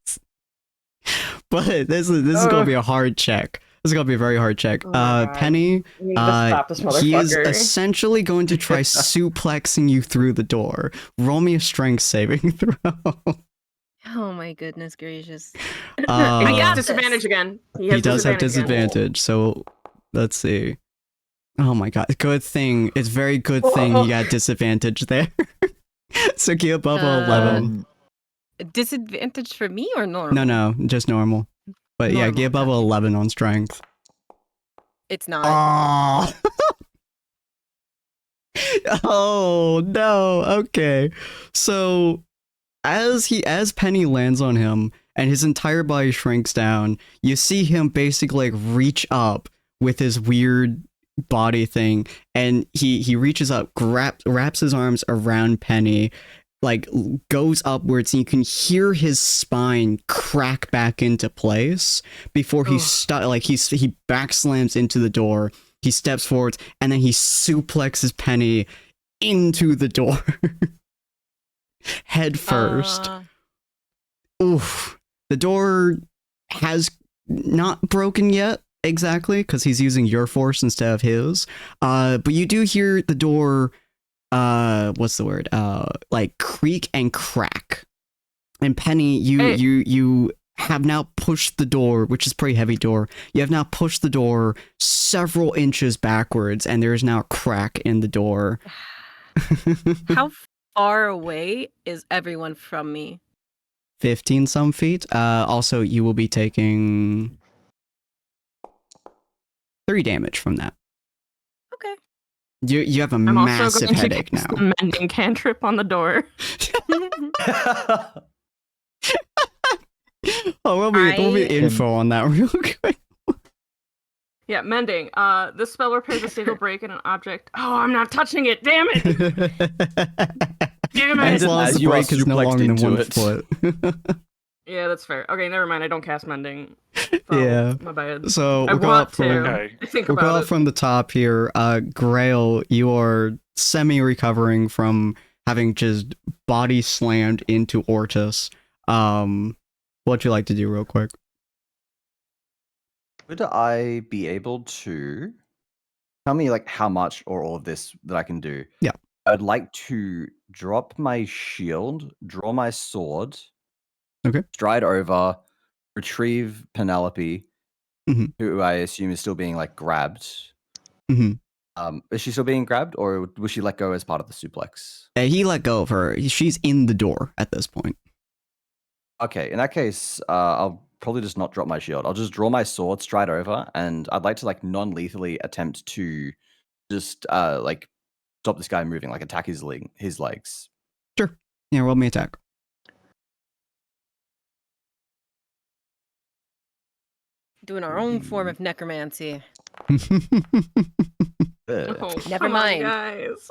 But this is gonna be a hard check. This is gonna be a very hard check. Penny, he is essentially going to try suplexing you through the door. Roll me a strength saving throw. Oh my goodness gracious. He has disadvantage again. He does have disadvantage, so let's see. Oh my god, good thing. It's very good thing he got disadvantage there. So get above 11. Disadvantage for me or normal? No, just normal. But normal, yeah, get above 11 on strength. It's not. Oh no. Okay. So as Penny lands on him and his entire body shrinks down, you see him basically like reach up with his weird body thing, and he reaches up, wraps his arms around Penny, like goes upwards, and you can hear his spine crack back into place before he he backslams into the door. He steps forward, and then he suplexes Penny into the door. Head first. Oof. The door has not broken yet, exactly, because he's using your force instead of his. But you do hear the door, what's the word? Like creak and crack. And Penny, you have now pushed the door, which is a pretty heavy door. You have now pushed the door several inches backwards, and there is now a crack in the door. How far away is everyone from me? 15 some feet. Also, you will be taking 3 damage from that. Okay. You have a massive headache now. I'm mending cantrip on the door. We'll be info on that real quick. Yeah, mending. This spell repairs a single break in an object. Oh, I'm not touching it. Damn it! Damn it! As long as the break is no longer than 1 foot. Yeah, that's fair. Okay, never mind. I don't cast mending. Yeah. My bad. So we'll go up from the top here. Grail, you are semi-recovering from having just body slammed into Ortus. What'd you like to do real quick? Would I be able to tell me like how much or all of this that I can do? Yeah. I'd like to drop my shield, draw my sword, okay, stride over, retrieve Penelope, who I assume is still being like grabbed. Is she still being grabbed, or was she let go as part of the suplex? He let go of her. She's in the door at this point. Okay, in that case, I'll probably just not drop my shield. I'll just draw my sword, stride over, and I'd like to like non-lethally attempt to just like stop this guy moving, like attack his legs. Sure. Yeah, roll me attack. Doing our own form of necromancy. Never mind, guys.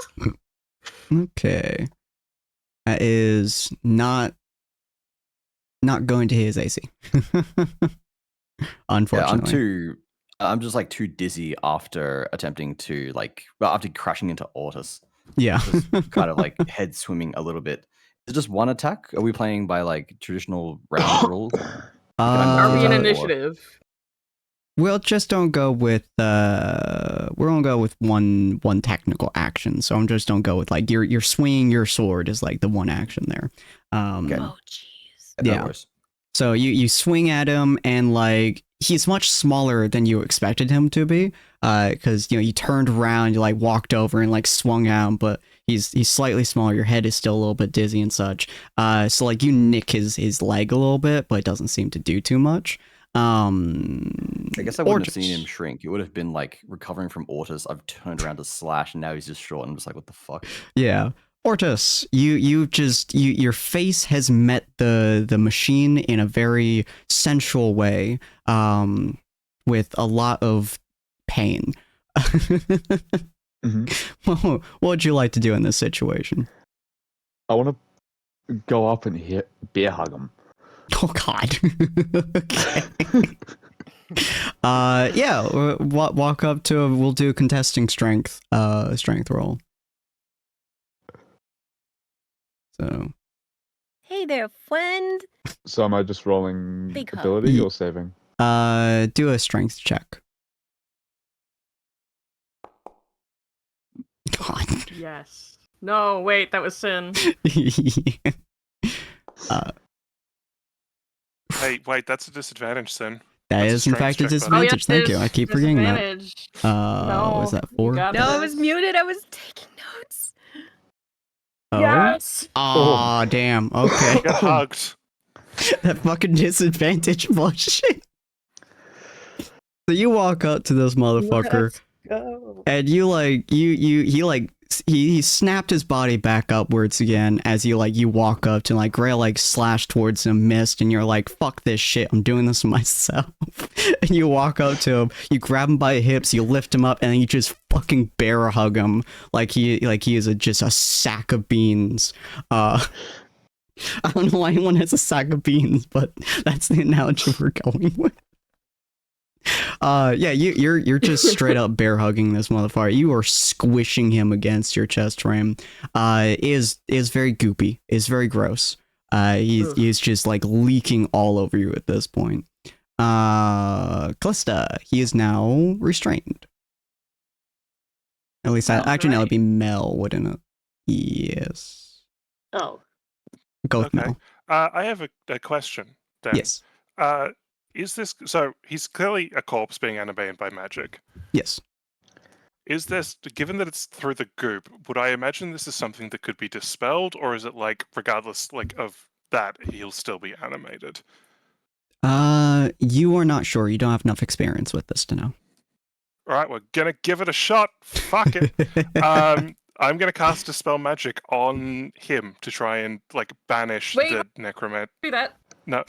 Okay. That is not going to his AC. Unfortunately. Yeah, I'm just like too dizzy after attempting to after crashing into Ortus. Yeah. Just kind of like head swimming a little bit. Is it just one attack? Are we playing by like traditional round rules? Are we in initiative? We'll just don't go with we're gonna go with one technical action. So I'm just don't go with like you're swinging your sword is like the one action there. Okay. Oh jeez. Yeah. So you swing at him, and like he's much smaller than you expected him to be, because you turned around, you like walked over and like swung out, but he's slightly smaller. Your head is still a little bit dizzy and such. So like you nick his leg a little bit, but it doesn't seem to do too much. I guess I wouldn't have Ortus. seen him shrink. It would have been like recovering from Ortus. I've turned around to slash, and now he's just short. And I'm just like, what the fuck? Yeah. Ortus, your face has met the machine in a very sensual way, with a lot of pain. What would you like to do in this situation? I want to go up and bear hug him. Oh God. Okay. Yeah. Walk up to him. We'll do contesting strength roll. So. Hey there, friend. So am I just rolling Big hug. ability or saving? Do a strength check. God. Yes. No, wait, that was Sin. Hey, wait, that's a disadvantage, Sin. That That's a is in strength fact a check, buddy. disadvantage. Thank you. I keep forgetting that. Disadvantage. Was that you 4? got No, I this. was muted. I was taking notes. Oh. Yes. Aw, damn. Okay. Get hugged. That fucking disadvantage bullshit. So you walk up to this motherfucker, Let's go. and he snapped his body back upwards again as you walk up to Grail slash towards him, missed, and you're like, fuck this shit, I'm doing this myself. And you walk up to him, you grab him by the hips, you lift him up, and then you just fucking bear hug him like he is just a sack of beans. I don't know why anyone has a sack of beans, but that's the analogy we're going with. Yeah, you're just straight up bear hugging this motherfucker. You are squishing him against your chest frame. Is very goopy. Is very gross. He's just leaking all over you at this point. Callista, he is now restrained. At least actually no, it'd be Mel, wouldn't it? Yes. Oh. Go with Okay. Mel. I have a question, Dan. Yes. Is this so? He's clearly a corpse being animated by magic. Yes. Is this, given that it's through the goop, would I imagine this is something that could be dispelled, or is it regardless of that, he'll still be animated? You are not sure. You don't have enough experience with this to know. All right, we're gonna give it a shot. Fuck it. I'm gonna cast Dispel Magic on him to try and banish Wait. the necromancer. Do that. No,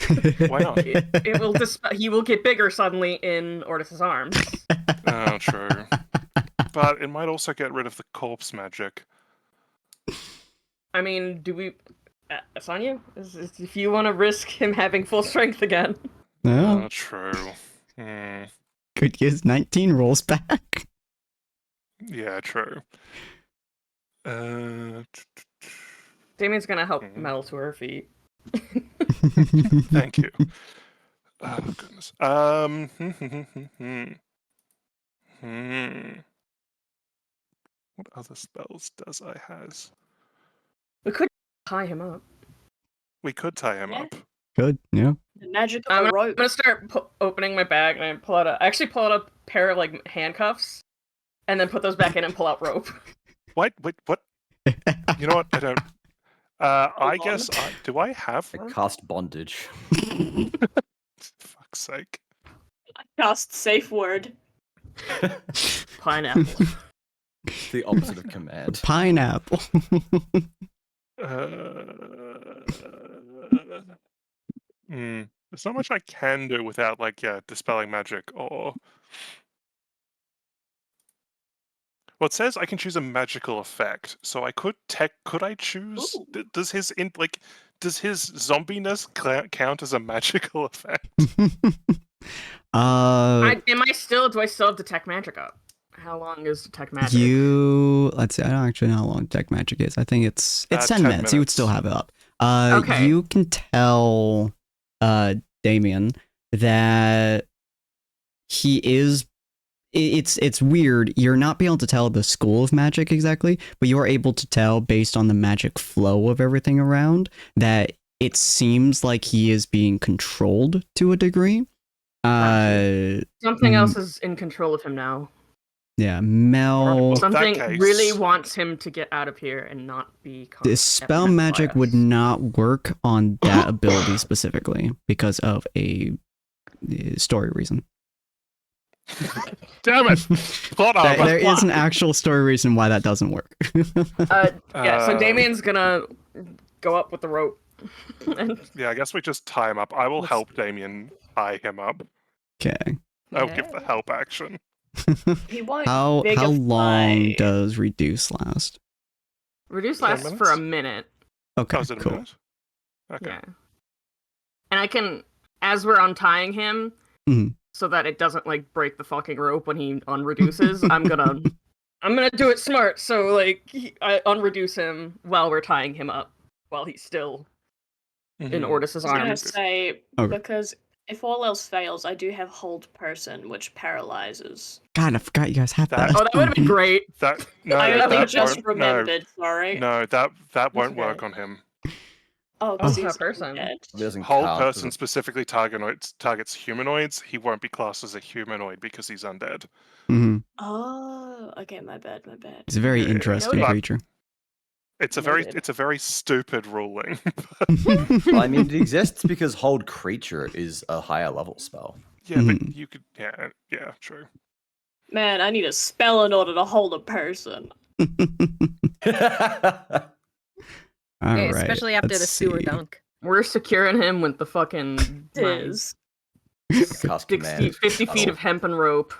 why not? It will he will get bigger suddenly in Ortus's arms. Oh, true. But it might also get rid of the corpse magic. I mean, do we? It's on you. If you want to risk him having full strength again. No. Oh, true. Could use 19 rolls back. Yeah, true. Damien's gonna help Mel to her feet. Thank you. Oh goodness. What other spells does I has? We could tie him up. We could tie him Yeah. up. Good, yeah. The magic of I'm a gonna rope. start opening my bag and I pull out I actually pull out a pair of handcuffs, and then put those back in and pull out rope. Wait, what? You know what? I don't. I on. guess. Do I have I one? cast bondage. Fuck's sake. Cast safe word. Pineapple. The opposite of command. Pineapple. There's not much I can do without dispelling magic or. Well, it says I can choose a magical effect, so I could I choose? Ooh. Does his zombiness count as a magical effect? Do I still have detect magic up? How long is detect magic? Let's see, I don't actually know how long detect magic is. I think it's 10 10 minutes. You would minutes. still have it up. Okay. You can tell Damien that he is it's weird. You're not being able to tell the school of magic exactly, but you are able to tell based on the magic flow of everything around that it seems like he is being controlled to a degree. Something Mm. else is in control of him now. Yeah, Mel. Well, in that Something case- really wants him to get out of here and not be caught. The spell magic would not work on that ability specifically because of a story reason. Damn it! Plot armor. There is an actual story reason why that doesn't work. Yeah, so Damien's gonna go up with the rope. And Yeah, I guess we just tie him up. I will Let's- help Damien tie him up. Okay. I'll give the help action. He won't. How long bigify. does reduce last? reduce 10 lasts for a minutes? minute. Okay, Oh, is it a cool. minute? Okay. Yeah. And I can, as we're untying him, Mhm. so that it doesn't like break the fucking rope when he unreduces, I'm gonna do it smart. So like I unreduce him while we're tying him up, while he's still in Mhm. Ortis's I was gonna arms. say Okay. because if all else fails, I do have hold person, which paralyzes. God, I forgot you guys had That- that. Oh, that would have been great. That no, I only that just won't, remembered. Sorry. no, that won't okay. work on him. Oh, Oh, because it's he's a person. dead. It doesn't Whole count, person does it? specifically targets humanoids. He won't be classed as a humanoid because he's undead. Mhm. Oh, okay, my bad. It's a very Yeah, interesting but- creature. It's a Noted. very stupid ruling. Well, I mean, it exists because hold creature is a higher level spell. Yeah, Mhm. but you could. Yeah, true. Man, I need a spell in order to hold a person. All Okay, right, especially after let's the sewer see. dunk. We're securing him with the fucking Is 60, command. 50 feet of hempen rope.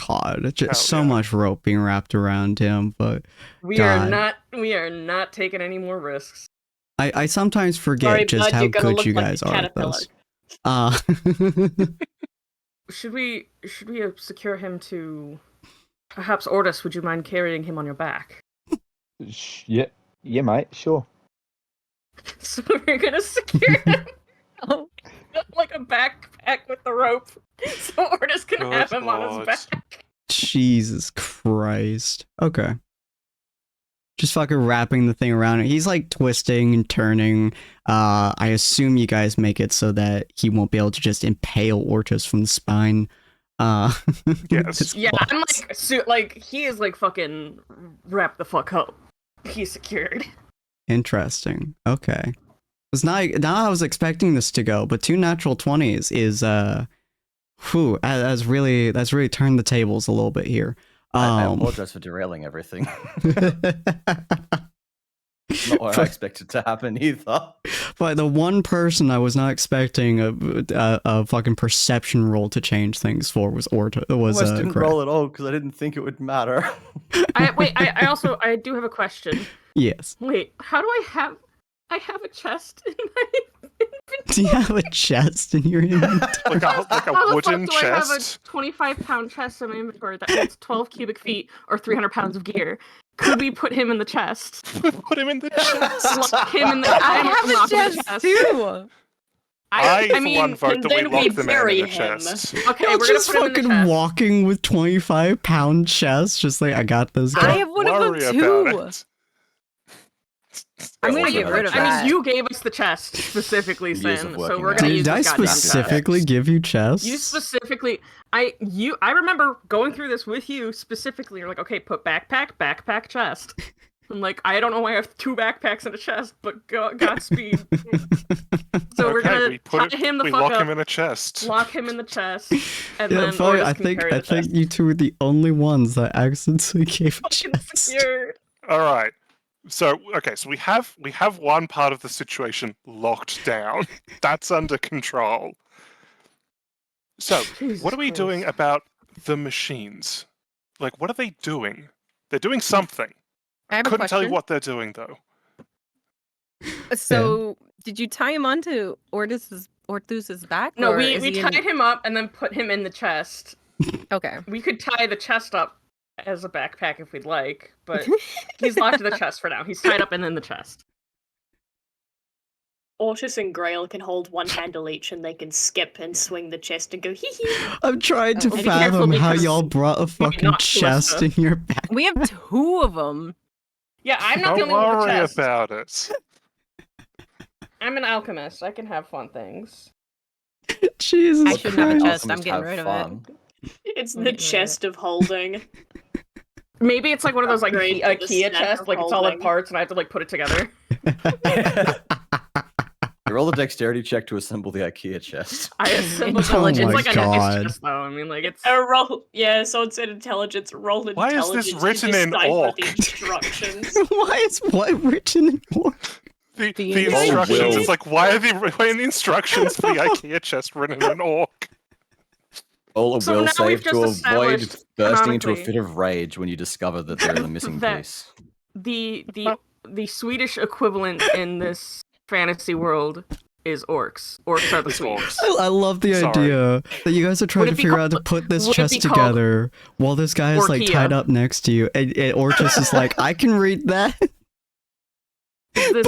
God, it's just Hell so yeah. much rope being wrapped around him. But We God. are not taking any more risks. I sometimes forget Sorry, just bud, how you're gonna good look you like a guys are at caterpillar. this. Should we secure him to perhaps Ortis? Would you mind carrying him on your back? Yeah, mate, sure. So we're gonna secure him Oh, like a backpack with the rope, so Ortis can Good have him on lord. his back. Jesus Christ. Okay. Just fucking wrapping the thing around it. He's like twisting and turning. I assume you guys make it so that he won't be able to just impale Ortis from the spine. with Yes. his Yeah, I'm claws. like he is like fucking wrapped the fuck up. He's secured. Interesting. Okay. It's not how I was expecting this to go, but 2 natural 20s is that's really turned the tables a little bit here. I apologize for derailing everything. Not what I expected to happen either. But the one person I was not expecting a fucking perception roll to change things for was I almost didn't Greg. roll at all because I didn't think it would matter. I do have a question. Yes. Wait, how do I have a chest in my Do you have a chest in your inventory? Like How a the fuck wooden do I have a chest. 25-pound chest in my inventory that holds 12 cubic feet or 300 pounds of gear? Could we put him in the chest? Put him in the chest. Lock him in the I have a lock him in the chest too. I for mean, one vote and that we then we lock the man bury in the him. chest. okay, You're we're gonna just put him in the fucking chest. walking with 25-pound chests, just like I got this I guy. have one of them Worry too. about it. I'm gonna Also get have a rid of chest. that. You gave us the chest specifically, Years Sin, of so working we're out. gonna Did use I this goddamn chest. specifically give you chests? You specifically, I remember going through this with you specifically. You're like, okay, put backpack, chest. I'm like, I don't know why I have 2 backpacks and a chest, but Godspeed. So we're Okay, gonna we put tie him the we fuck lock up, him in a chest. lock him in the chest, and Yeah, then funny, Ortis I can think carry the chest. you two are the only ones that accidentally gave a Fucking chest. secured. All right. So we have one part of the situation locked down. That's under control. So Jesus what are we doing Christ. about the machines? Like, what are they doing? They're doing something. I have a Couldn't tell you question. what they're doing though. So, did you tie him onto Orthus's back? No, or we is he in- tied him up and then put him in the chest. Okay. We could tie the chest up as a backpack if we'd like, but he's locked in the chest for now. He's tied up and in the chest. Ortis and Grail can hold one handle each, and they can skip and swing the chest and go hee hee. I'm trying to Oh, be careful fathom how because y'all brought a might fucking not chest Calista. in your back. We have 2 of them. Yeah, I'm not Don't the only one with a worry chest. about it. I'm an alchemist. I can have fun things. Jesus I shouldn't have a Christ. chest. I'm Alchemists getting have rid of fun. It's I'm the getting rid of chest of holding. Maybe it's like one of those like Upgrade to the IKEA snack chests, of like it's all in holding. parts, and I have to like put it together. You roll a dexterity check to assemble the IKEA chest. I assembled Oh it. It's my like a God. nice chest, though. I mean, like it's. A roll, yeah. Someone said intelligence. Roll Why is intelligence. this to written in decipher orc? the instructions. Why is what written in orc? The The instructions. will. It's like, why are the instructions for the IKEA chest written in orc? Roll a So will now we've save just to avoid established bursting into a canonically fit of rage when you discover that there is a missing that- piece. The Swedish equivalent in this fantasy world is orcs. Orcs are the It's Swedes. orcs. I love the Sorry. idea that you guys are trying Would to it be figure out to called- put this would it chest be called together while this guy is like Orkia? tied up next to you, and Orchis is like, I can read that. Did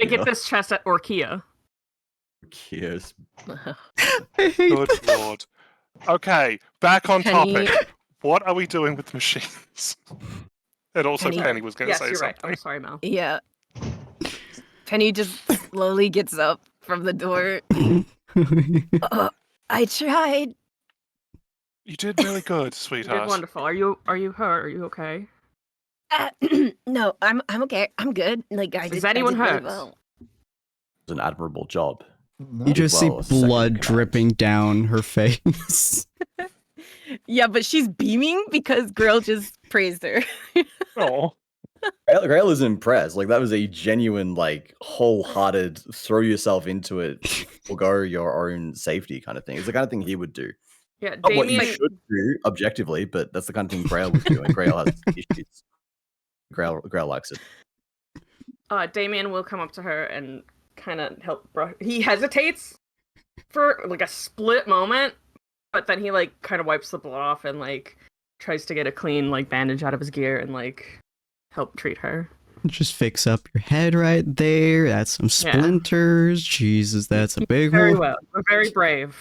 I get this chest at Orkia? Yes. I hate Good that. lord. Okay, back on Penny- topic. What are we doing with machines? And also, Penny- Penny was going to Yes, say you're right. something. I'm sorry, Mel. Yeah. Penny just slowly gets up from the door. I tried. You did really good, You did sweetheart. wonderful. Are you hurt? Are you okay? No, I'm okay. I'm good. Like I Is did. anyone I did really hurt? well. It was an admirable job. No. You just see Well, second in blood command. dripping down her face. Yeah, but she's beaming because Grill just praised her. Oh, Grail is impressed. Like that was a genuine, like wholehearted, throw yourself into it, forgo your own safety kind of thing. It's the kind of thing he would do. Yeah, Not what you Damien. should do objectively, but that's the kind of thing Grail would do, and Grail has issues. Grail likes it. Damien will come up to her and kind of help. He hesitates for like a split moment, but then he like kind of wipes the blood off and like tries to get a clean like bandage out of his gear and like help treat her. Just fix up your head right there. That's some Yeah. splinters. Jesus, that's a big Very one. well. We're very brave.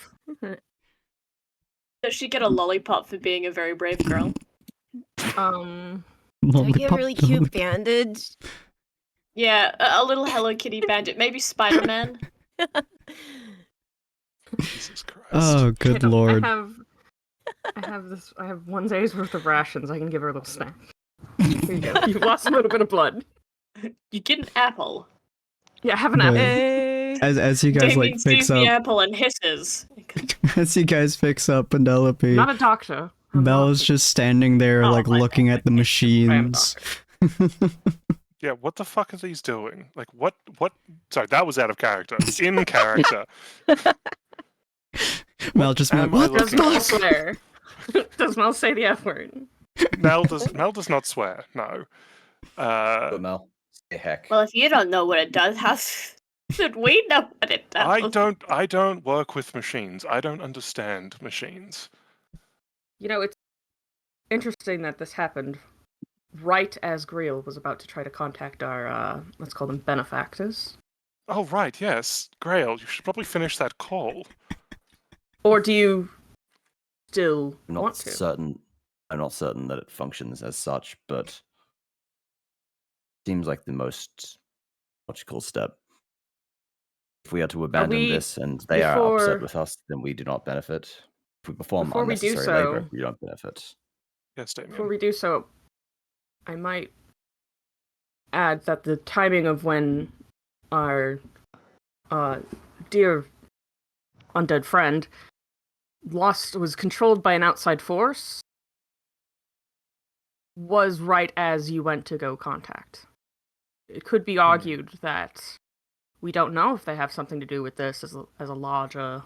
Does she get a lollipop for being a very brave girl? Did I get a Lollipop, really cute lollipop. bandage? Yeah, a little Hello Kitty bandit. Maybe Spider-Man. Jesus Christ. Oh, good Kiddo, lord. I have one day's worth of rations. I can give her a little snack. Here you go. You've lost a little bit of blood. You get an apple. Yeah, have an Right. apple. Hey. As you guys Damien like sees fix the up, apple and hisses. as you guys fix up Penelope, Not a doctor. I'm Mel not- is just standing there Oh, like my looking God. at the I am a machines. Yeah, what the fuck are these doing? Like, what? Sorry, that was out of character. In character. Mel just went, am I what the Does Mel fuck? swear? Does Mel say the F word? Mel does not swear. No. But Mel, say heck. Well, if you don't know what it does, how should we know what it does? I don't work with machines. I don't understand machines. You know, it's interesting that this happened right as Greel was about to try to contact our, let's call them benefactors. Oh right, yes. Grail, you should probably finish that call. Or do you still I'm want not to? certain. I'm not certain that it functions as such, but seems like the most logical step. If we are to abandon we- this and they are upset before- with us, then we do not benefit. If we perform Before we do unnecessary labor, so- we don't benefit. Yes, Damien. Before we do so, I might add that the timing of when our dear undead friend was controlled by an outside force was right as you went to go contact. It could be argued that we don't know if they have something to do with this as a larger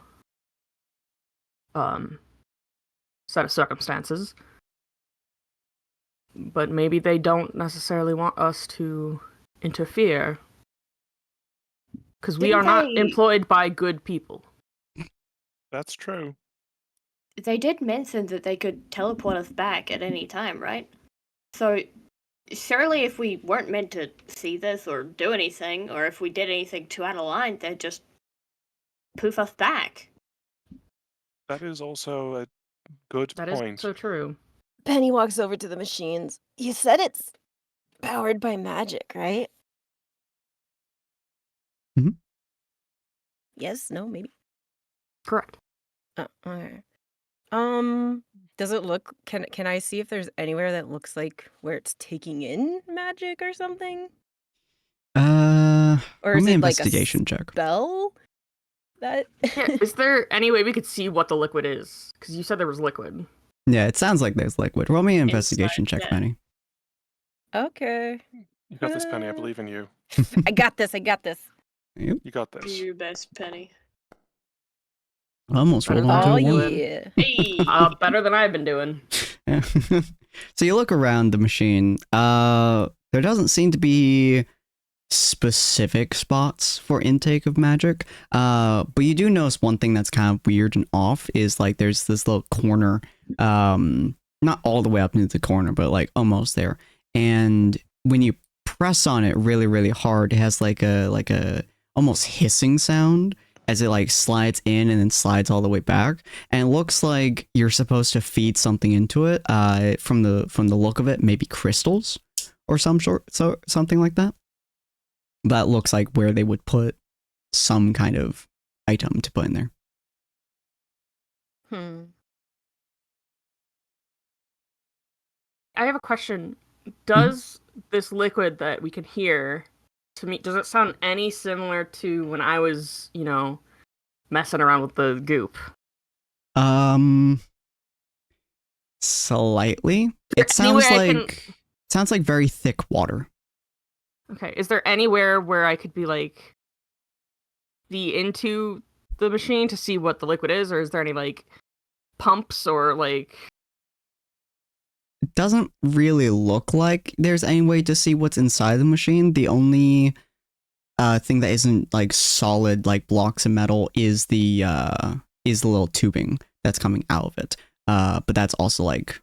set of circumstances. But maybe they don't necessarily want us to interfere. Because we Didn't are not they- employed by good people. That's true. They did mention that they could teleport us back at any time, right? So, surely if we weren't meant to see this or do anything, or if we did anything too out of line, they'd just poof us back. That is also a good That is point. so true. Penny walks over to the machines. You said it's powered by magic, right? Mhm. Yes, no, maybe. Correct. Okay. Does it look? Can I see if there's anywhere that looks like where it's taking in magic or something? Or roll is me it like a investigation check. spell? That. Yeah, is there any way we could see what the liquid is? Because you said there was liquid. Yeah, it sounds like there's liquid. Roll me an investigation check, yeah. Penny. Okay. You got this, Penny. I believe in you. I got this. I got this. Yep. You got Do this. your best, Penny. Almost rolled Better into than a I one. did. yeah. Hey. Better than I've been doing. Yeah. So you look around the machine. There doesn't seem to be specific spots for intake of magic. But you do notice one thing that's kind of weird and off is like there's this little corner, not all the way up into the corner, but like almost there. And when you press on it really, really hard, it has like a almost hissing sound as it like slides in and then slides all the way back. And it looks like you're supposed to feed something into it. From the look of it, maybe crystals or something like that. That looks like where they would put some kind of item to put in there. I have a question. Does this liquid that we can hear, to me, does it sound any similar to when I was, messing around with the goop? Slightly. It sounds like very thick water. Okay, is there anywhere where I could be like be into the machine to see what the liquid is, or is there any like pumps or like? It doesn't really look like there's any way to see what's inside the machine. The only thing that isn't like solid, like blocks of metal, is the little tubing that's coming out of it. But that's also like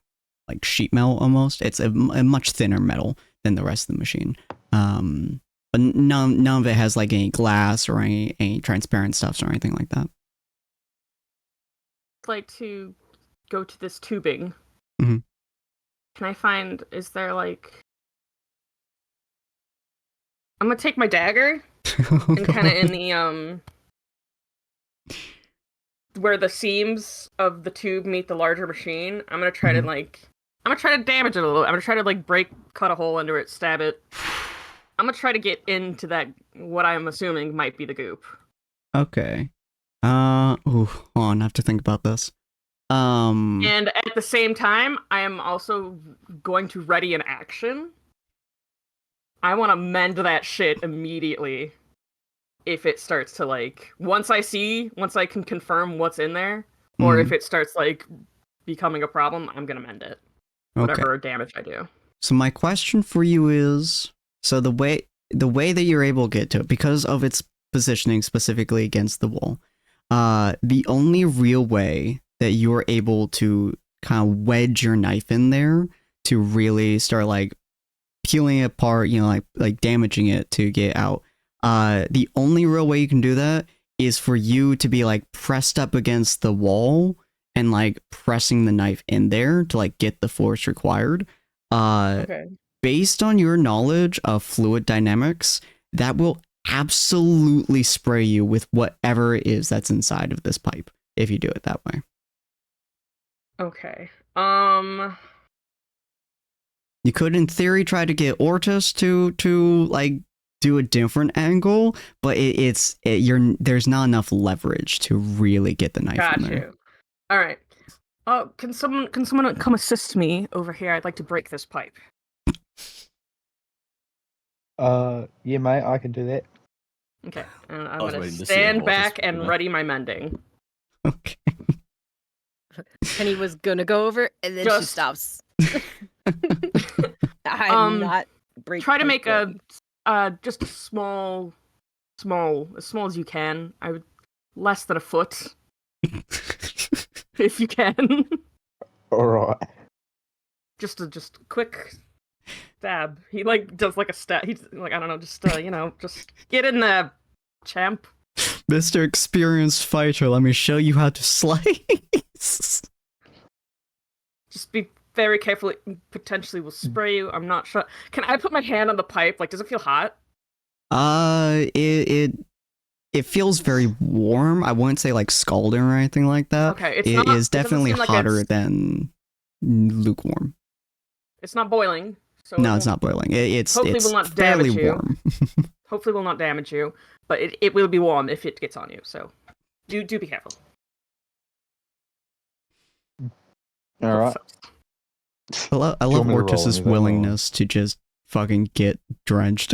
sheet metal almost. It's a much thinner metal than the rest of the machine. But none of it has like any glass or any transparent stuffs or anything like that. I'd like to go to this tubing. Mhm. Can I find? Is there like? I'm gonna take my dagger and kind of in the where the seams of the tube meet the larger machine. I'm gonna try to damage it a little. I'm gonna try to like cut a hole into it, stab it. I'm gonna try to get into that. What I'm assuming might be the goop. Okay. Hold on, I have to think about this. And at the same time, I am also going to ready an action. I want to mend that shit immediately. If it starts to like, once I can confirm what's in there, or if it starts like becoming a problem, I'm gonna mend it. Whatever damage I do. So my question for you is, so the way that you're able to get to it, because of its positioning specifically against the wall, the only real way that you're able to kind of wedge your knife in there to really start like peeling it apart, like damaging it to get out. The only real way you can do that is for you to be like pressed up against the wall and like pressing the knife in there to like get the force required. Okay. Based on your knowledge of fluid dynamics, that will absolutely spray you with whatever it is that's inside of this pipe if you do it that way. Okay. You could, in theory, try to get Ortus to like do a different angle, but there's not enough leverage to really get the knife in there. All right. Can someone come assist me over here? I'd like to break this pipe. Yeah, mate, I can do that. Okay, and I'm was gonna waiting to see stand Mortis back do and that. ready my mending. Okay. Penny was gonna go over, and then she Just- stops. I'm not breaking. Try to make just a small, as small as you can. I would less than a foot, if you can. All right. just a quick stab. He like does like a stab. He's like, I don't know, just just get in there, champ. Mr. Experienced Fighter, let me show you how to slice. Just be very careful. It potentially will spray you. I'm not sure. Can I put my hand on the pipe? Like, does it feel hot? It it feels very warm. I wouldn't say like scalding or anything like that. Okay, It is definitely hotter than lukewarm. It's not boiling. So No, it's not boiling. It's hopefully it's will not fairly damage you. warm. Hopefully will not damage you, but it will be warm if it gets on you. So do be careful. All right. I love want me to roll Ortus's anything, or- willingness to just fucking get drenched.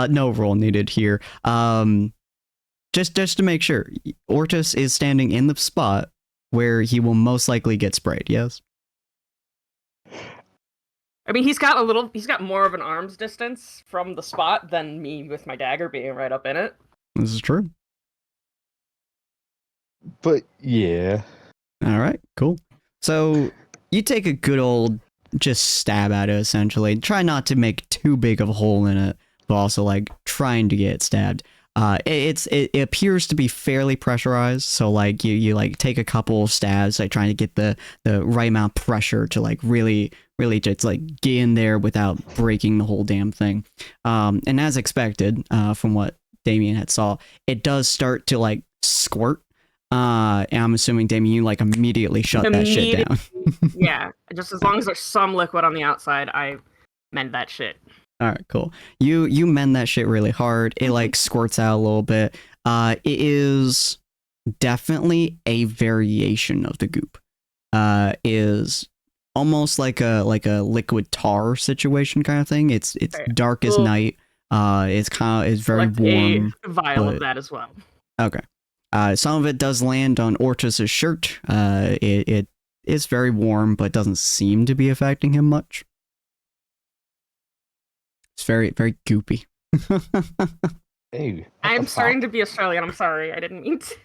No roll needed here. Just to make sure, Ortus is standing in the spot where he will most likely get sprayed. Yes. I mean, he's got more of an arm's distance from the spot than me with my dagger being right up in it. This is true. But yeah, All right, cool. So you take a good old just stab at it, essentially. Try not to make too big of a hole in it, but also like trying to get stabbed. It appears to be fairly pressurized, so like you like take a couple of stabs, like trying to get the right amount of pressure to like really just like get in there without breaking the whole damn thing. And as expected, from what Damien had saw, it does start to like squirt. And I'm assuming, Damien, you like immediately shut that shit down. Yeah, just as long as there's some liquid on the outside, I mend that shit. All right, cool. You mend that shit really hard. It like squirts out a little bit. It is definitely a variation of the goop. Is almost like a liquid tar situation kind of thing. It's dark as night. It's very warm. A vial of that as well. Okay. Some of it does land on Ortus's shirt. It is very warm, but doesn't seem to be affecting him much. It's very, very goopy. Ew, I'm starting to be Australian. I'm sorry. I didn't mean to.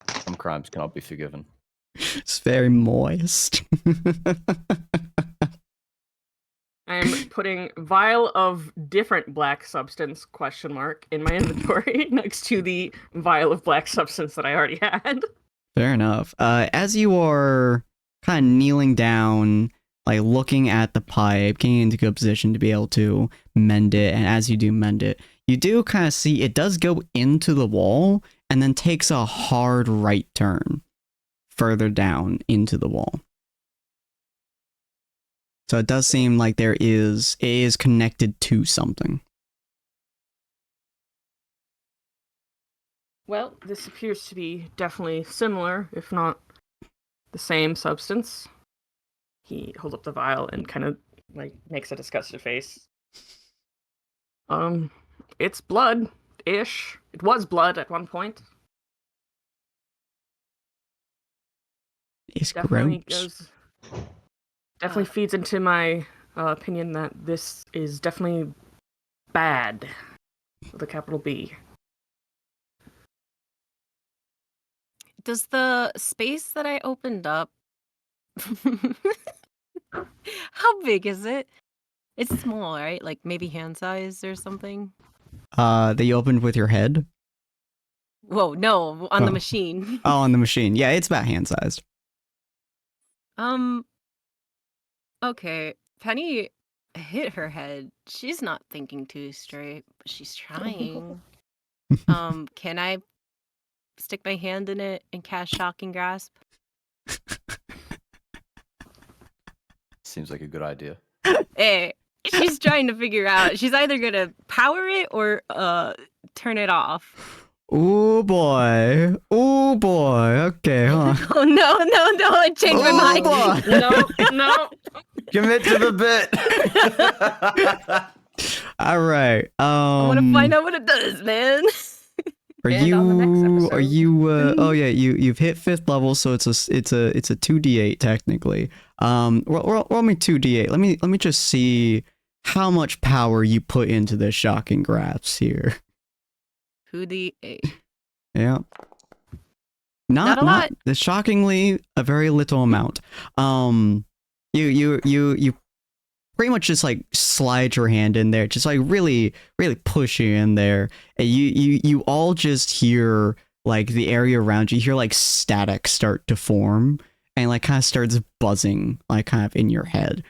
Some crimes cannot be forgiven. It's very moist. I'm putting vial of different black substance ? In my inventory next to the vial of black substance that I already had. Fair enough. As you are kind of kneeling down, like looking at the pipe, getting into a good position to be able to mend it, and as you do mend it, you do kind of see it does go into the wall and then takes a hard right turn further down into the wall. So it does seem like it is connected to something. Well, this appears to be definitely similar, if not the same substance. He holds up the vial and kind of like makes a disgusted face. It's blood-ish. It was blood at one point. It's Definitely gross. definitely feeds into my opinion that this is definitely bad with a capital B. Does the space that I opened up how big is it? It's small, right? Like maybe hand size or something? That you opened with your head? Whoa, no, on the Oh. machine. Oh, on the machine. Yeah, it's about hand sized. Okay. Penny hit her head. She's not thinking too straight, but she's trying. Can I stick my hand in it and cast Shocking Grasp? Seems like a good idea. Hey, she's trying to figure out. She's either gonna power it or turn it off. Oh boy. Oh boy. Okay, huh? Oh no, I changed my mind. boy. No. Commit to the bit. All right. I want to find out what it does, man. Are And on the next are episode. you oh yeah, you've hit 5th level, so it's a 2d8 technically. Roll me 2d8. Let me just see how much power you put into the shocking grasp here. 2d8. Yeah. Not a lot. The shockingly a very little amount. You pretty much just like slide your hand in there, just like really push you in there, and you all just hear like the area around you hear like static start to form and like kind of starts buzzing like kind of in your head.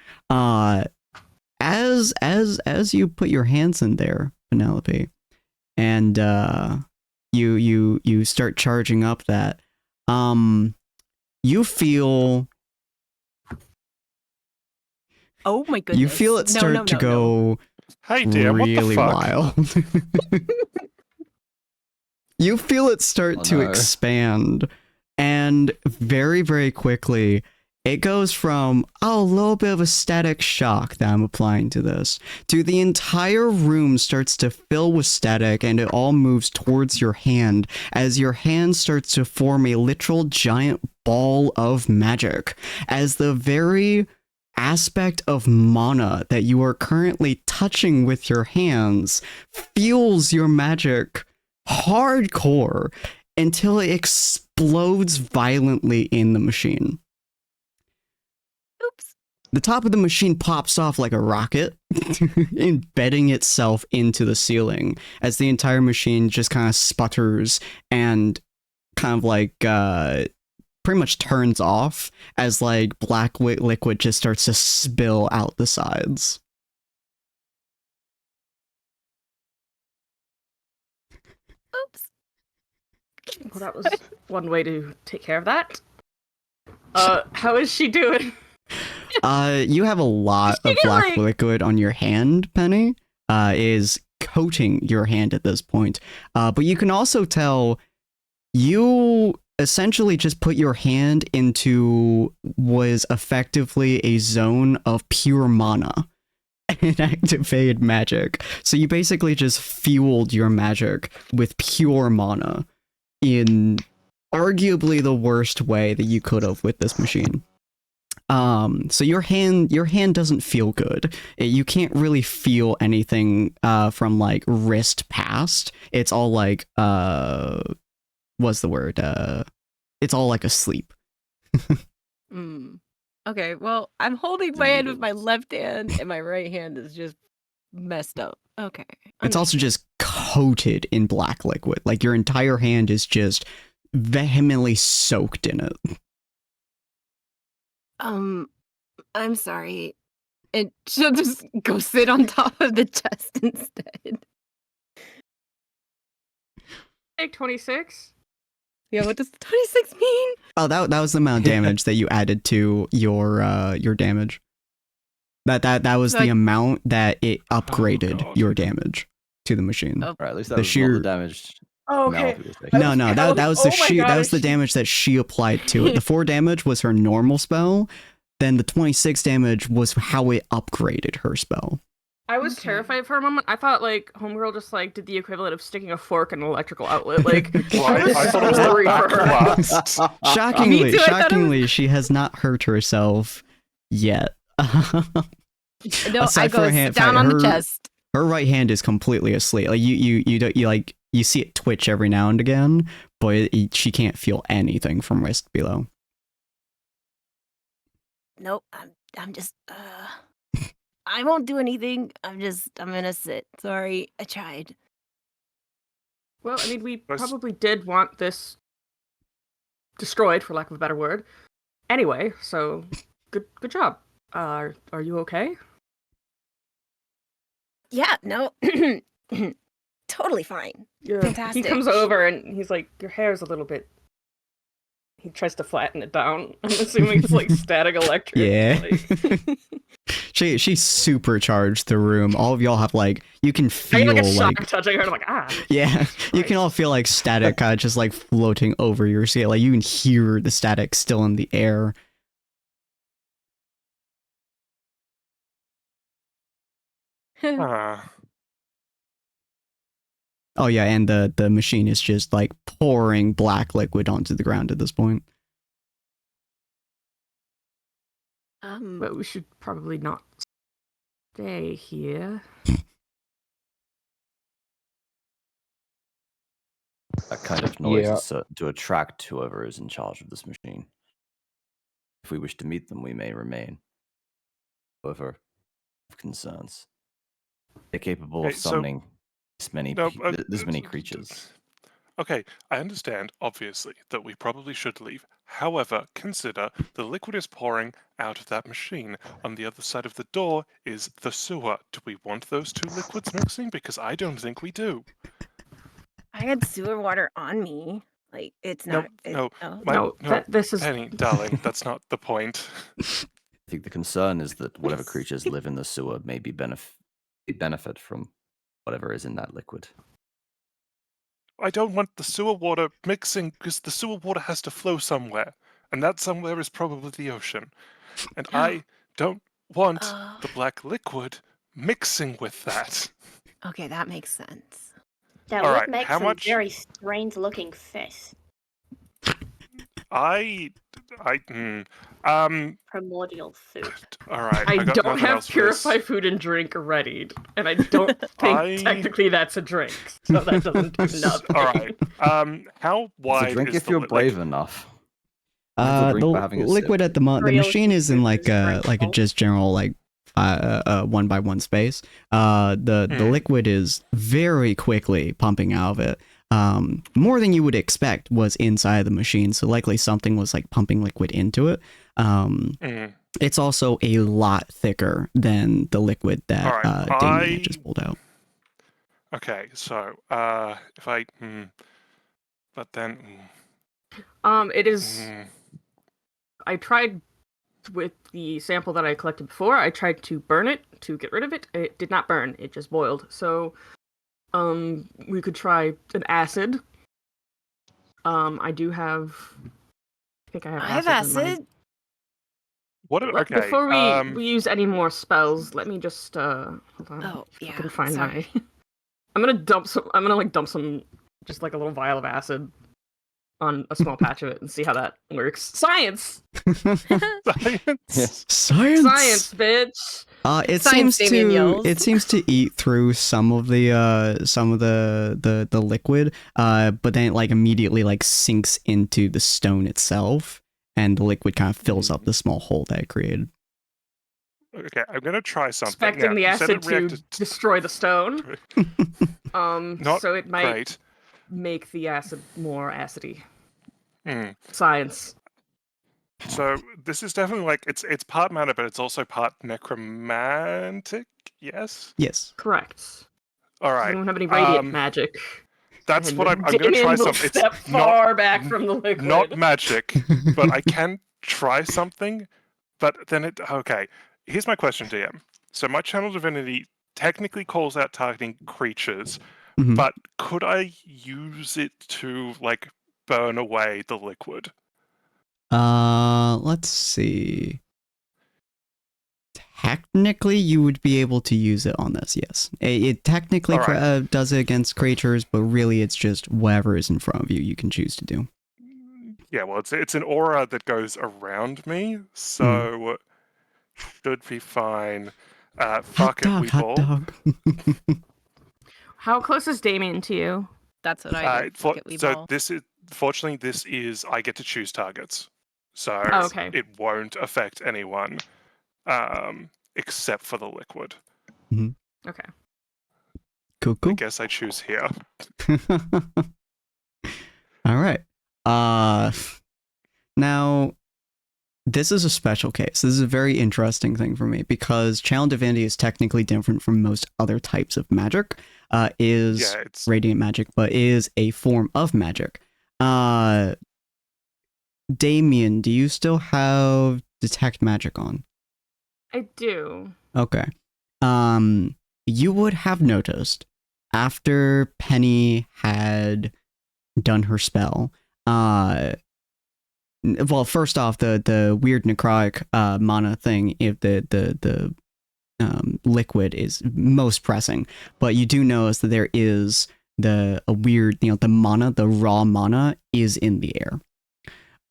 as you put your hands in there, Penelope, and you start charging up that, you feel Oh my goodness. you feel it start to go Hey, damn, what the really fuck? wild. You feel it start to expand, and very, very quickly, it goes from, a little bit of a static shock that I'm applying to this, to the entire room starts to fill with static, and it all moves towards your hand, as your hand starts to form a literal giant ball of magic, as the very aspect of mana that you are currently touching with your hands fuels your magic hardcore until it explodes violently in the machine. Oops. The top of the machine pops off like a rocket, embedding itself into the ceiling as the entire machine just kind of sputters and kind of like pretty much turns off as like black liquid just starts to spill out the sides. Oops. Well, that was one way to take care of that. How is she doing? You have a lot of black liquid on your hand, Penny. Is coating your hand at this point. But you can also tell you essentially just put your hand into was effectively a zone of pure mana and activated magic. So you basically just fueled your magic with pure mana in arguably the worst way that you could have with this machine. So your hand doesn't feel good. You can't really feel anything from like wrist past. It's all like what's the word? It's all like asleep. Okay, well, I'm holding my hand with my left hand, and my right hand is just messed up. Okay. It's also just coated in black liquid. Like your entire hand is just vehemently soaked in it. I'm sorry. And she'll just go sit on top of the chest instead. Take 26. Yeah, what does 26 mean? Oh, that was the amount of damage that you added to your damage. That was the amount that it upgraded your damage to the machine. Right, at least that was not the damage. Oh, okay. No, that was that was the damage that she applied to it. The 4 damage was her normal spell. Then the 26 damage was how it upgraded her spell. I was terrified for a moment. I thought like Homegirl just like did the equivalent of sticking a fork in an electrical outlet. Like I thought it was sorry the for her. blast. Shockingly, she has not hurt herself yet. No, I go down on the chest. Her right hand is completely asleep. Like you see it twitch every now and again, but she can't feel anything from wrist below. Nope, I'm just I won't do anything. I'm gonna sit. Sorry, I tried. Well, I mean, we probably did want this destroyed, for lack of a better word. Anyway, so good job. Are you okay? Yeah, no, totally fine. Yeah. Fantastic. He comes over and he's like, "Your hair's a little bit." He tries to flatten it down. I'm assuming it's like static electric. Yeah. Like... She supercharged the room. All of y'all have like you can feel I get like a shock like touching her. I'm like, ah. Yeah, you can all feel like static kind of just like floating over your ceiling. Like you can hear the static still in the air. Oh yeah, and the machine is just like pouring black liquid onto the ground at this point. But we should probably not stay here. That kind of noise is certain to attract whoever is in charge of this machine. If we wish to meet them, we may remain. However, of concerns. They're capable of summoning this many creatures. Okay, I understand, obviously, that we probably should leave. However, consider the liquid is pouring out of that machine. On the other side of the door is the sewer. Do we want those two liquids mixing? Because I don't think we do. I had sewer water on me. Like, it's No, not. no, Oh. This is Penny, darling, that's not the point. I think the concern is that whatever creatures live in the sewer may be benefit from whatever is in that liquid. I don't want the sewer water mixing because the sewer water has to flow somewhere, and that somewhere is probably the ocean. And I don't want the black liquid mixing with that. Okay, that makes sense. That All would right, make how some much- very strange-looking fish. Primordial soup. All right. I got don't nothing have else for this. purify food and drink readied, and I don't think technically that's a drink, so that doesn't do nothing. All right. How wide It's a drink is if the you're li- brave like, enough. It's a drink by The having a liquid sip. at the the Real machine is in food like is a drinkable. just general like 1x1 space. The liquid is very quickly pumping out of it. More than you would expect was inside the machine, so likely something was like pumping liquid into it. It's also a lot thicker than the liquid that All right, Damien had just pulled out. Okay, so if I but then It is. I tried with the sample that I collected before. I tried to burn it to get rid of it. It did not burn. It just boiled. So, we could try an acid. I do have. I think I have. I have acid. in my- acid. what? Okay. Before we use any more spells, let me just hold on. Oh, If I yeah, can find sorry. my. I'm gonna dump some, just like a little vial of acid on a small patch of it and see how that works. Science! Science. Science, bitch! It Science, seems Damien to yells. eat through some of the liquid, but then it like immediately like sinks into the stone itself, and the liquid kind of fills up the small hole that it created. Okay, I'm gonna try something. Expecting Now, the you said acid it to reacted destroy the stone. Not So it might great. make the acid more acidy. Hmm. Science. So this is definitely like it's part matter, but it's also part necromantic. Yes. Yes. Correct. All Does right. anyone have any radiant magic? That's And what then I'm gonna Damien try will something. Step It's far back from the liquid. not magic, but I can try something. But then okay. Here's my question, DM. So my channel divinity technically calls out targeting creatures, Mhm. but could I use it to like burn away the liquid? Let's see. Technically, you would be able to use it on this, yes. It technically Alright. does it against creatures, but really it's just whatever is in front of you, you can choose to do. Yeah, well, it's an aura that goes around me, so should be fine. Fuck it, we hot ball. dog. How close is Damien to you? That's what I did. Fuck it, we ball. Fortunately, this is I get to choose targets, so Oh, okay. it won't affect anyone, except for the liquid. Okay. Cool, I cool. guess I choose here. All right. Now, this is a special case. This is a very interesting thing for me because Channel Divinity is technically different from most other types of magic. It's radiant magic, but is a form of magic. Damien, do you still have detect magic on? I do. Okay. You would have noticed after Penny had done her spell, well, first off, the weird necrotic mana thing, if the liquid is most pressing, but you do notice that there is a weird, the mana, the raw mana is in the air.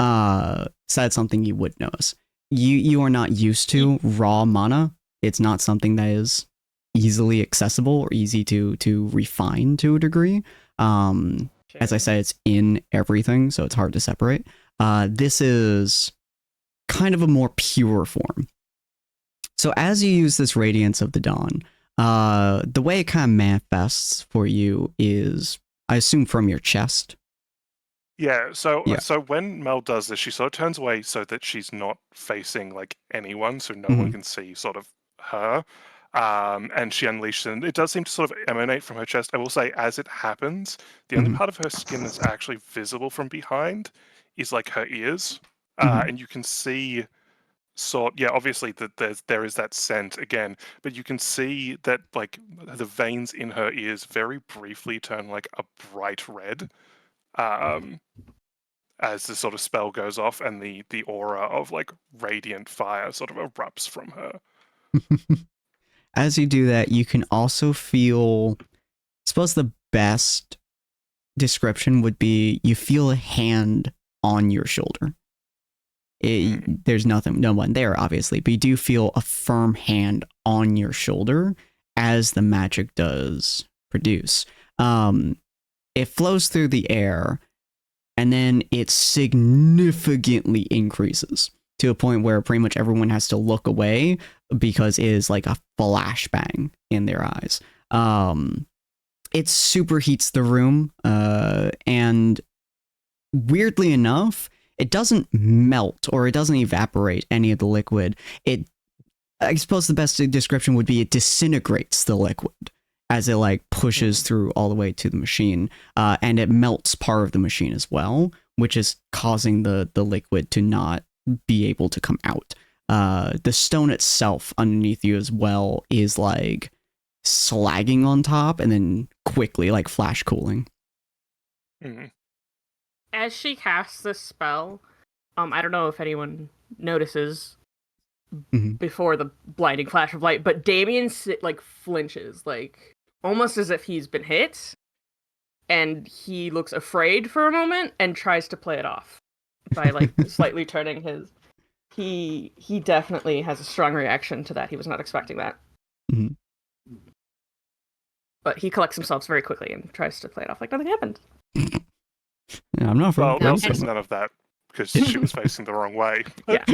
So that's something you would notice. You are not used to raw mana. It's not something that is easily accessible or easy to refine to a degree. As I said, it's in everything, so it's hard to separate. This is kind of a more pure form. So as you use this Radiance of the Dawn, the way it kind of manifests for you is, I assume, from your chest. Yeah, so Yeah. so when Mel does this, she sort of turns away so that she's not facing like anyone, so no one can see sort of her. And she unleashes, and it does seem to sort of emanate from her chest. I will say, as it happens, the only part of her skin that's actually visible from behind is like her ears, and you can see obviously that there is that scent again, but you can see that like the veins in her ears very briefly turn like a bright red. As the sort of spell goes off and the aura of like radiant fire sort of erupts from her. As you do that, you can also feel, I suppose the best description would be you feel a hand on your shoulder. There's no one there, obviously, but you do feel a firm hand on your shoulder as the magic does produce. It flows through the air, and then it significantly increases to a point where pretty much everyone has to look away because it is like a flashbang in their eyes. It superheats the room, and weirdly enough, it doesn't melt or it doesn't evaporate any of the liquid. I suppose the best description would be it disintegrates the liquid as it like pushes through all the way to the machine, and it melts part of the machine as well, which is causing the liquid to not be able to come out. The stone itself underneath you as well is like slagging on top and then quickly like flash cooling. As she casts this spell, I don't know if anyone notices before the blinding flash of light, but Damien like flinches, like almost as if he's been hit, and he looks afraid for a moment and tries to play it off by like slightly turning his. He definitely has a strong reaction to that. He was not expecting that. But he collects himself very quickly and tries to play it off like nothing happened. Yeah, I'm not. Well, Mel says none of that because she was facing the wrong way. Yeah.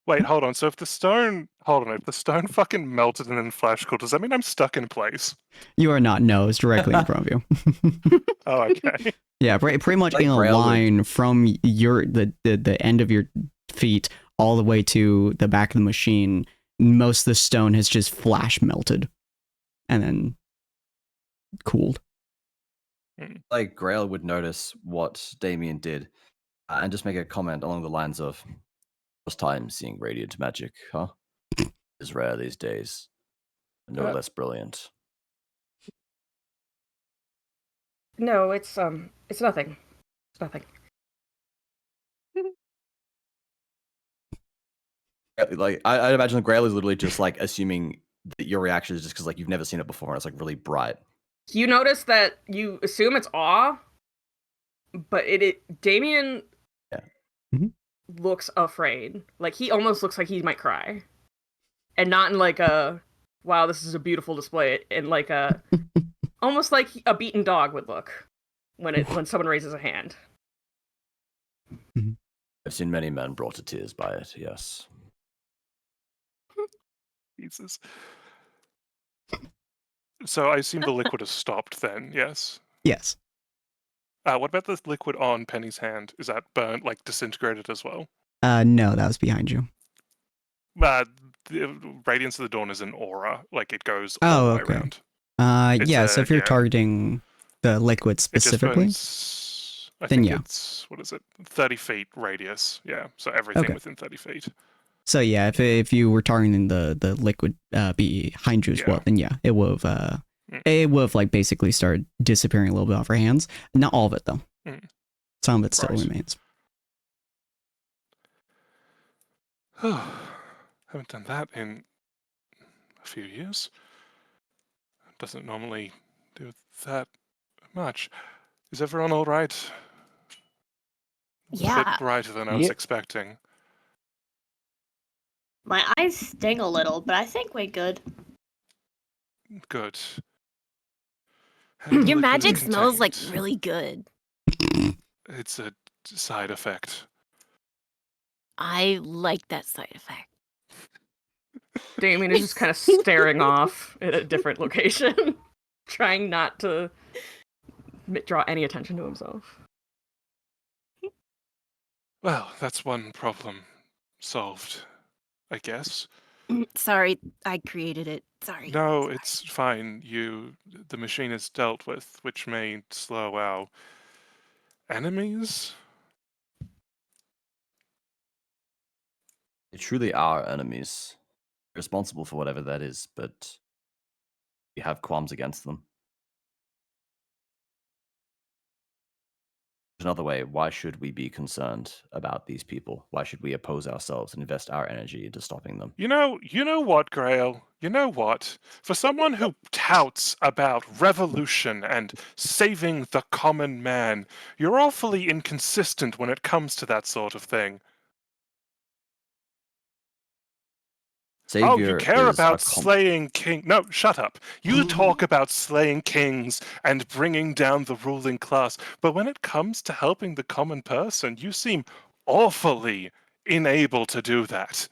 Wait, hold on. So if the stone fucking melted and then flash cooled, does that mean I'm stuck in place? You are not. No, it's directly in front of you. Oh, okay. Yeah, pretty much Like in a line from the end of your feet all the way to the back of the machine. Most of the stone has just flash melted and then cooled. Like Grail would notice what Damien did and just make a comment along the lines of, "First time seeing radiant magic, huh? Is rare these days. No less brilliant." No, it's nothing. It's nothing. Like I imagine Grail is literally just like assuming that your reaction is just because like you've never seen it before and it's like really bright. You notice that you assume it's awe, but Damien looks afraid. Like he almost looks like he might cry. And not in like a wow, this is a beautiful display, in like a almost like a beaten dog would look when someone raises a hand. I've seen many men brought to tears by it, yes. Jesus. So I assume the liquid has stopped then, yes? Yes. What about the liquid on Penny's hand? Is that burnt, like disintegrated as well? No, that was behind you. The Radiance of the Dawn is an aura, like it goes all the way around. Yeah, so if you're targeting the liquid specifically, I think it's, what is it, 30 feet radius, yeah, so everything within 30 feet. So yeah, if you were targeting the liquid behind you as well, then yeah, it would have like basically started disappearing a little bit off your hands. Not all of it though. Some of it still remains. Haven't done that in a few years. Doesn't normally do that much. Is everyone all right? Yeah. A bit brighter than I was expecting. My eyes sting a little, but I think we're good. Good. Your magic smells like really good. It's a side effect. I like that side effect. Damien is just kind of staring off at a different location, trying not to draw any attention to himself. Well, that's one problem solved, I guess. Sorry, I created it. Sorry. No, Sorry. it's fine. The machine is dealt with, which may slow our enemies. They truly are enemies, responsible for whatever that is, but we have qualms against them. Another way, why should we be concerned about these people? Why should we oppose ourselves and invest our energy into stopping them? You know what, Grail? You know what? For someone who touts about revolution and saving the common man, you're awfully inconsistent when it comes to that sort of thing. Savior Oh, you care is about slaying king. No, shut up. You talk about slaying kings and bringing down the ruling class, but when it comes to helping the common person, you seem awfully unable to do that.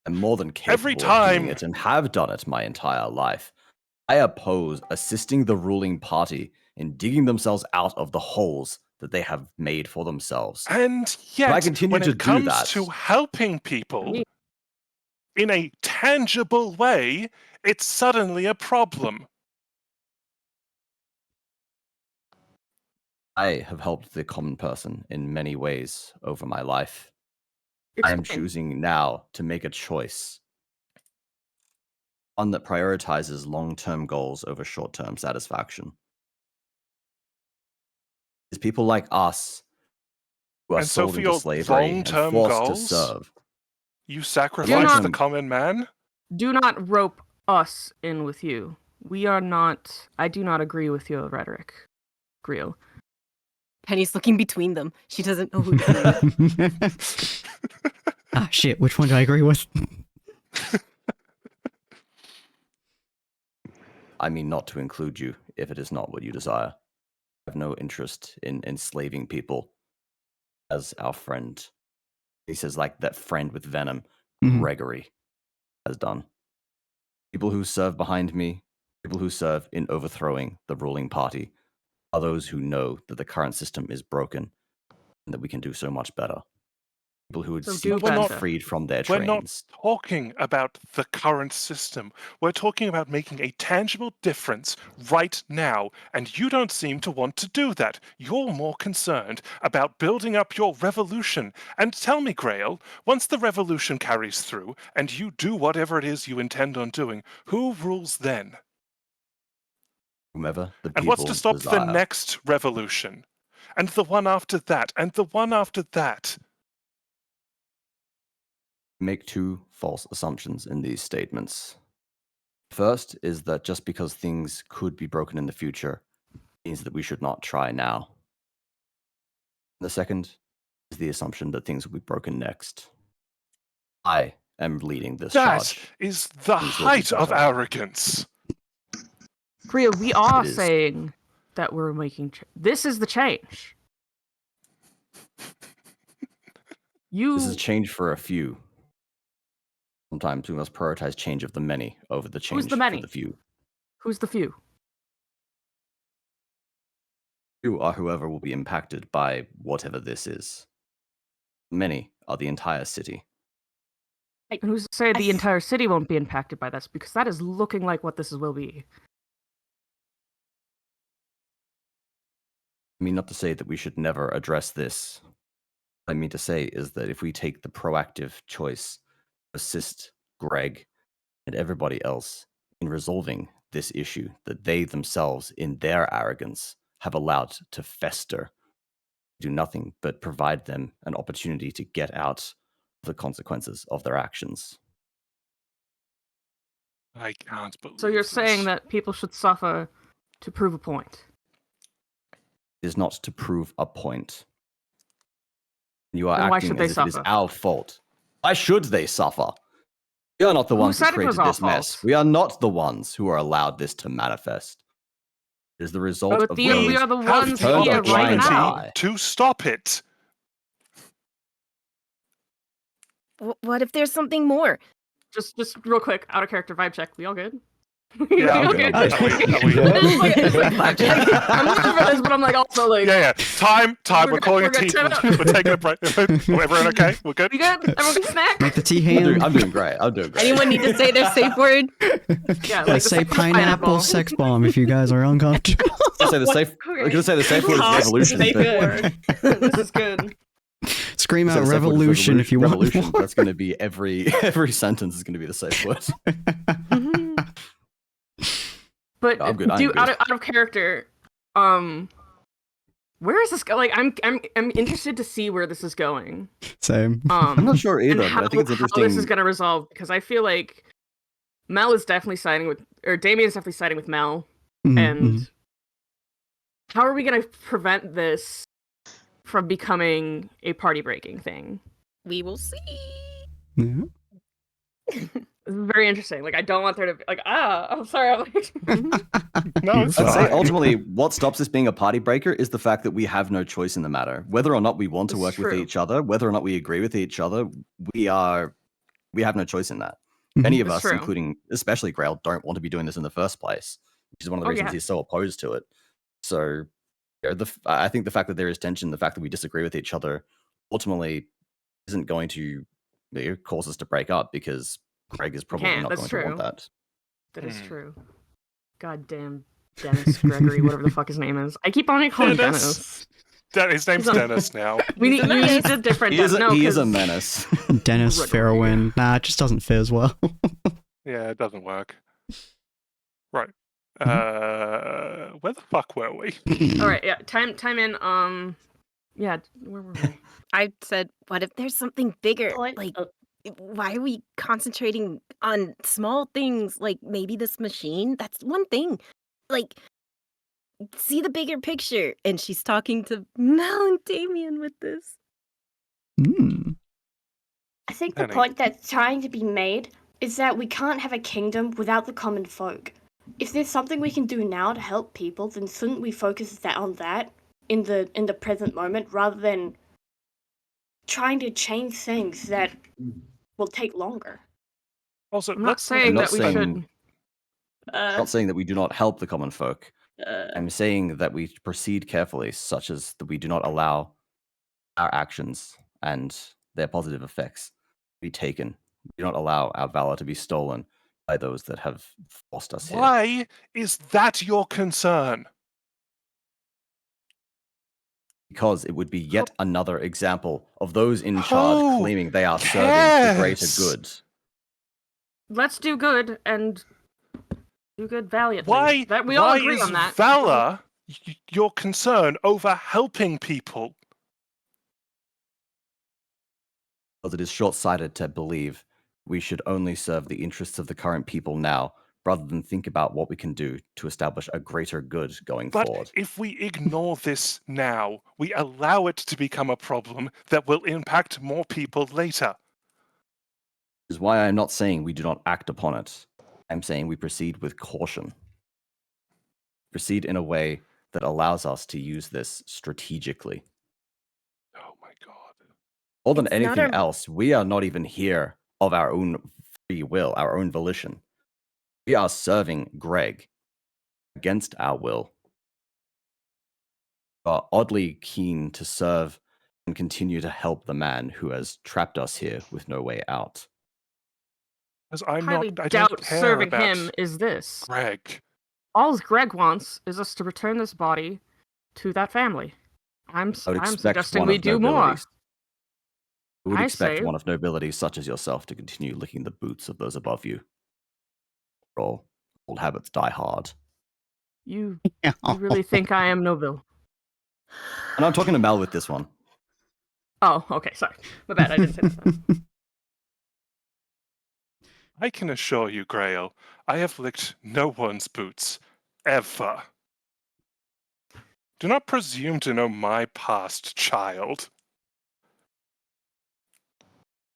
I'm more than Every capable of doing time. it and have done it my entire life. I oppose assisting the ruling party in digging themselves out of the holes that they have made for themselves. And If I yet, continue when to it do comes that, to helping people in a tangible way, it's suddenly a problem. I have helped the common person in many ways over my life. I am Explain. choosing now to make a choice. One that prioritizes long-term goals over short-term satisfaction. It's people like us who are And so sold for into your slavery and long-term forced to goals, serve. you sacrifice the Long-term- common man? Do not rope us in with you. We are not. I do not agree with your rhetoric, Griel. Penny's looking between them. She doesn't know who to believe. Ah, shit, which one do I agree with? I mean not to include you if it is not what you desire. I have no interest in enslaving people as our friend. He says like that friend with venom, Mhm. Gregory, has done. People who serve behind me, people who serve in overthrowing the ruling party, are those who know that the current system is broken and that we can do so much better. People who would So seek do to be better. freed from their We're not trains. talking about the current system. We're talking about making a tangible difference right now, and you don't seem to want to do that. You're more concerned about building up your revolution. And tell me, Grail, once the revolution carries through, and you do whatever it is you intend on doing, who rules then? Whomever the And people what's to stop the desire. next revolution? And the one after that, and the one after that? Make two false assumptions in these statements. First is that just because things could be broken in the future means that we should not try now. The second is the assumption that things will be broken next. I am leading this That charge. is the Things will be height of better. arrogance. Griel, we are It is. saying that we're making. This is the change. You. This is change for a few. Sometimes we must prioritize change of the many over the change the many? for the few. Who's the few? Few are whoever will be impacted by whatever this is. Many are the entire city. And who's to say I the s- entire city won't be impacted by this? Because that is looking like what this will be. I mean, not to say that we should never address this. What I mean to say is that if we take the proactive choice to assist Greg and everybody else in resolving this issue that they themselves, in their arrogance, have allowed to fester, do nothing but provide them an opportunity to get out of the consequences of their actions. I can't believe So you're saying this. that people should suffer to prove a point. It is not to prove a point. You are Then why acting should as they if it is suffer? our fault. Why should they suffer? We are not the Who ones who said it was created our this mess. fault? We are not the ones who are allowed this to manifest. It is the result But of we those are the who have ones the turned a here right blind now. eye. to stop it. What if there's something more? Just real quick, out of character vibe check. We all good? Yeah, I'm Okay. good. I'm good. Are we- It's like blackjack. I'm looking for this, but I'm like also like. Yeah. Time. We're calling we're a tea. good. We're taking a break. Everyone okay? We're good. We good? Everyone can snack. Make the tea hand. I'm doing great. Anyone need to say their safe word? Yeah, Let's the say second pineapple sex bomb if you guys are uncomfortable. I'm gonna say the safe word is revolution. Safe but- word. This is good. Scream Say out the safe word is revolution if you want. revolution. more. That's going to be every sentence is going to be the safe word. But I'm good, I'm good. Out of character, where is this go? Like, I'm interested to see where this is going. Same. I'm not sure either, and but I think it's how interesting. this is gonna resolve because I feel like Mel is definitely siding with, or Damien is definitely siding with Mel, Mhm, and how are we gonna prevent this from becoming a party breaking thing? We will see. mhm. This is very interesting. Like, I don't want there to be like, I'm sorry. I'm like, No, it's I'd say fine. ultimately what stops this being a party breaker is the fact that we have no choice in the matter. Whether or not we want to It's work with true. each other, whether or not we agree with each other, we have no choice in that. Many of It's us, true. including especially Grail, don't want to be doing this in the first place, which is one of the Oh, reasons yeah. he's so opposed to it. So I think the fact that there is tension, the fact that we disagree with each other, ultimately isn't going to cause us to break up because Greg is probably can't, not that's going to want true. that. that is Hmm. true. God damn Dennis Gregory, whatever the fuck his name is. I keep on calling him Dennis. Dennis. His name's He's a- Dennis now. We He's need, a you need menace. a different He is Dennis. No, he is a 'cause- menace. Dennis Gregory, Fairwind. Nah, it just doesn't fizz well. Yeah, it doesn't work. Right. Where the fuck were we? All right, yeah. Time in. Yeah. Where were we? I said, what if there's something bigger? Point- Like, uh, why are we concentrating on small things? Like, maybe this machine? That's one thing. Like, see the bigger picture. And she's talking to Mel and Damien with this. Mm. I think the Penny. point that's trying to be made is that we can't have a kingdom without the common folk. If there's something we can do now to help people, then shouldn't we focus on that in the present moment rather than trying to change things that will take longer? Also, I'm not let's saying not that we saying- should. I'm not saying that we do not help the common folk. Uh, I'm saying that we proceed carefully, such as that we do not allow our actions and their positive effects to be taken. We do not allow our valor to be stolen by those that have forced us here. Why is that your concern? Because it would be yet another example of those in charge Who claiming they are serving the greater cares? good. Let's do good and do good valiantly. Why? That we all why agree is on that. valor your concern over helping people? Because it is short-sighted to believe we should only serve the interests of the current people now, rather than think about what we can do to establish a greater good going But forward. if we ignore this now, we allow it to become a problem that will impact more people later. Is why I'm not saying we do not act upon it. I'm saying we proceed with caution. Proceed in a way that allows us to use this strategically. Oh my god. More than It's not anything a- else, we are not even here of our own free will, our own volition. We are serving Greg against our will. We are oddly keen to serve and continue to help the man who has trapped us here with no way out. Because I I'm highly not. I doubt don't care serving about him is this. Greg. All Greg wants is us to return this body to that family. I'm I would expect suggesting one we of do nobility. more. We would I expect say- one of nobility such as yourself to continue licking the boots of those above you. For all old habits die hard. You really think I am noble? And I'm talking to Mel with this one. Oh, okay, sorry. My bad, I didn't say that. I can assure you, Grail, I have licked no one's boots. Ever. Do not presume to know my past, child.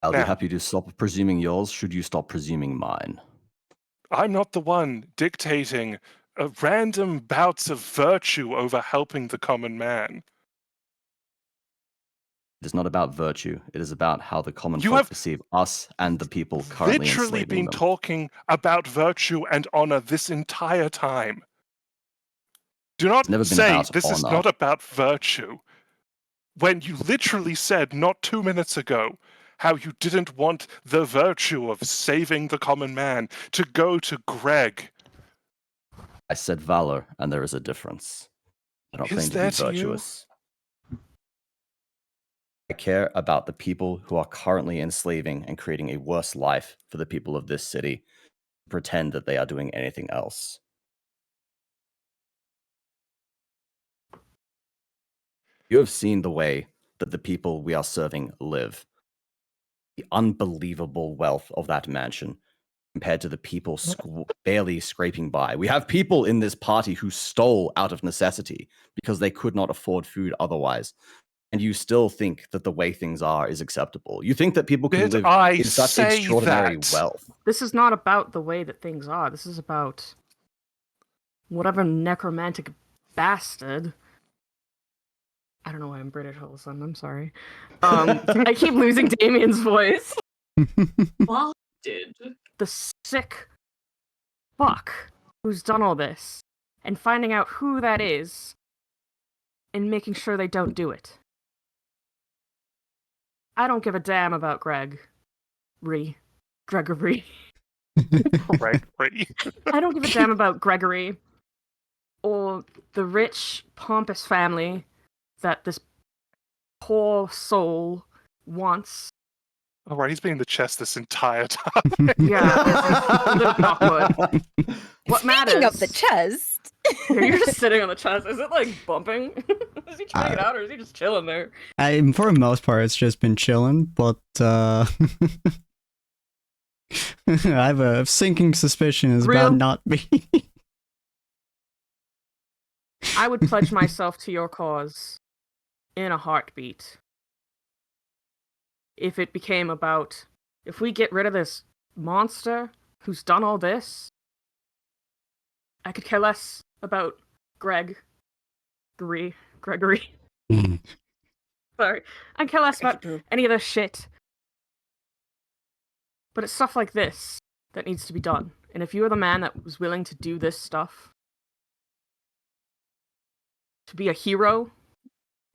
I'll be Now- happy to stop presuming yours should you stop presuming mine. I'm not the one dictating random bouts of virtue over helping the common man. It is not about virtue. It is about how the common You folk have perceive us and the people currently literally enslaving been them. talking about virtue and honor this entire time. Do not never been say about this is honor. not about virtue when you literally said not 2 minutes ago how you didn't want the virtue of saving the common man to go to Greg. I said valor, and there is a difference. I don't Is claim to there be to you? virtuous. I care about the people who are currently enslaving and creating a worse life for the people of this city, pretend that they are doing anything else. You have seen the way that the people we are serving live. The unbelievable wealth of that mansion compared to the people barely scraping by. We have people in this party who stole out of necessity because they could not afford food otherwise. And you still think that the way things are is acceptable. You think that people can Did live I in such say extraordinary that? wealth. This is not about the way that things are. This is about whatever necromantic bastard. I don't know why I'm British all of a sudden. I'm sorry. I keep losing Damien's voice. Did. The sick fuck who's done all this, and finding out who that is, and making sure they don't do it. I don't give a damn about Gregory. Gregory. I don't give a damn about Gregory or the rich, pompous family that this poor soul wants. All right, he's been in the chest this entire time. Yeah, a little awkward. What matters? Speaking of the chest. You're just sitting on the chest. Is it like bumping? Is he trying it out, or is he just chilling there? For the most part, it's just been chilling, but I have a sinking suspicion it's about not me. I would pledge myself to your cause in a heartbeat. If it became about, if we get rid of this monster who's done all this, I could care less about Gregory. Sorry. I care less about any of this shit. But it's stuff like this that needs to be done. And if you were the man that was willing to do this stuff, to be a hero,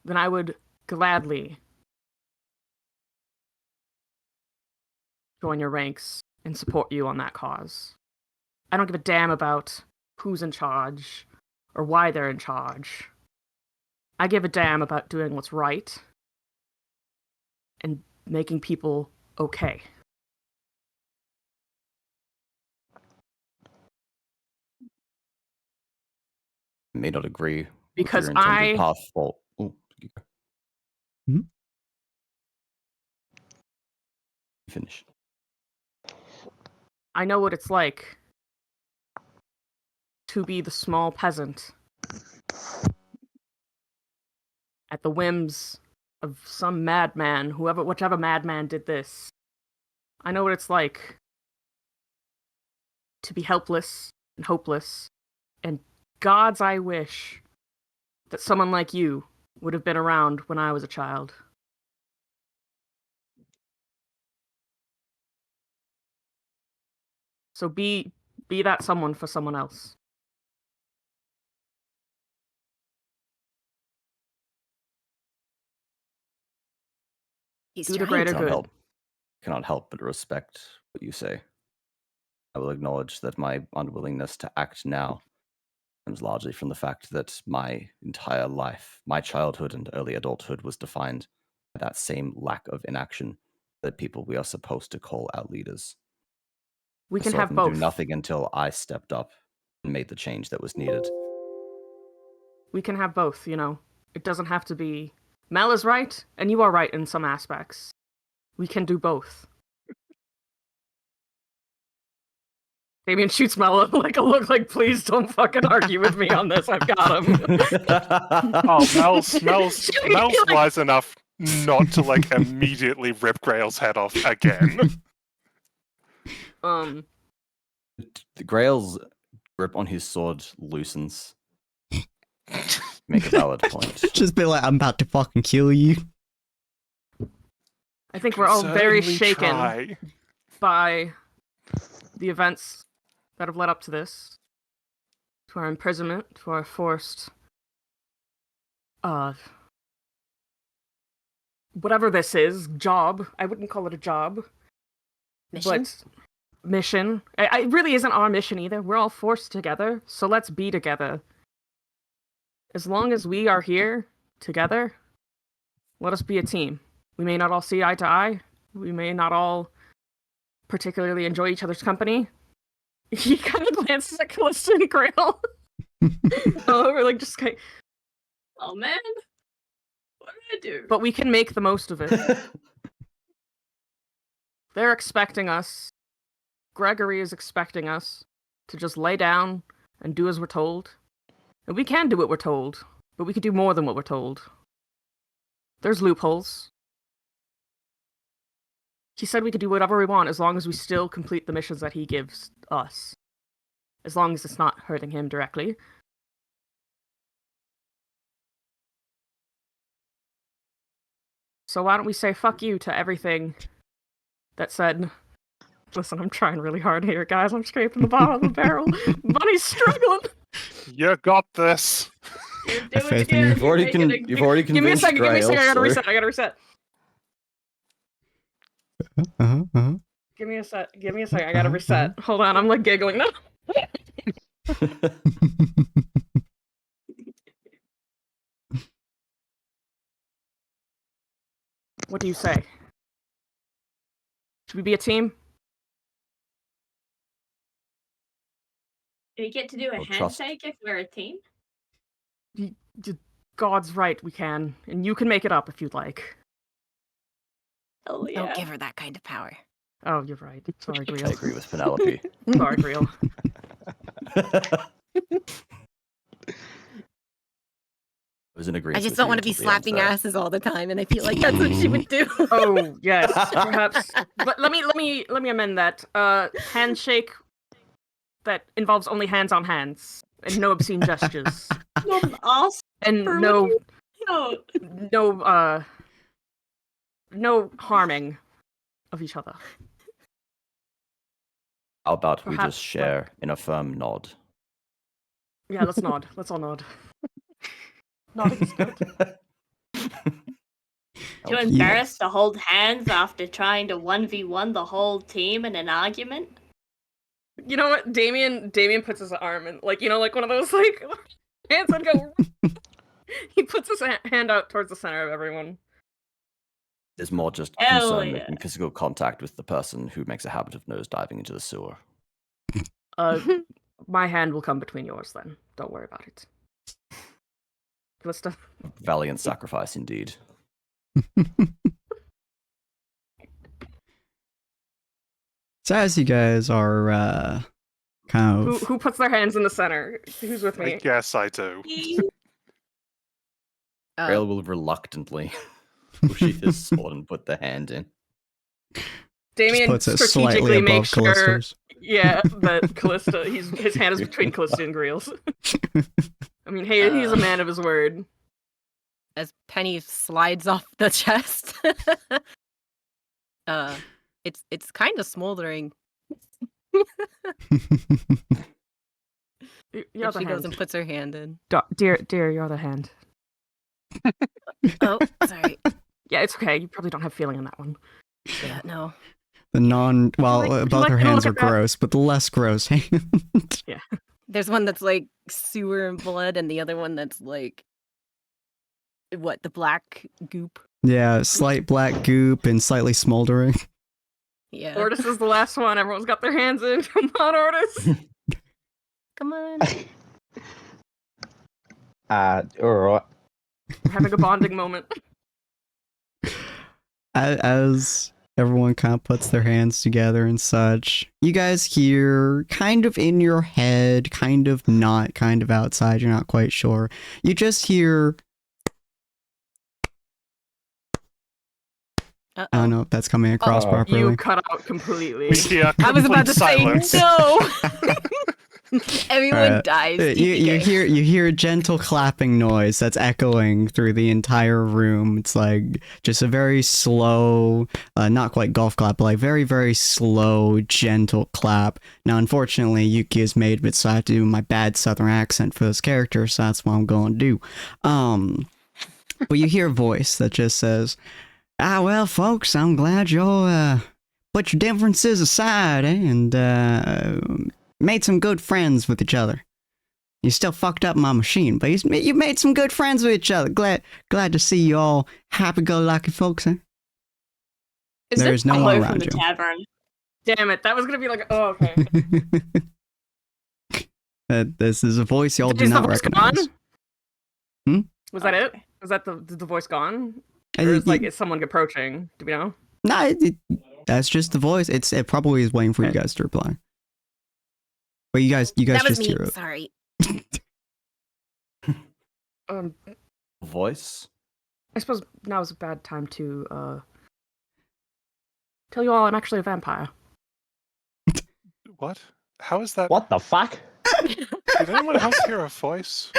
then I would gladly join your ranks and support you on that cause. I don't give a damn about who's in charge or why they're in charge. I give a damn about doing what's right and making people okay. I may not agree Because with your intended path for... Finish. I know what it's like to be the small peasant at the whims of some madman, whichever madman did this. I know what it's like to be helpless and hopeless, and gods I wish that someone like you would have been around when I was a child. So be that someone for someone else. He's Do the trying greater to. good. Cannot help but respect what you say. I will acknowledge that my unwillingness to act now comes largely from the fact that my entire life, my childhood and early adulthood, was defined by that same lack of inaction that people we are supposed to call our leaders. We can I saw have them both. do nothing until I stepped up and made the change that was needed. We can have both, you know. It doesn't have to be... Mel is right, and you are right in some aspects. We can do both. Damien shoots Mel like a look like, please don't fucking argue with me on this. I've got him. Oh, Mel's wise enough not to like immediately rip Grail's head off again. The Grail's grip on his sword loosens. Make a valid point. Just be like, I'm about to fucking kill you. I think we're all very Certainly shaken try. by the events that have led up to this, to our imprisonment, to our forced, whatever this is, job. I wouldn't call it a job. Mission? But mission. It really isn't our mission either. We're all forced together, so let's be together. As long as we are here together, let us be a team. We may not all see eye to eye. We may not all particularly enjoy each other's company. He kind of glances at Callista and Grail. We're like, just kind Oh man, what did I do? but we can make the most of it. They're expecting us. Gregory is expecting us to just lay down and do as we're told. And we can do what we're told, but we could do more than what we're told. There's loopholes. He said we could do whatever we want as long as we still complete the missions that he gives us. As long as it's not hurting him directly. So why don't we say fuck you to everything that said... Listen, I'm trying really hard here, guys. I'm scraping the bottom of the barrel. Bunny's struggling. You got this. You do I it faith in again. you. You've already, You're making you've already Give me a convinced second, Grail, I gotta so- reset, I gotta reset. Uh-huh. Give me a second, I gotta reset. Hold on, I'm like giggling now. What do you say? Should we be a team? Do we get to do a Well, trust- handshake if we're a team? God's right, we can. And you can make it up if you'd like. Oh yeah. Don't give her that kind of power. Oh, you're right. Sorry, I Griel. agree with Penelope. Sorry, Griel. I was in agreement. I just with don't you want to be until the end slapping there. asses all the time, and I feel like that's what she would do. Oh, yes, perhaps. But let me amend that. Handshake that involves only hands on hands and no obscene gestures. Not an ass. And For no No. no harming of each other. How about we Perhaps, just share in a firm nod? Yeah, let's nod. Let's all nod. Nodding is good. Too embarrassed to hold hands after trying to 1v1 the whole team in an argument? You know what? Damien puts his arm in, like, you know, like one of those, like, hands and go. He puts his hand out towards the center of everyone. There's more just Hell concern yeah. making physical contact with the person who makes a habit of nose diving into the sewer. My hand will come between yours then. Don't worry about it. Callista. Valiant sacrifice indeed. So as you guys are kind of Who puts their hands in the center? Who's with I me? guess I do. Grail will reluctantly sheath his sword and put the hand in. Damien puts it strategically slightly above makes sure, Callista's. yeah, that Callista, his hand is between Callista and Greel's. I mean, hey, he's a man of his word. As Penny slides off the chest. It's kind of smoldering. Your And other she goes hand. and puts her hand in. Dear, your other hand. Oh, sorry. Yeah, it's okay. You probably don't have feeling in that one. Yeah, no. The like- both like her to hands are look at that? gross, but the less gross hand. There's one that's like sewer and blood, and the other one that's like the black goop. Yeah, slight black goop and slightly smoldering. Yeah. Ortis is the last one. Everyone's got their hands in. Come on, Ortis. Come on. Alright. We're having a bonding moment. As everyone kind of puts their hands together and such, you guys hear kind of in your head, kind of not, kind of outside, you're not quite sure. You just hear, I don't know if that's coming across Uh-oh. properly. You cut out completely. We hear I was about complete to silence. say no. Everyone dies. You hear a gentle clapping noise that's echoing through the entire room. It's like just a very slow, not quite golf clap, but like very, very slow, gentle clap. Now, unfortunately, Yuki has made it, so I have to do my bad southern accent for this character, so that's what I'm going to do. But you hear a voice that just says, well, folks, I'm glad y'all put your differences aside and made some good friends with each other. You still fucked up my machine, but you made some good friends with each other. Glad to see you all happy-go-lucky folks, eh? There is no one around from the you. tavern? Damn it, that was gonna be like, oh, okay. This is a voice y'all do Is the not voice recognize. gone? Was that it? Okay. Was that the voice gone? Or is someone approaching? Do we know? Nah, that's just the voice. It probably is waiting for you guys to reply. But you guys That was just me. hear it. Sorry. Voice? I suppose now is a bad time to tell you all I'm actually a vampire. What? How is that? What the fuck? Did anyone else hear a voice?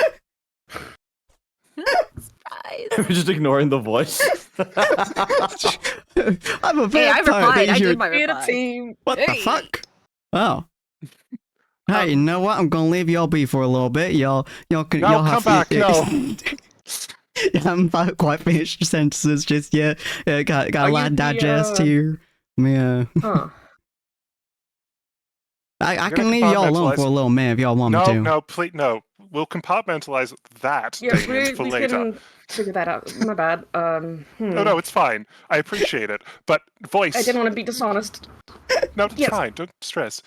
Surprise. We're just ignoring the voice. I'm a Hey, I vampire. replied. I You're- did my Be in a reply. team. What the Hey. fuck? Oh. Hey, you know what? I'm gonna leave y'all be for a little bit. Y'all No, have come back, no. I haven't quite finished your sentences just yet. Got a Are lot you to the, digest here. Yeah. Huh. I You're can gonna leave y'all alone compartmentalize- for a little minute if y'all want me No, to. no, please, no. We'll compartmentalize that, Yes, Damien, for we later. can figure that out. My bad. Oh no, it's fine. I appreciate it. But voice. I didn't want to be dishonest. No, it's Yes. fine. Don't stress.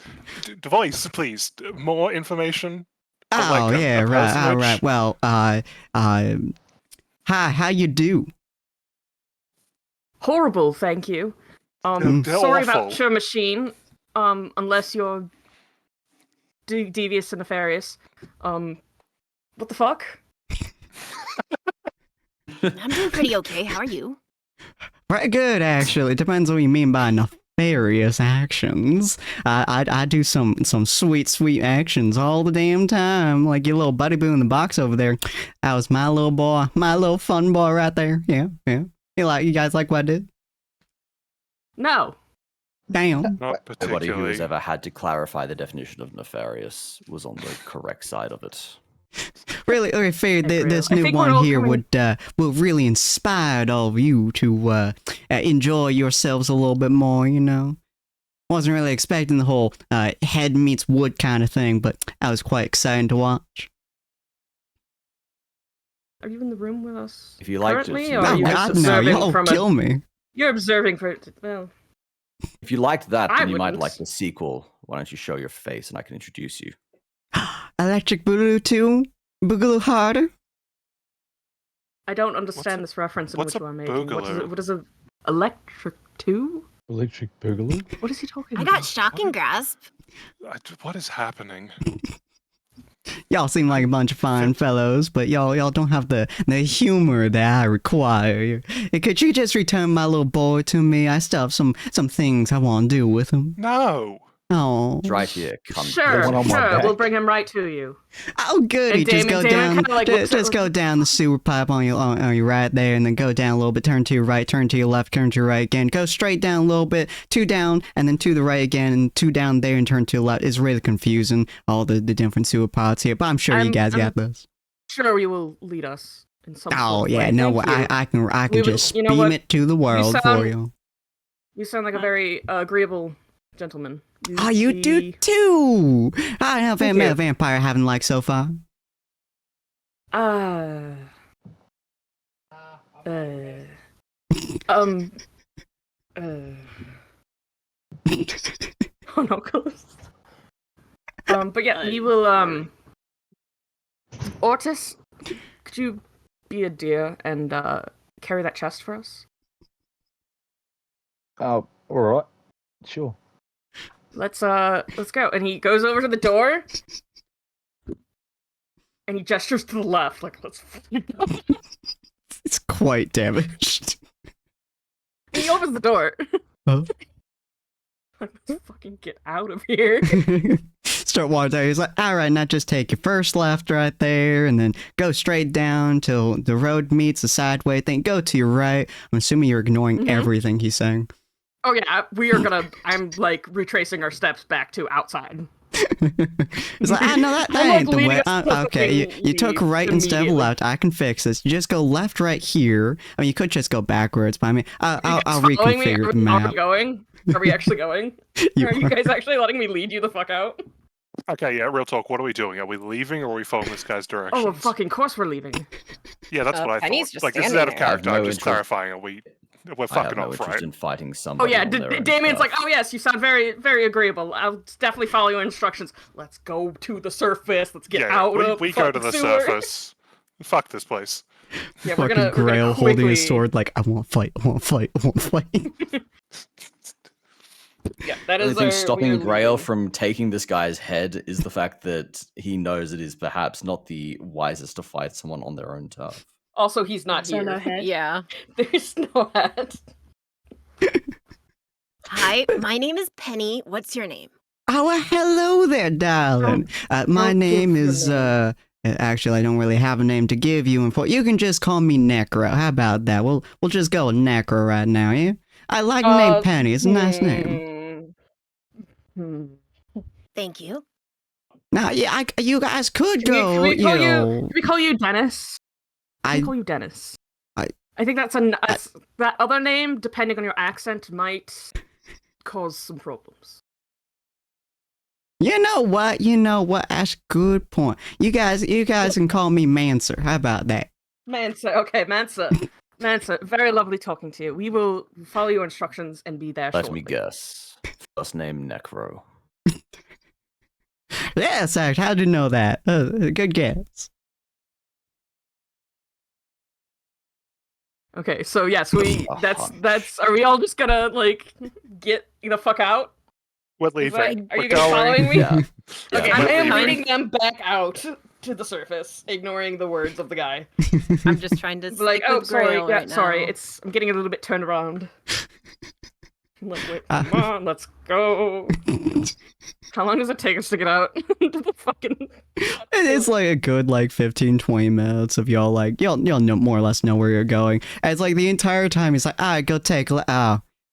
Voice, please. More information. Oh, like a yeah, right. All personage? right. Well, hi, how you do? Horrible, thank you. They're Sorry awful. about your machine. Unless you're devious and nefarious. What the fuck? I'm doing pretty okay. How are you? Pretty good, actually. Depends on what you mean by nefarious actions. I do some sweet actions all the damn time. Like your little buddy boo in the box over there. That was my little boy, my little fun boy right there. Yeah. You guys like what I did? No. Damn. Not Nobody who has particularly. ever had to clarify the definition of nefarious was on the correct side of it. Really, okay, figured That's real. this I new think we're one all here coming- will really inspire all of you to enjoy yourselves a little bit more, you know. Wasn't really expecting the whole head meets wood kind of thing, but that was quite exciting to watch. Are you in the room with us? If you liked currently, it, or Oh are you God, just no! observing Y'all from kill me. You're observing for well. if you liked that, I then you might wouldn't. like the sequel. Why don't you show your face and I can introduce you? Electric Boogaloo 2? Boogaloo Harder? I don't understand a- this reference in what's which a you are making. boogaloo? What is a electric 2? Electric Boogaloo? What is he talking I about? got shocking grasp. What is happening? Y'all seem like a bunch of fine fellows, but y'all don't have the humor that I require. Could you just return my little boy to me? I still have some things I want to do with him. No. Oh, It's right here. Come. Sure, one on my sure. back. We'll bring him right to you. oh, goody! And Just Damon go down, kinda, like, looks at- just go down the sewer pipe on your right there, and then go down a little bit. Turn to your right, turn to your left, turn to your right again. Go straight down a little bit, 2 down, and then to the right again, and 2 down there, and turn to the left. It's really confusing, all the different sewer pods here, but I'm sure you I'm- guys I'm- got this. Sure, you will lead us in some. Oh sort of yeah, way. no, Thank you. I can We will- just you know beam what? it to the world for sound- you. You sound like a very agreeable gentleman. Oh, you do too. I have Thank met you. a vampire I haven't liked so far. Oh no, Calista. But yeah, you will, Ortis, could you be a dear and, carry that chest for us? Oh, alright. Sure. Let's go. And he goes over to the door, and he gestures to the left, like, let's fucking go. It's quite damaged. And he opens the door. Oh. Let's fucking get out of here. Starts start walking there. He's like, all right, now just take your first left right there, and then go straight down till the road meets the sideway thing. Go to your right. I'm assuming you're ignoring everything he's saying. Oh yeah, we are gonna. I'm like retracing our steps back to outside. It's like, no, that I'm, like, ain't the leading way. us to the Okay, thing you took right instead of immediately. left. I can fix this. You just go left right here. I mean, you could just go backwards, but I mean, I'll Following me? reconfigure the Are we map. going? Are we actually going? You Are you are- guys actually letting me lead you the fuck out? Okay, yeah, real talk. What are we doing? Are we leaving or are we following this guy's directions? Oh, fucking course we're leaving. Yeah, that's what I Penny's thought. just Like, this is standing out of there. I have character. no I'm just interest- clarifying. We're I have fucking no off, interest right? in fighting Oh somebody. yeah, on their own Damien's like, turf. oh yes, you sound very, very agreeable. I'll definitely follow your instructions. Let's go to the surface. Let's get Yeah, out of we the go to the fucking sewer. surface. Fuck this place. Yeah, we're Fucking gonna Grail holding his quickly- sword like, I won't fight, I won't fight, I won't fight. Yeah, that The is only thing our stopping we're Grail leaving. from taking this guy's head is the fact that he knows it is perhaps not the wisest to fight someone on their own turf. Also, he's not So here. no head. Yeah. There's no head. Hi, my name is Penny. What's your name? Oh, well, hello there, darling. My don't name give your is, name. actually, I don't really have a name to give you. You can just call me Necro. How about that? We'll just go with Necro right now, yeah? I like the name Penny. It's a nice name. Thank you. Now, yeah, you guys could Can go, we call know... Can we call you Dennis? Can we call you Dennis? I think that's that other name, depending on your accent, might cause some problems. You know what? That's a good point. You guys can call me Manser. How about that? Mansa, okay, Mansa. Mansa, very lovely talking to you. We will follow your instructions and be there Let shortly. me guess. First name Necro. Yes, actually, how'd you know that? Good guess. Okay, so yes, we A that's hunch. are we all just gonna like get the fuck out? We're Is leaving. that- are We're you guys going. following me? Yeah. Okay, Yeah, I we're am leaving. leading them back out to the surface, ignoring the words of the guy. I'm just trying to Like, stick oh, with sorry, Grail yeah, right sorry, now. I'm getting a little bit turned around. I'm like, wait, come on, let's go. How long does it take us to get out into the fucking? It's like a good 15-20 minutes of y'all y'all know more or less know where you're going. And it's like the entire time he's like, go take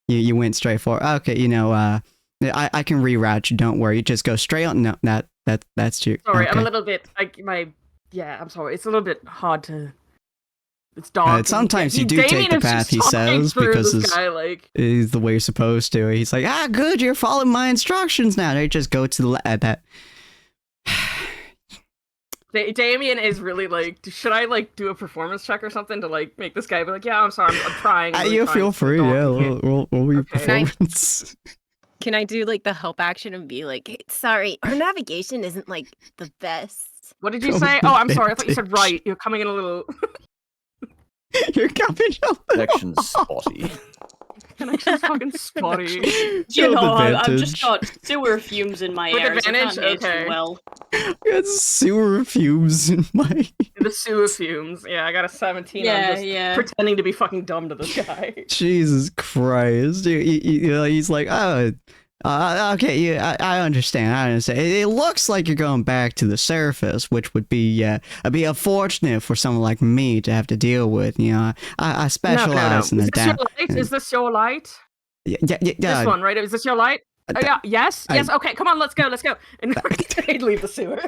you went straight for it. Okay, I can reroute you, don't worry. You just go straight on. No, that's you. Sorry, okay. I'm a little bit I'm sorry. It's a little bit hard to. It's dark. and sometimes you do Damien take the is path just he talking says through because this it's guy like. is the way you're supposed to. He's like, good, you're following my instructions now. They just go to the that. Damien is really like, should I do a performance check or something to make this guy be like, yeah, I'm sorry, I'm trying. I'm really You trying feel to free, talk yeah. here." Roll your Okay. performance. Can I do the help action and be like, "Hey, Sorry, our navigation isn't the best. What did you Go say? Oh, I'm sorry. I thought you said bitch. right. You're coming in a little. You're coming up. Connection spotty. Connection's fucking spotty. You Show know, the I've vintage. just got sewer fumes in my With ears. I advantage? can't hear Okay. too well. Got sewer fumes in my. The sewer fumes. Yeah, I got a 17. Yeah, I'm just yeah. pretending to be fucking dumb to this guy. Jesus Christ! He's like, okay, yeah, I understand. It looks like you're going back to the surface, which would be unfortunate for someone like me to have to deal with. I specialize in Is the this your down. light? Is this your light? Yeah, This one, right? Is this your light? Oh, yeah. Yes. I- Yes. Okay. Come on. Let's go. Let's go. And he'd leave the sewer.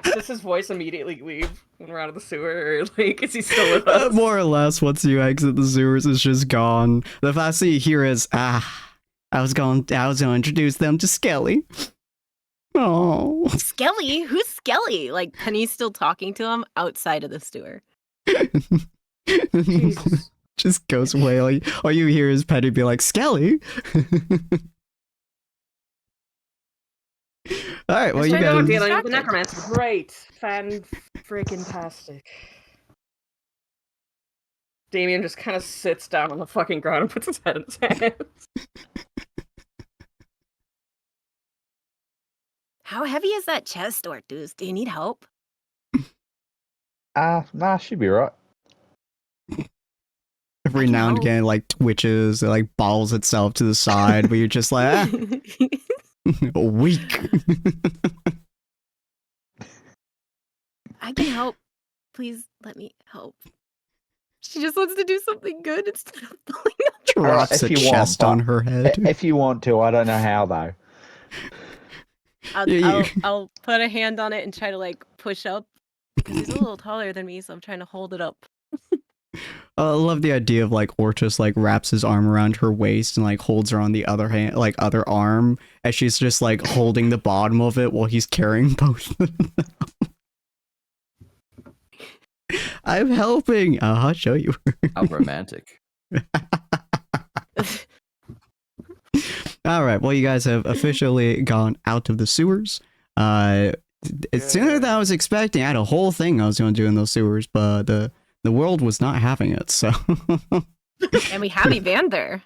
Does his voice immediately leave when we're out of the sewer, or is he still with us? More or less, once you exit the sewers, it's just gone. The last thing you hear is, I was going to introduce them to Skelly. Oh. Skelly? Who's Skelly? Penny's still talking to him outside of the sewer. Jesus. Just goes away. All you hear is Penny be like, Skelly? Alright, well, Yes, you I know, guys. dealing with the Distracted. necromancer. Great. Fan-freaking-tastic. Damien just kind of sits down on the fucking ground and puts his head in his hands. How heavy is that chest, Ortus? Do you need help? Nah, should be right. Every can now and help. again, it, like twitches, it like balls itself to the side, but you're just like, weak. I can help. Please let me help. She just wants to do something good instead of pulling up. Drops a if you want, chest on but her head. If you want to, I don't know how though. I'll put a hand on it and try to like push up because he's a little taller than me, so I'm trying to hold it up. I love the idea of like Ortus like wraps his arm around her waist and like holds her on the other hand, like other arm, as she's just like holding the bottom of it while he's carrying both of them. I'm helping. I'll show you. How romantic. All right. Well, you guys have officially gone out of the sewers. It's sooner than I was expecting. I had a whole thing I was going to do in those sewers, but the world was not having it. So. And we have Evander.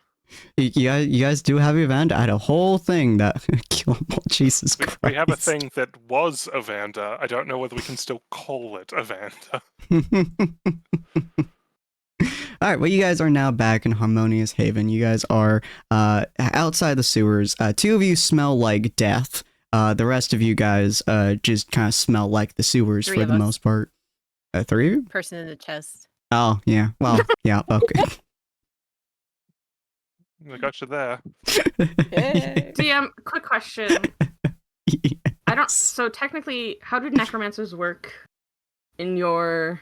You guys do have Evander. I had a whole thing that Jesus Christ. We have a thing that was Evander. I don't know whether we can still call it Evander. All right, well, you guys are now back in Harmonious Haven. You guys are outside the sewers. Two of you smell like death. The rest of you guys just kind of smell like the sewers Three for of the us. most part. Three of you? Person in the chest. Oh, yeah. Well, yeah, okay. I got you there. Hey. DM, quick question. I don't. So technically, how did necromancers work in your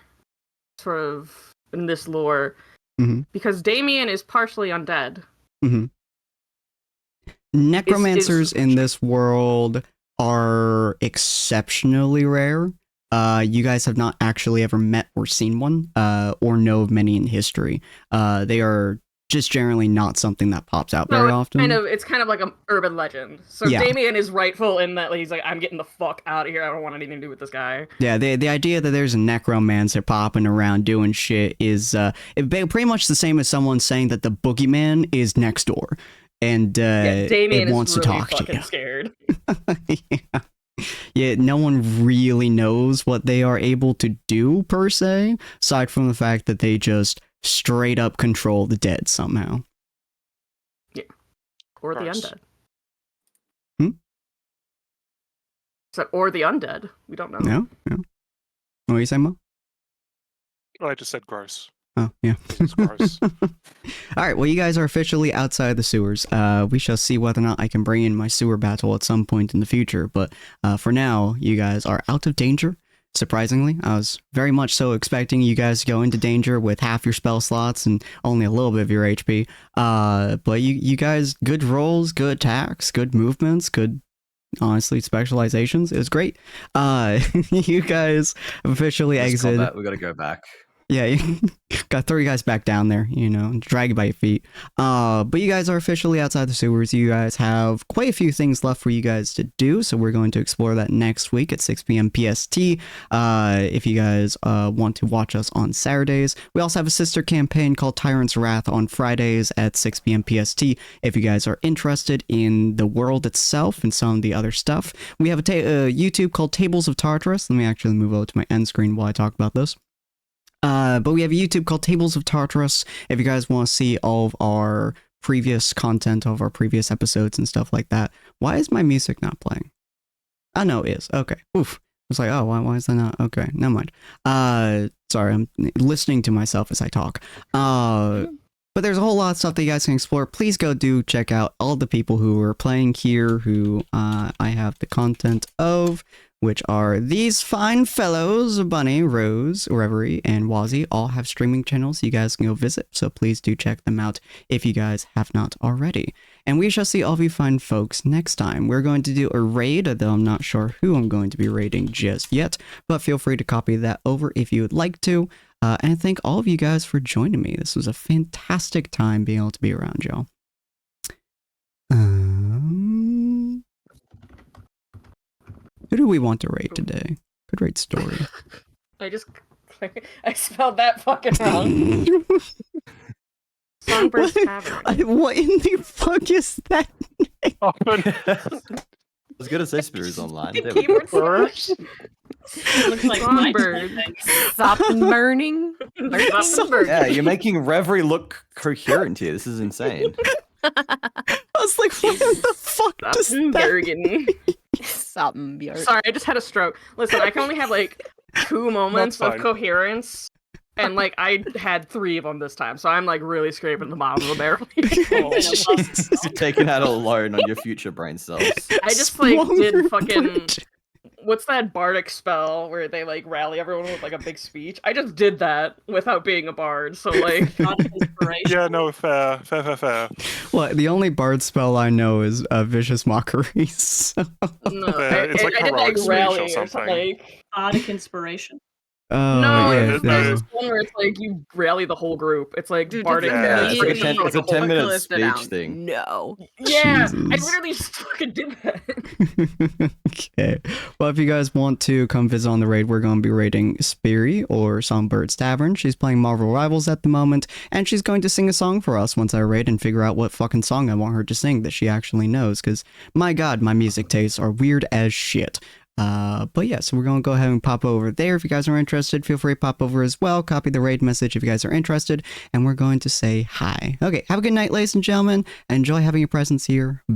sort of in this lore? Mhm. Because Damien is partially undead. Mm-hmm. Necromancers in this world are exceptionally rare. You guys have not actually ever met or seen one, or know of many in history. They are just generally not something that pops out very often. It's kind of like an urban legend. So Yeah. Damien is rightful in that he's like, I'm getting the fuck out of here. I don't want anything to do with this guy. Yeah, the idea that there's a necromancer popping around doing shit is pretty much the same as someone saying that the boogeyman is next door, and Damien it wants is really to talk to fucking you. scared. Yeah, no one really knows what they are able to do per se, aside from the fact that they just straight up control the dead somehow. Or the Gross. undead. Hmm? So, or the undead. We don't know. No? What are you saying, Mo? I just said gross. Oh, yeah. It's gross. All right, well, you guys are officially outside the sewers. We shall see whether or not I can bring in my sewer battle at some point in the future, but for now, you guys are out of danger. Surprisingly, I was very much so expecting you guys to go into danger with half your spell slots and only a little bit of your HP. But you guys, good rolls, good attacks, good movements, good, honestly, specializations. It was great. You guys officially exited. Combat, we got to go back. Yeah, you gotta throw you guys back down there, drag you by your feet. But you guys are officially outside the sewers. You guys have quite a few things left for you guys to do, so we're going to explore that next week at 6 p.m. PST. If you guys want to watch us on Saturdays. We also have a sister campaign called Tyrant's Wrath on Fridays at 6 p.m. PST. If you guys are interested in the world itself and some of the other stuff, we have a YouTube called Tables of Tartarus. Let me actually move over to my end screen while I talk about this. But we have a YouTube called Tables of Tartarus. If you guys want to see all of our previous content of our previous episodes and stuff like that. Why is my music not playing? Oh, no, it is. Okay. Oof. I was like, oh, why is that not? Okay, never mind. Sorry, I'm listening to myself as I talk. But there's a whole lot of stuff that you guys can explore. Please go do check out all the people who are playing here, who I have the content of, which are these fine fellows, Bunny, Rose, Reverie, and Wazzy, all have streaming channels you guys can go visit, so please do check them out if you guys have not already. And we shall see all of you fine folks next time. We're going to do a raid, though I'm not sure who I'm going to be raiding just yet, but feel free to copy that over if you would like to. And thank all of you guys for joining me. This was a fantastic time being able to be around y'all. Who do we want to rate today? Good rate story. I spelled that fucking wrong. Songbird Tavern. What in the fuck is that? I was gonna say Spirits Online. There we Keyword go. search. Looks like Songbird. Stop and burning. Yeah, you're making Reverie look coherent here. This is insane. I was like, what the fuck does that mean? Something, Sorry, I just had a stroke. Listen, I can only have like 2 moments of coherence, and like I had 3 of them this time, so I'm like really scraping the bottom of the barrel. You're taking out a loan on your future brain cells. I just like did fucking. What's that bardic spell where they like rally everyone with like a big speech? I just did that without being a bard, so like. Yeah, no, fair. Well, the only bard spell I know is Vicious Mockery. So. No, it's like heroic speech or something. Like bardic inspiration. Oh, no, yeah, there's this one where it's like you rally the whole group. It's like bardic. Yeah, it's like a 10-minute speech thing. No. Yeah, Jesus. I literally just fucking did that. Okay. Well, if you guys want to come visit on the raid, we're going to be raiding Speary or Songbird's Tavern. She's playing Marvel Rivals at the moment, and she's going to sing a song for us once I raid and figure out what fucking song I want her to sing that she actually knows, because my god, my music tastes are weird as shit. But yeah, so we're going to go ahead and pop over there. If you guys are interested, feel free to pop over as well. Copy the raid message if you guys are interested, and we're going to say hi. Okay, have a good night, ladies and gentlemen. Enjoy having your presence here.